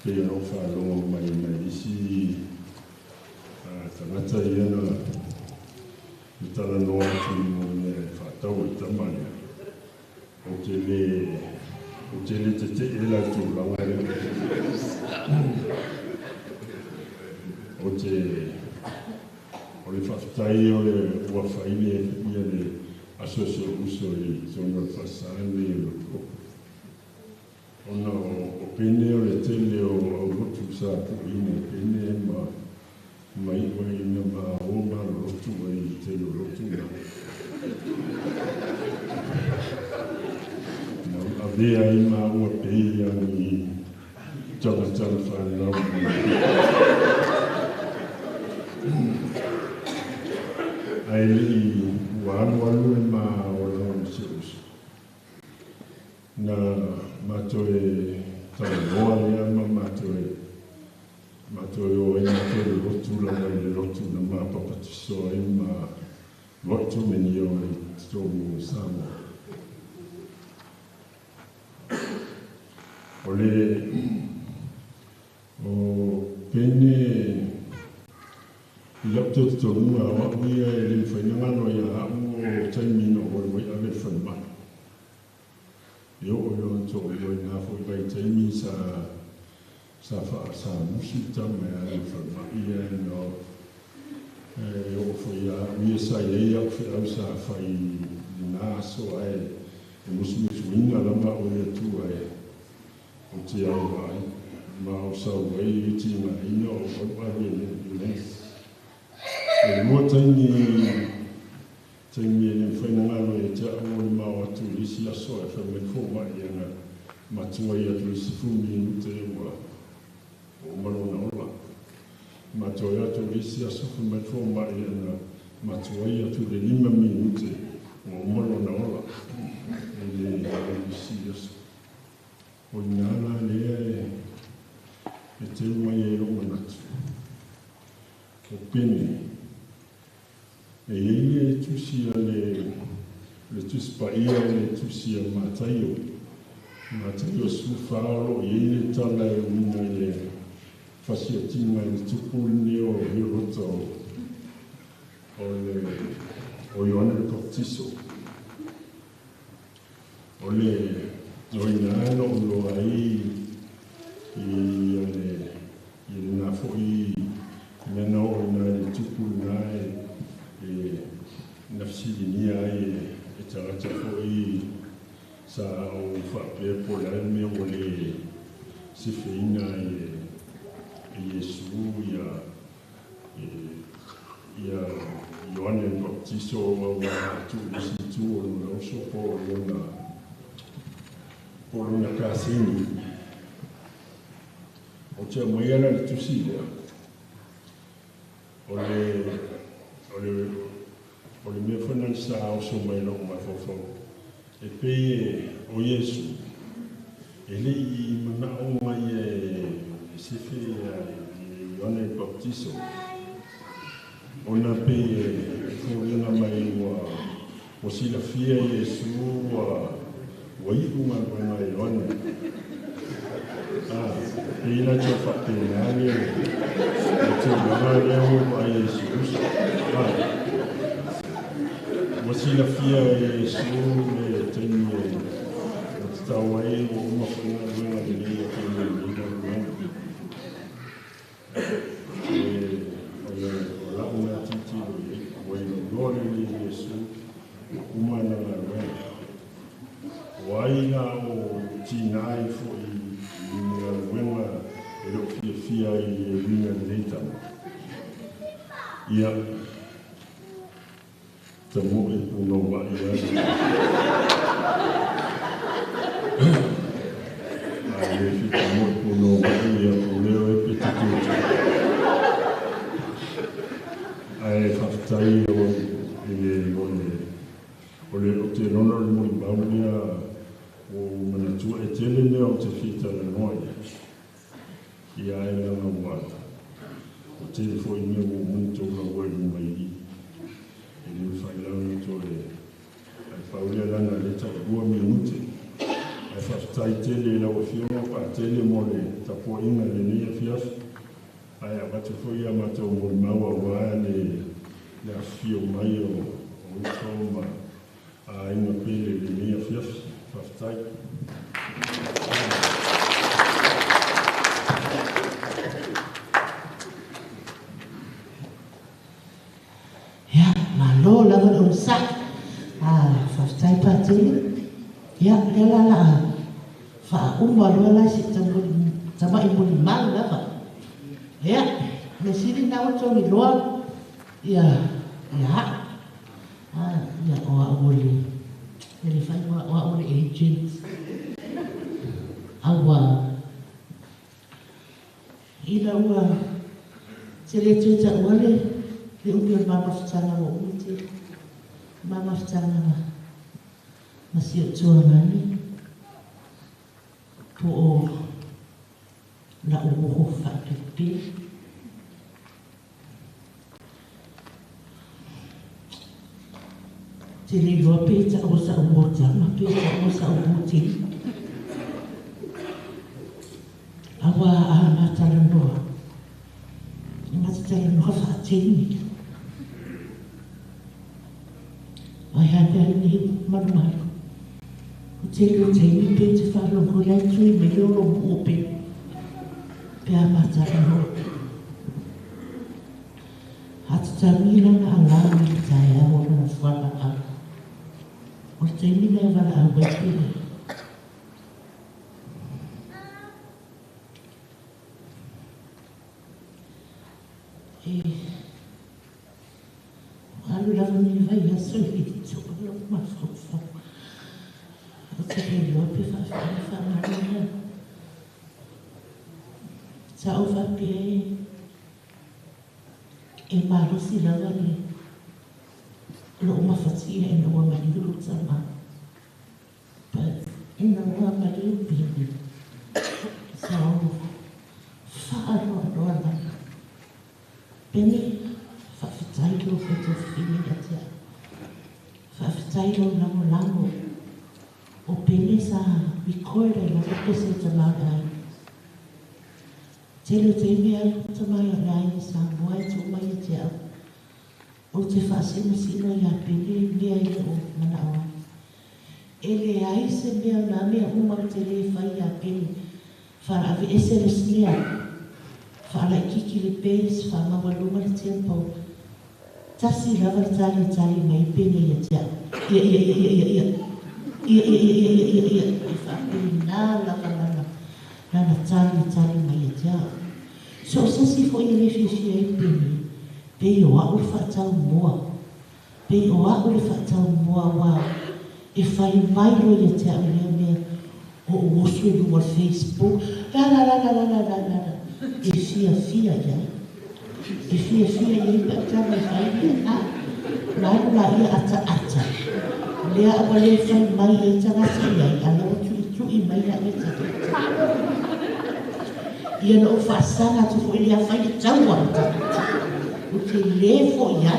pe no fa lo mai isi tangata i ana i tala noa tu mo ne whatau i tamane. O te le te e la tu langare. O le whaftai o le ua whaile e le asoso uso i tono whasane i loko. Ona o pene o le tele o rotu sa puine pene mai wai na ma o ma rotu wai te rotu na. Na avea i ma ua pei ani tala whanau. Ai li walu e ma o lawan se uso. Na matoe tala noa lea ma matoe o e matoe rotu la le rotu na ma papatiso e ma rotu meni o e tomo Samoa. O pene i lapto te tonga o apuia e le whainangano i a hamu o taimino o wai ave whanmai. I o ilo to o i nga fo i bai taimi sa musi tama e ave whanmai e no o fo i a mia sa i au au sa whai nga so ai e musi inga lama o i atu ai o te au ai ma o sa wai i ti nga ino o wai e nes. E mua taimi e ne whainangano e te au ma o atu isi aso e whamai fōma i ana matua i atu isi fumi i te ua o marona ola. Matua i atu isi aso whamai fōma i ana matua i atu le 5 minute o marona ola. E le isi aso. O inana lea e te umai e ronga natu. O pene. E iei e tusia le tuspaia le tusia mataio. Mataio su whaaro, iei le tala e una le whasiatinga le tupuni o hirota o Ioane le Cortiso. O inaano o lo ai i le nafo i mena o ina le tupuna e nafsilinia e tarata foi sa o whapea po lai mea o le sifeina e Yesu ia Ioane Baptiso o tu isitu o luna uso po luna kasini o tia moiana le tusilea o le mea whanau sa o so mai loko mai fofo. E pei o Yesu, e le i mana o mai e sife i Ioane Baptiso. O na pei e fōringa mai o sila fia Yesu wa i unga runga i Ioane. Pei na tia whapenani e te mana leo a Yesu. Wasila fia e su e teni e tawai o uma whanga runga de lea kene lida runga. O launga titi o e lore le Yesu uma na la runga. Waina o tinai fo i mea runga e lo fia i runga leita. Ia te mo e puno wa i ana. Ai e fi te mo e puno wa i a puneo e petituta. Ai e whaftai o o te lona o le muli maunia o manatua e tele lea o te fita la noa ia e langa wata. O tele fo i mea o munto la wai mai i. E le whailauna to le ai whauria lana le ta ua minute. Ai whaftai tele la o fionga pa tele mo le tapo inga le nia fiaf. Ai abate fo ia mata o muli maua waa le fio mai o utoma a inga pele le nia fiaf. Whaftai. Malo lava o sak whaftai pātini ia le la wha umwa loa la si tama i muli mal lava ia le siri na o tongi loa ia o a uli ele fai o a uli agent awa ila ua se le tuta uale le upi o mama fitanga o uti mama fitanga ma si o tua ngani po o la uho whakipi te li roa pita o sa umota ma pita o sa umuti awa a matala noa matala noa whaatini ai hanga ni manuai o te lo te ni pe te whalo ko lai tui me leo lo mo pe pe a matara no hata tamina na alama ki tae a wana na whana a o te ni na wala a wepire alu lava ni vai a sui so lo ma fa o te ke lo pe fa ma ni sa o fa pe e ma lo si lava ni lo ma fa si e no ma ni lo sa ma pa e no ma ni bi sa o fa lo ma peni whawhitailo whato whiwinga tia. Whawhitailo lango o pene sa wikoere la whakese ta māgai. Telo te mea i ta mai o nai sa moai tō mai a tia. O te whaasema sino i a pene mea i o manawa. E le ai se mea na mea umar te le whai a pene. Whara awe ese le snia. Whaala kiki le pēs, wha mawa lunga le tempo. Tasi lava tali mai pene ia tia. Ia. E whaapiri nā lava lana. Lana tali mai ia tia. So sasi fo i le whiwhia i pene. Pe o au le whaatau moa. Pe o au le whaatau moa wā. E whai mai lo ia tia o lea mea. O osu e lua Facebook. La. E fia ia. E fia ia i patama i whai ia. Nāru la ia ata. Lea awa le whai mai e tangata ia. Ala o tui mai a e tata. Ia no whaasanga tu fo ia whai e taua. O te le fo ia.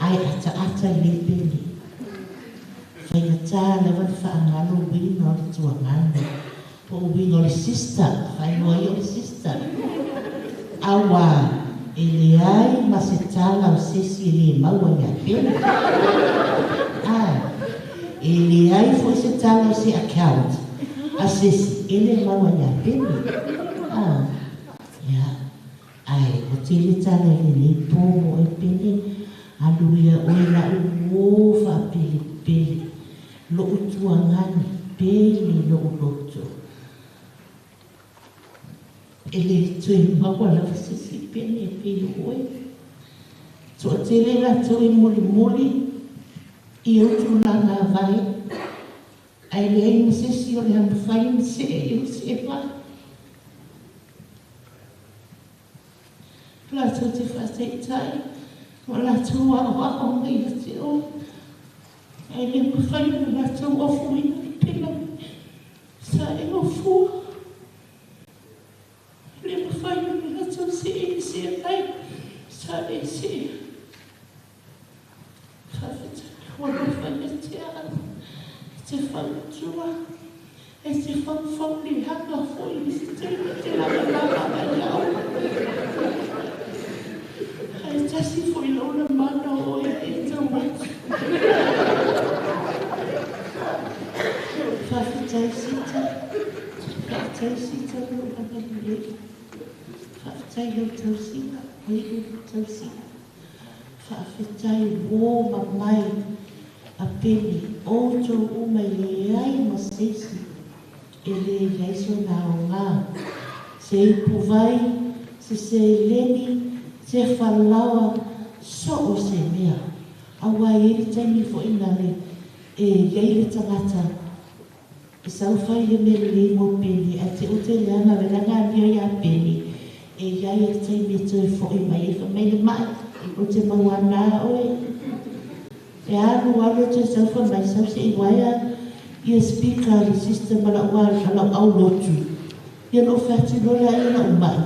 Ai ata le pene. Whai na tā lewa whaangalo winga o le tua ngana. O winga o le sister. Whai noa i o le sister. Awa. E le ai ma se tala o sesi e le maua i a pena. E le ai fo se tala o se account. A sesi e le maua i a pena. Ai, o te le tala i le pomo e pene. Aluia oi la uo wha pele. Lo utua ngani pele lo uloto. E le tue maua la sesi pene pele oi. So te le la tue muli i utu langa vai. Ai le ai sesi o le amwhai se e o se vai. La tue te whaseitai. O la tua o mai te o. e le mawhai na tau ofu ina ki pena sa e ofu le mawhai na tau se ai sa e se whawhita wana whai te a te whautua e te whawhau ni hanga hoi si te lama lama ai au ai tasi foi launa mana o e tau watu whawhitai sita no anamile whawhitai lau tau sina hoi lau tau sina whawhitai wō mamai a peni o tō umai le ai ma seisi e le reiso nā o ngā se i puvai se leni se whalawa so o se mea awa e le taimi fo ina le e iei le tangata e sau whai le mele le mo peni a te o te leana le ranga nio ia peni e iei le taimi e toi fo i mai e whamai le mai o te mawana oe e anu alo te sau wha mai sau se i waia i a speaker le system ala wala ala au lotu i alo whati lola i na umai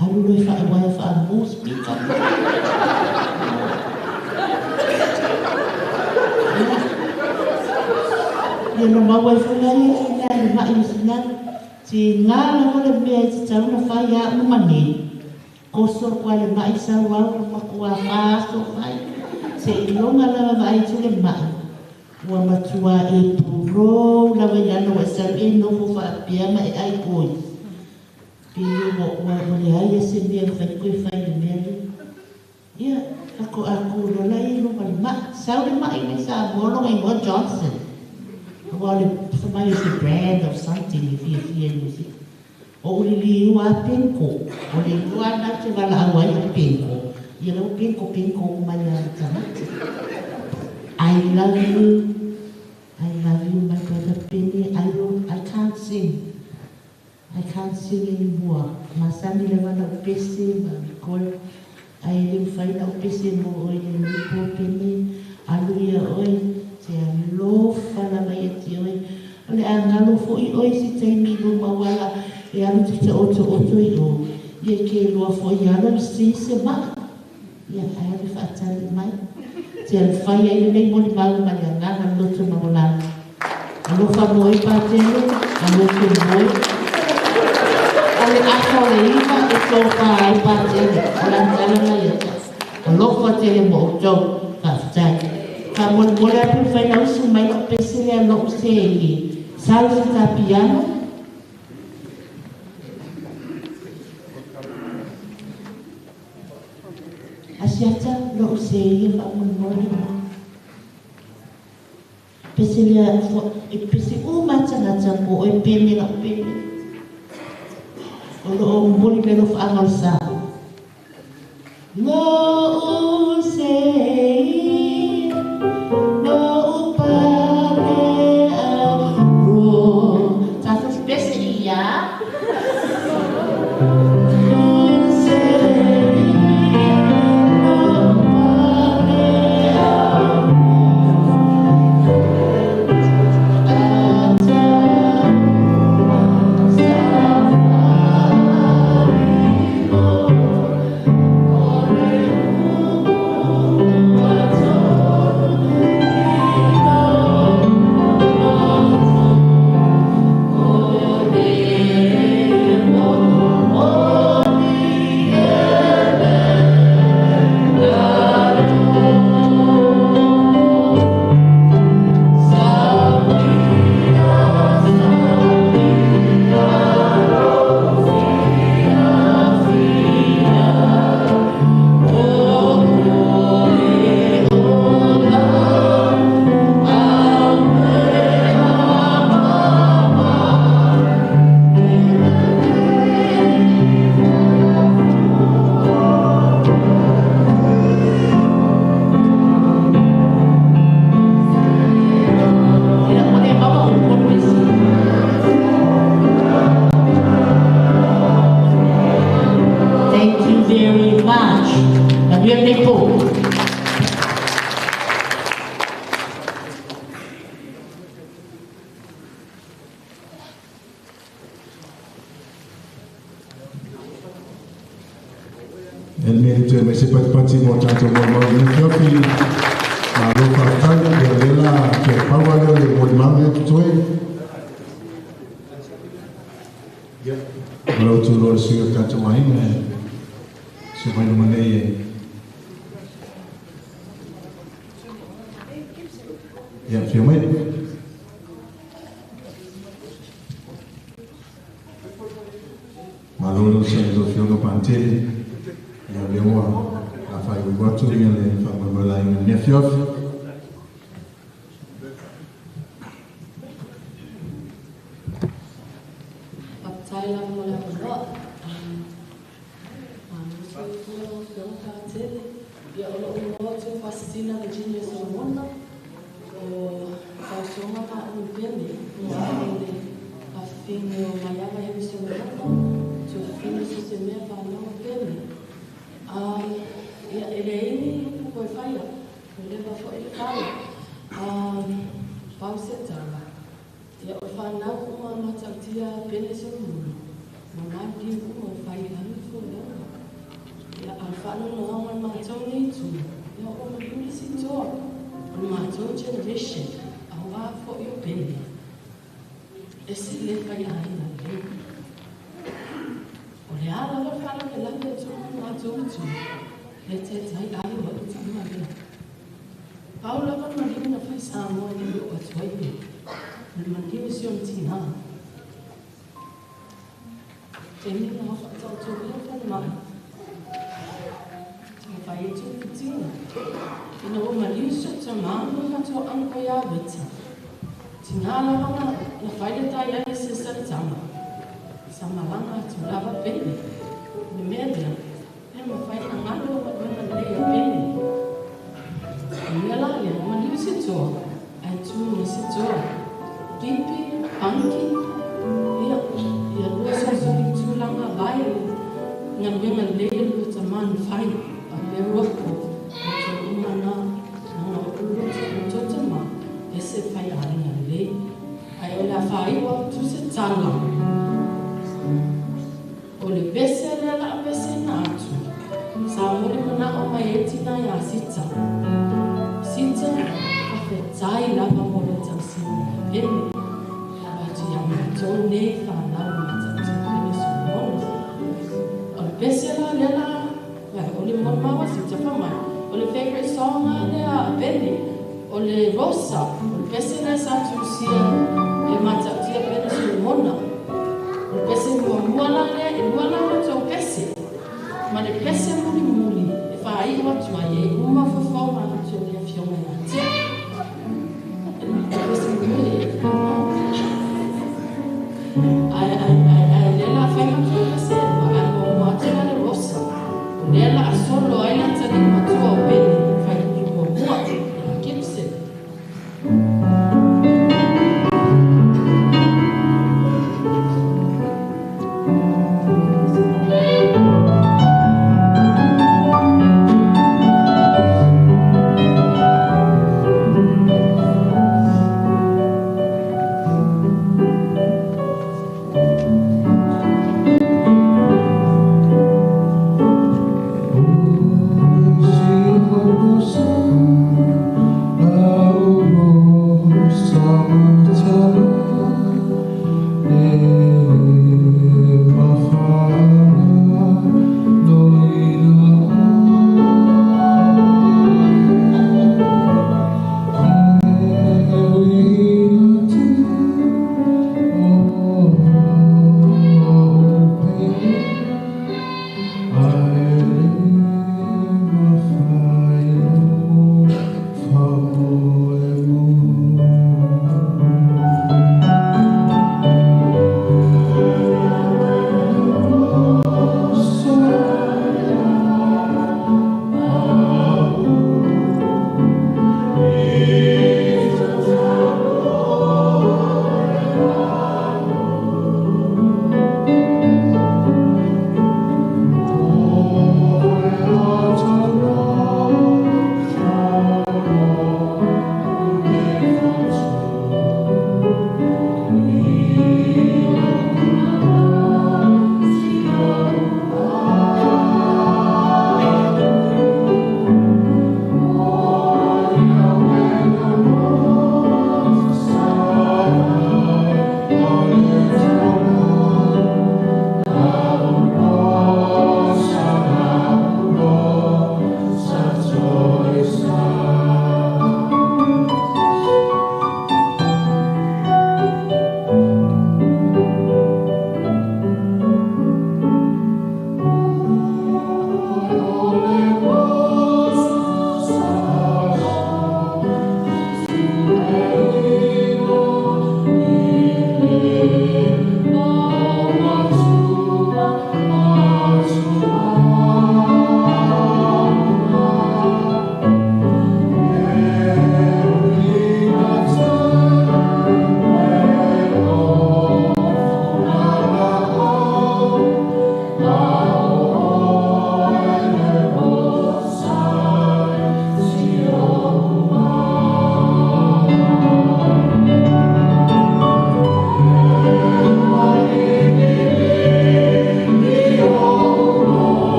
alu loi wha e waia wha mo speaker i alo maua i whalai i na i mai i sina ti ngā lango le mea i te tau na whai a umane koso kwa le mai sa wau na makua whaaso whai se i longa lava vai tu le mai ua matua e puro lava i ano e sau e nofo whaapia ma e ai koi pili ua le ai e se mea whai koe whai le mea le ia ako rola i longa le mai sau le mai ne sa molo e Mo Johnson ua le whamai e se brand of something i fia music o uli li ua penko o le ua na te wala awa i penko i lau penko mai a tamati I love you my brother Penny I can't sing anymore masani le wana upese ma mikol ai le whaina upese mo oi le nipo Penny aluia oi te alofa la mai e ti oi ole a ngalo fo i oi si teimi lo mawala e alu te oto i o i e ke loa fo i alo si se ma ia ai ave whaatali mai te alwhai ai le nei moni mau mai a ngana loto mawala alofa mo i pātelo alofa moi ale ako le iwa e tō pā ai pātelo ala ngana mai ata alofa te le mo o tau whaatai ka mole apu whaina usu mai o pesele a lo se e salsa ta piano asiata lo se ia fa mon mori pesele e pese o mata na tambo e pene na pene o lo mori me lo fa amalsa lo se lo pare ro tata pese ia El mérito me se pati mo tanto mo ne fiofi ma lo fa de la que pawale le molmame toe. Lo tu lo sio tanto mai se vai no mane ya filme Malolo se lo fiono pantele ya lewa la fai watu ngale fa mabala ne fiofi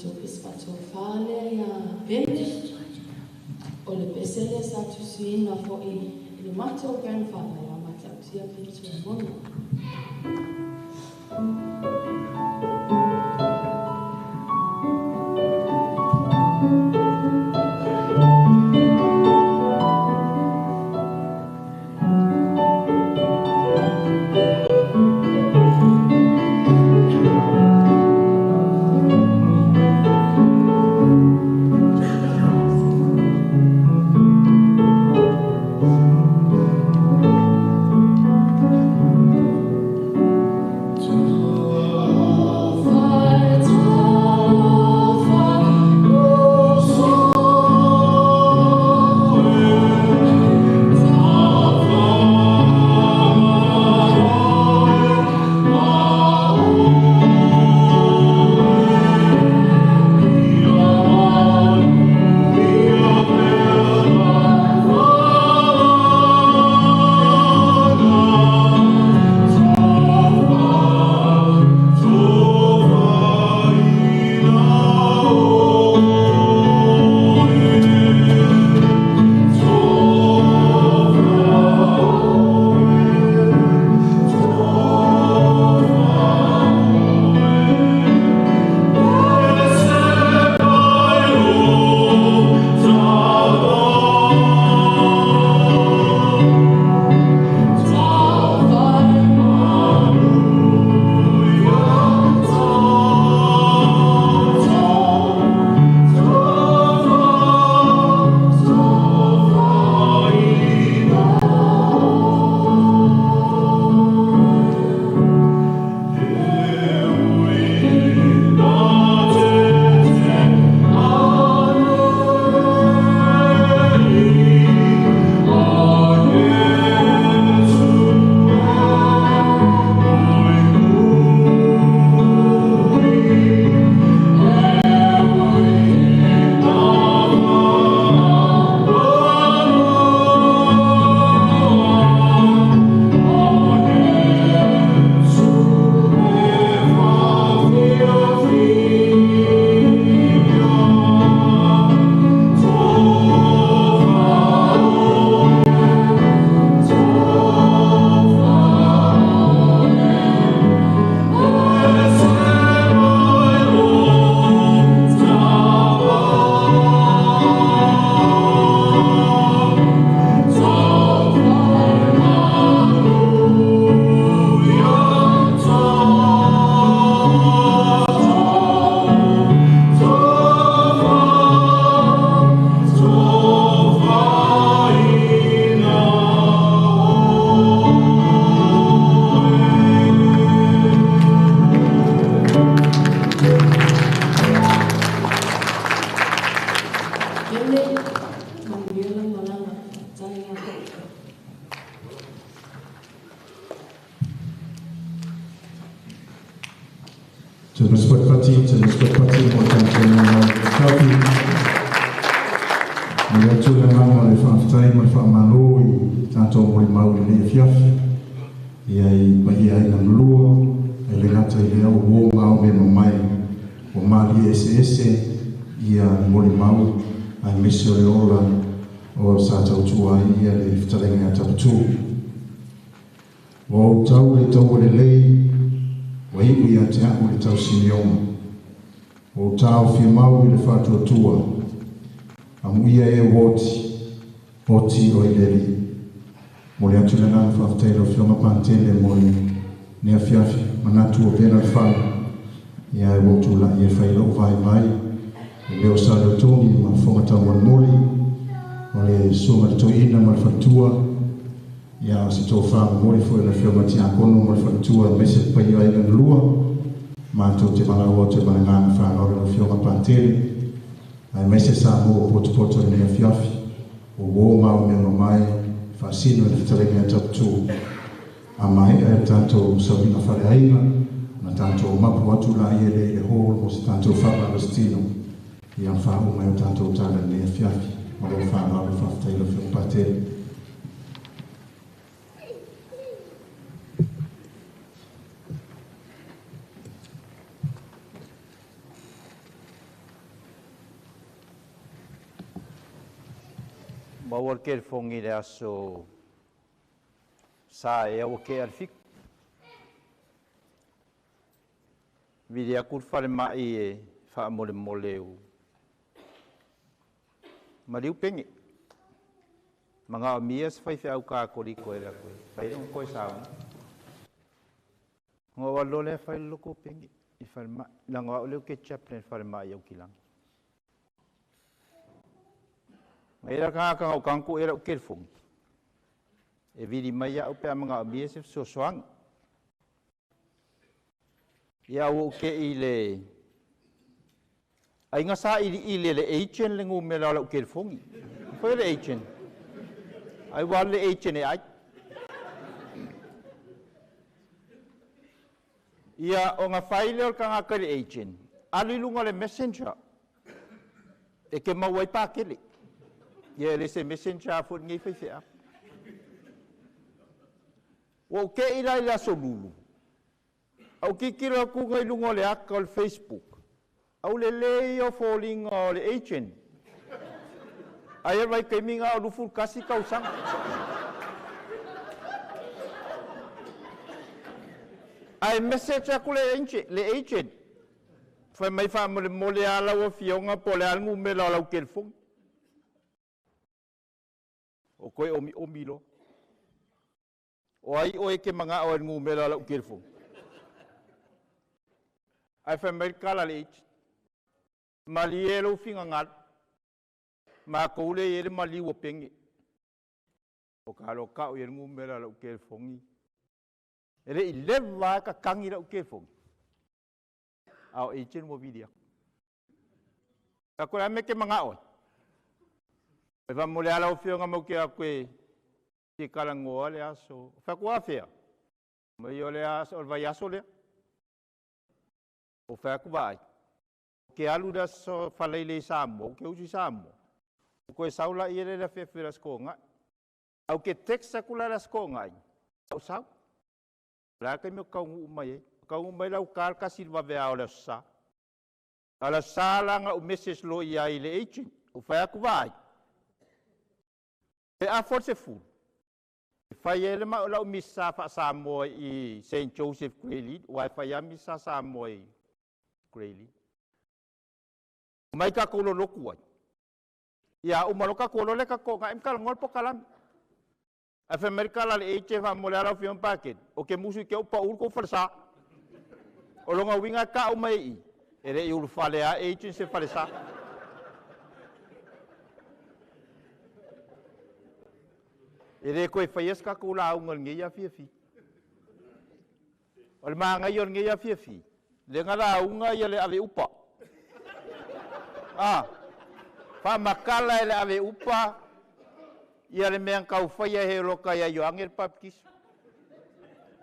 mātou pesi mātou whāle ia pēni. O le pese le sa tu suina fo I le mātou grandfather ia mātou tia pētu mono. Tua amuia e oti o ileri mole atuna na faftelo fioma pantele mole ne afiafi manatu o pena fa ya e wotula ye failo vai mai leo salo toni ma fonga tamu mole mole soma to ina ma fatua ya se to fa mole fo na fioma ti akono ma fatua mese pa ia ina lua ma to te mala o te mala fa no fioma pantele ai mese sa mo poto ne afiafi o woma o me mai fasino e fitarenga tatu amai e tanto sabina fare aina na tanto mapu watu la ele e hol mo tanto fa palestino ia fa o mai tanto tala ne afiafi mo fa na fa tailo fi patel Mawar ke fongi le aso sa e o ke alfik. Vidia kur fale mai e fa mole moleu. Mariu pengi. Mga amias fai fe au ka ko ri ko era ko. Fai un ko sa. Ngo walo le fai loko pengi. I fale ma la ngo le ke chaplain fale mai au kilang. Era ka o kanku era o kelfong. E vidi mai au pe mga amias so soang. Ia o ke ile ai nga sa ile le agent le ngu me la o kelfong. Foi le agent. Ai wa le agent e ai. Ia o nga file o ka ka le agent. Ali lunga le messenger. E ke mawai pa kele. Ia le se messenger fo ngi fe fe. O ke ila ila so lulu. Au kikira ku ngai lunga le akal Facebook. Au le le o falling o le agent. Ai vai ke minga o full kasi kau sang. Ai message ku le agent. Fa mai fa mo le ala o fionga po le alngu me la o kelfong. O koe o milo. O ai o ke mga o ngu me la o kelfong. Ai fa mai kala le agent. Malielo finga ngat. Ma ko le ele mali wo pengi. O kalo ka o ngu me la o kelfong. Ele ileva ka kangi la o kelfong. Au agent mo video. Ako me ke mga o. E va mole ala o fio nga mo ke a koe ki kalangoa le aso. Fa kua fea. Mo yo le aso, o vai aso le. O fa ku vai. Ke alu da so falele samo, ke usi samo. O koe saula i ele la fea fea skonga. Au ke teksa kula la skonga. Au sau. La ke me kaungu umai. Kaungu umai lau kar ka silva vea o le sa. Ala sala nga o message lo ia i le agent. O fa ku vai. E a forse fu. Fai ele ma la missa fa samo i Saint Joseph Grayling, wa fai a missa samo i Grayling. Mai ka ko lo kuat. Ya o maloka ko lo le ka ko ga em kal ngol po kalam. A fe merkala le eche fa mo la fion paket. O ke musu ke o pa ul ko farsa. O lo nga winga ka o mai. Ere i ul fale a eche se farsa. Ere koe whaias ka kula au ngal ngeia fiafi. O le maa ngai o ngeia fiafi. Le ngara aunga ia le ave upa. Wha makala e le ave upa. Ia le meang kau whaia he roka ia yoangir papkis.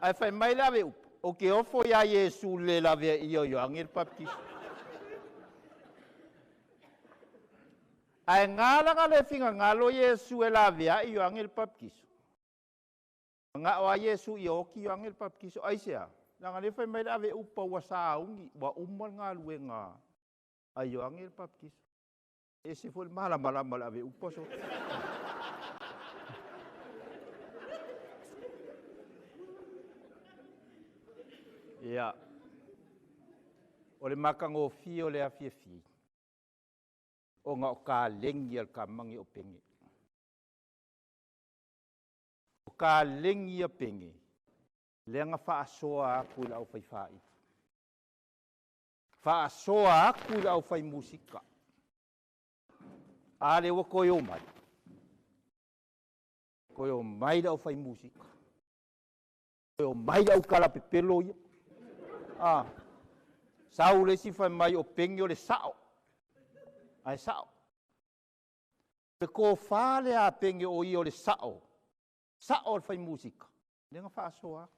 Ai whai mai le ave upa. O ke ofo ia Yesu le lave ia yoangir papkis. Ai ngala le finga ngalo Yesu e la via i angel papkiso. Nga o Yesu i oki angel papkiso ai sea. Nga le fai mai ave upa wa saungi wa ummal nga luenga. Ai angel papkiso. E se fol mala ave upa so. Ya. Ole makango fio le afie fi. O nga o ka lengi al ka mangi o pengi. O ka lengi a pengi. Le nga wha asoa aku ila au fai whai. Wha asoa aku ila au fai musika. Ale wa koe o mai. Koe o mai la au fai musika. Koe o mai la au kala pepelo ia. Sau le si fai mai o pengi o le sao. Ai sao. Pe ko fale a pengi o i o le sao. Sao o fai musika. Le nga wha asoa.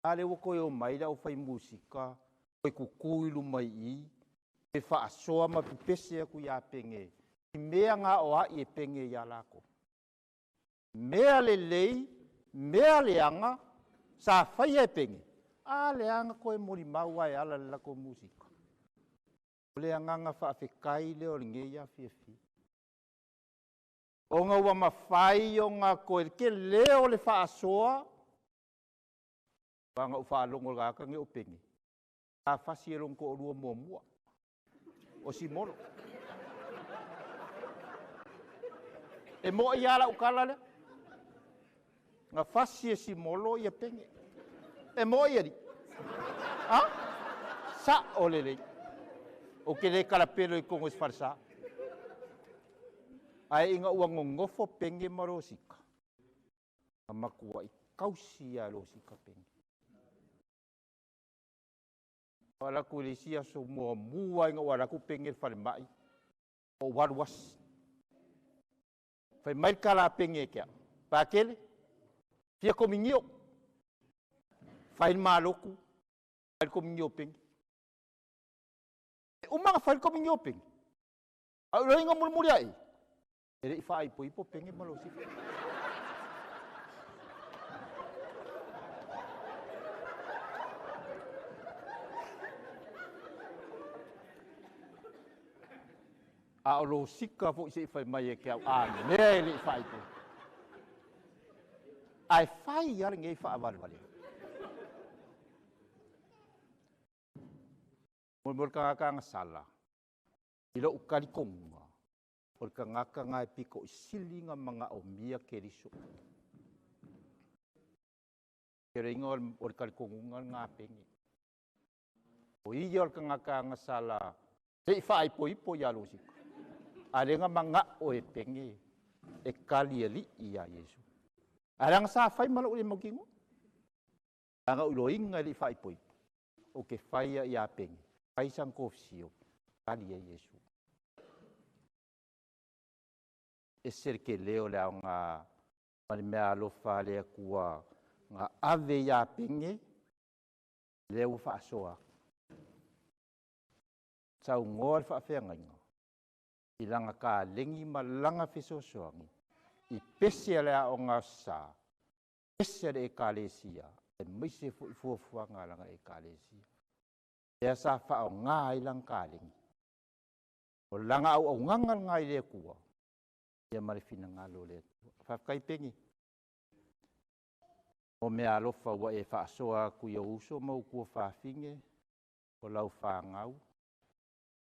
Ale wa koe o mai la au fai musika. Koe kukuilu mai i. Pe wha asoa ma pipese aku ia penge. I mea ngā o a i e penge ia lako. Mea le lei, mea le anga, sa whai e penge. A le anga koe mori maua e ala le lako musika. Le anga wha awhekai leo le nge ia fiafi. O ngā ua mawhai o ngā koe ke leo le whaasoa. Wanga u whaalongo ngāka nge o pengi. A whasi e longko o rua mua mua. O si moro. E moa i ala ukala le. Ngā whasi e si molo i a pengi. E moa i ari. Ha? Sa o le lei. O ke le kalapelo i kongo isfarsa. Ai inga ua ngongofo pengi marosika. A makua i kausi a rosika pengi. Wala ku lisia so mua mua inga wala ku pengi whare mai. O waruas. Whai mai kala pengi kia. Pākele. Pia komingio. Whai maloku. Whai komingio pengi. Umanga whai komingio pengi. Au ringa mulmuri ai. Ere i whai ipo pengi malosi. A olo sika fo i whai mai e kia a nere i whai po. Ai whai iare ngei wha awalwale. Mol ka ngaka ngasala. Ilo ukari konga. Mol ka ngaka ngai piko i silinga mga o mia keriso. Kere inga ol kari konga ngā pengi. O iya ol ka ngaka ngasala. Te whai po ipo ya lo sika. Arenga mga o e pengi. E kali e li ia Yesu. Arang sa whai malo ule mokingo. Anga ulo inga li whai po ipo. O ke whai ia pengi. Whai sang kofsio. Kali e Yesu. E ser ke leo leo ngā mani mea alofa lea kua ngā ave ia pengi. Leo whaasoa. Sau ngōr whaafea ngainga. I langa ka lengi ma langa whisosoangi. I pese lea o ngā sā. Pese le e kālesia. E maise fuafua ngā langa e kālesia. Ea sa wha o ngā ilang ka lengi. O langa au ngangal ngā i lea kua. Ia marifina ngā lo lea. Whafkai pengi. O mea alofa ua e whaasoa kuia uso mau kua whaafinge. O lau whaangau.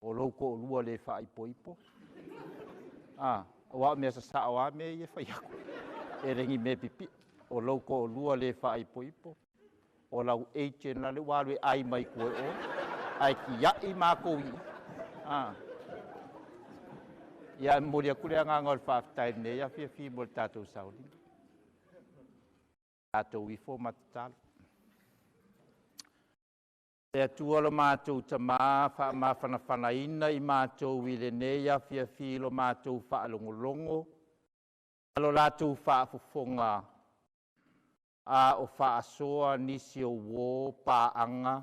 O loko o lua le wha ipo ipo. O wā mea sa sao a mea i e whaiako. E rengi me pipi. O loko o lua le wha ipo ipo. O lau eichen la le wālue ai mai koe o. Ai ki iai mākou i. Ia moria kure ngā ngol whaafitai nei a whiawhi mo le tātou sauri. Tātou i fō matatalo. E atua lo mātou ta mā whanawhanaina i mātou i le nei a whiawhi lo mātou whaalongolongo. Alo lātou whaafofonga a o whaasoa nisi o wō pāanga.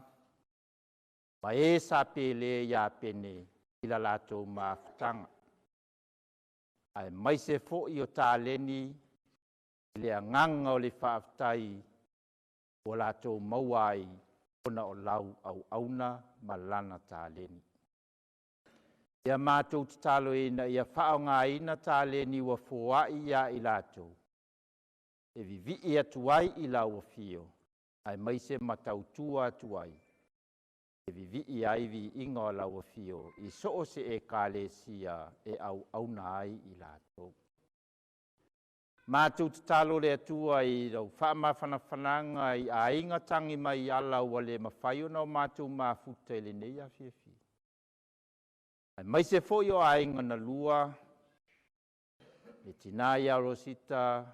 Ma e sa pele ia pene i la lātou māwhitanga. Ai mai se fo i o tāleni i le anganga o le whaafitai o lātou mauai ona o lau au auna malana tāleni. Ia mātou tatalo ina ia whaonga ina tāleni wa fōa ia i lātou. E vivi i atuai i lau o fio, ai mai se matautua atuai. E vivi i aivi inga o lau o fio, i soo se e kālesia e au auna ai i lātou. Mātou tatalo le atua i rau whaamawhanawhananga i a inga tangi mai ala ua le mawhaiona o mātou mafuta i le nei a whiawhi. Ai mai se fo i o a inga na lua, e tinai a Rosita,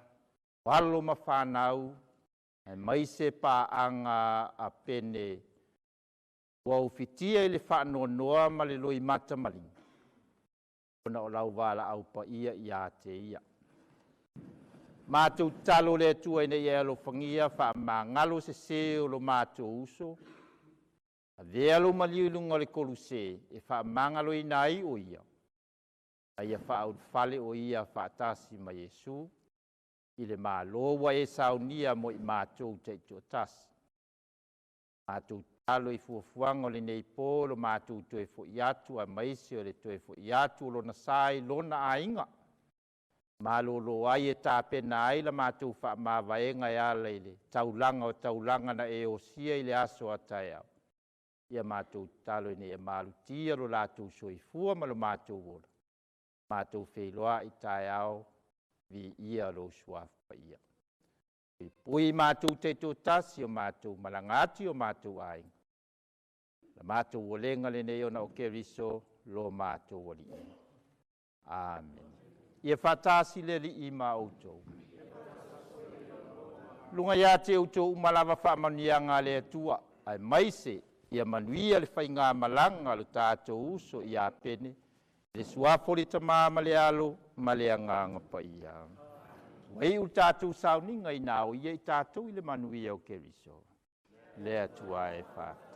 walo mawhanau, ai mai se pāanga a pene, ua uwhitia i le whaanoa noa ma le loi mata malinga. Ona o lau wala au pa ia i a te ia. Mātou talo le atua ina ia lo whangia wha mā ngalo se se o lo mātou uso. A vea lo maliulunga le koluse e wha mā ngalo ina ai o ia. A ia wha au whale o ia wha atasi ma Yesu. I le mā loa e saunia mo i mātou te ito tasi. Mātou talo i fuafuanga le nei pō lo mātou toe fo i atu a maisi o le toe fo i atu lo na sai lo na ainga. Malolo ai e tāpena ai la mātou whaamāwaenga ia leile. Taulanga o taulanga na e o sia i le aso a tai au. Ia mātou talo ni e malutia lo lātou soifua ma lo mātou wola. Mātou wheiloa i tai au vi ia lo suafa ia. Pui mātou te tō tasi o mātou malangati o mātou ainga. La mātou wolenga le nei ona o ke riso lo mātou wali. Amen. Ia whatasi le li i mā outou. Lunga ia te outou umalawa whaamanianga le atua. Ai maise ia manuia le whainga malanga lo tātou uso i a pene. Le suafori tamā ma le alo ma le anganga pa ia. Wai u tātou sauninga i nāo ia i tātou i le manuia o ke riso. Le atua e whātai.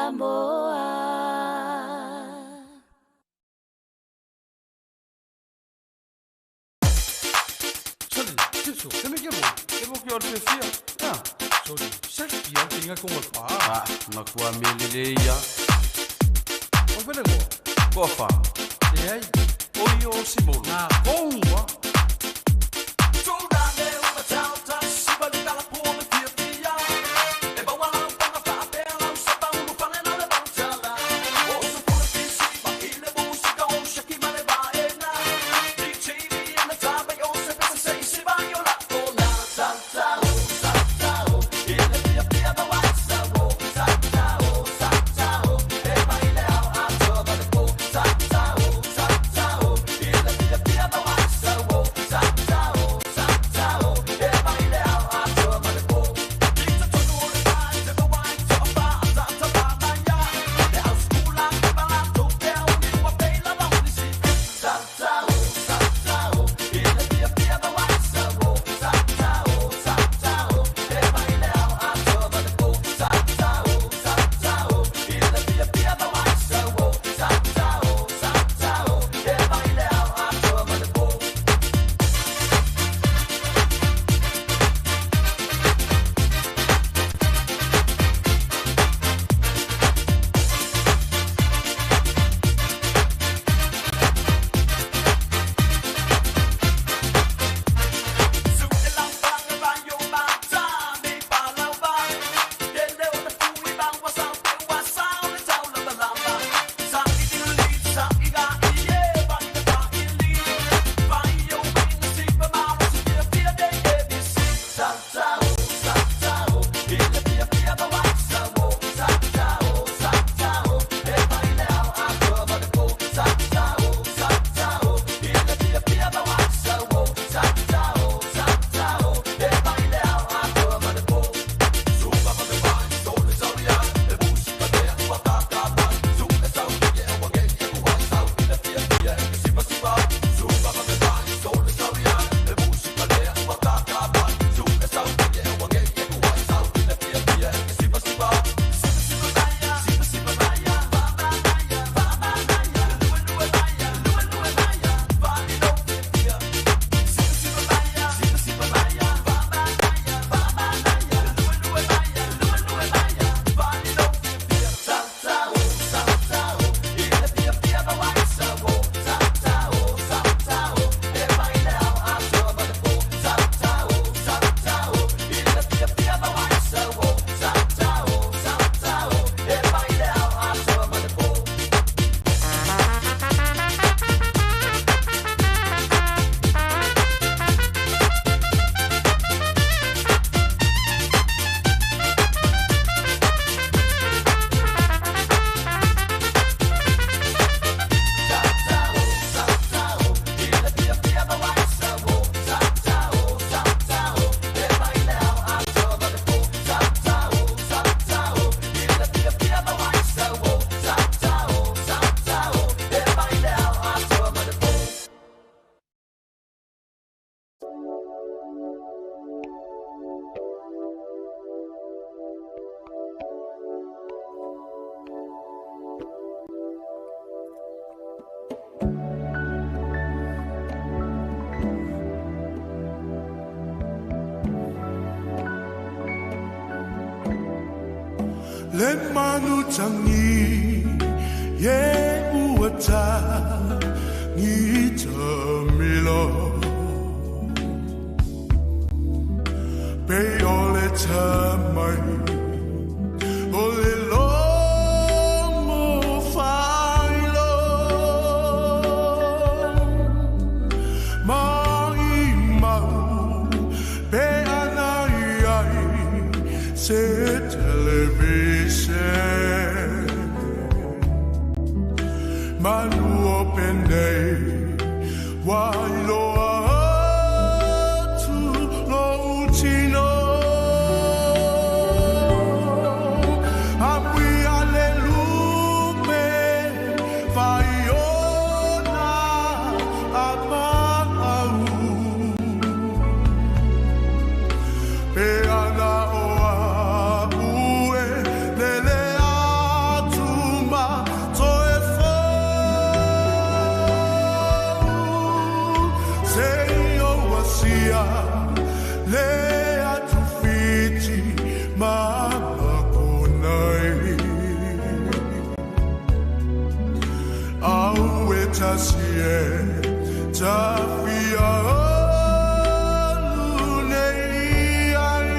Samoa. Så mycket ro. Det var klart det fel. Ja, så det. Själv jag tinga kommer far. Ah, nakuwa milileya. Och för det går. Gå far. Det är oj och Simon. Na, bomba. Le manu changi ye uata ni chamilo pe ole chamai ole lo mo failo mai mau pe anai ai se Manu open day, walo atu lo chino, apui alelume, faiona amau, pe ana oa ue lele tasie tafia lunei ai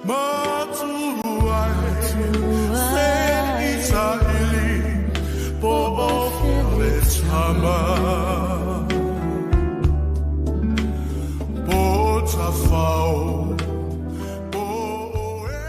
matuai se isaili po le chama po tafao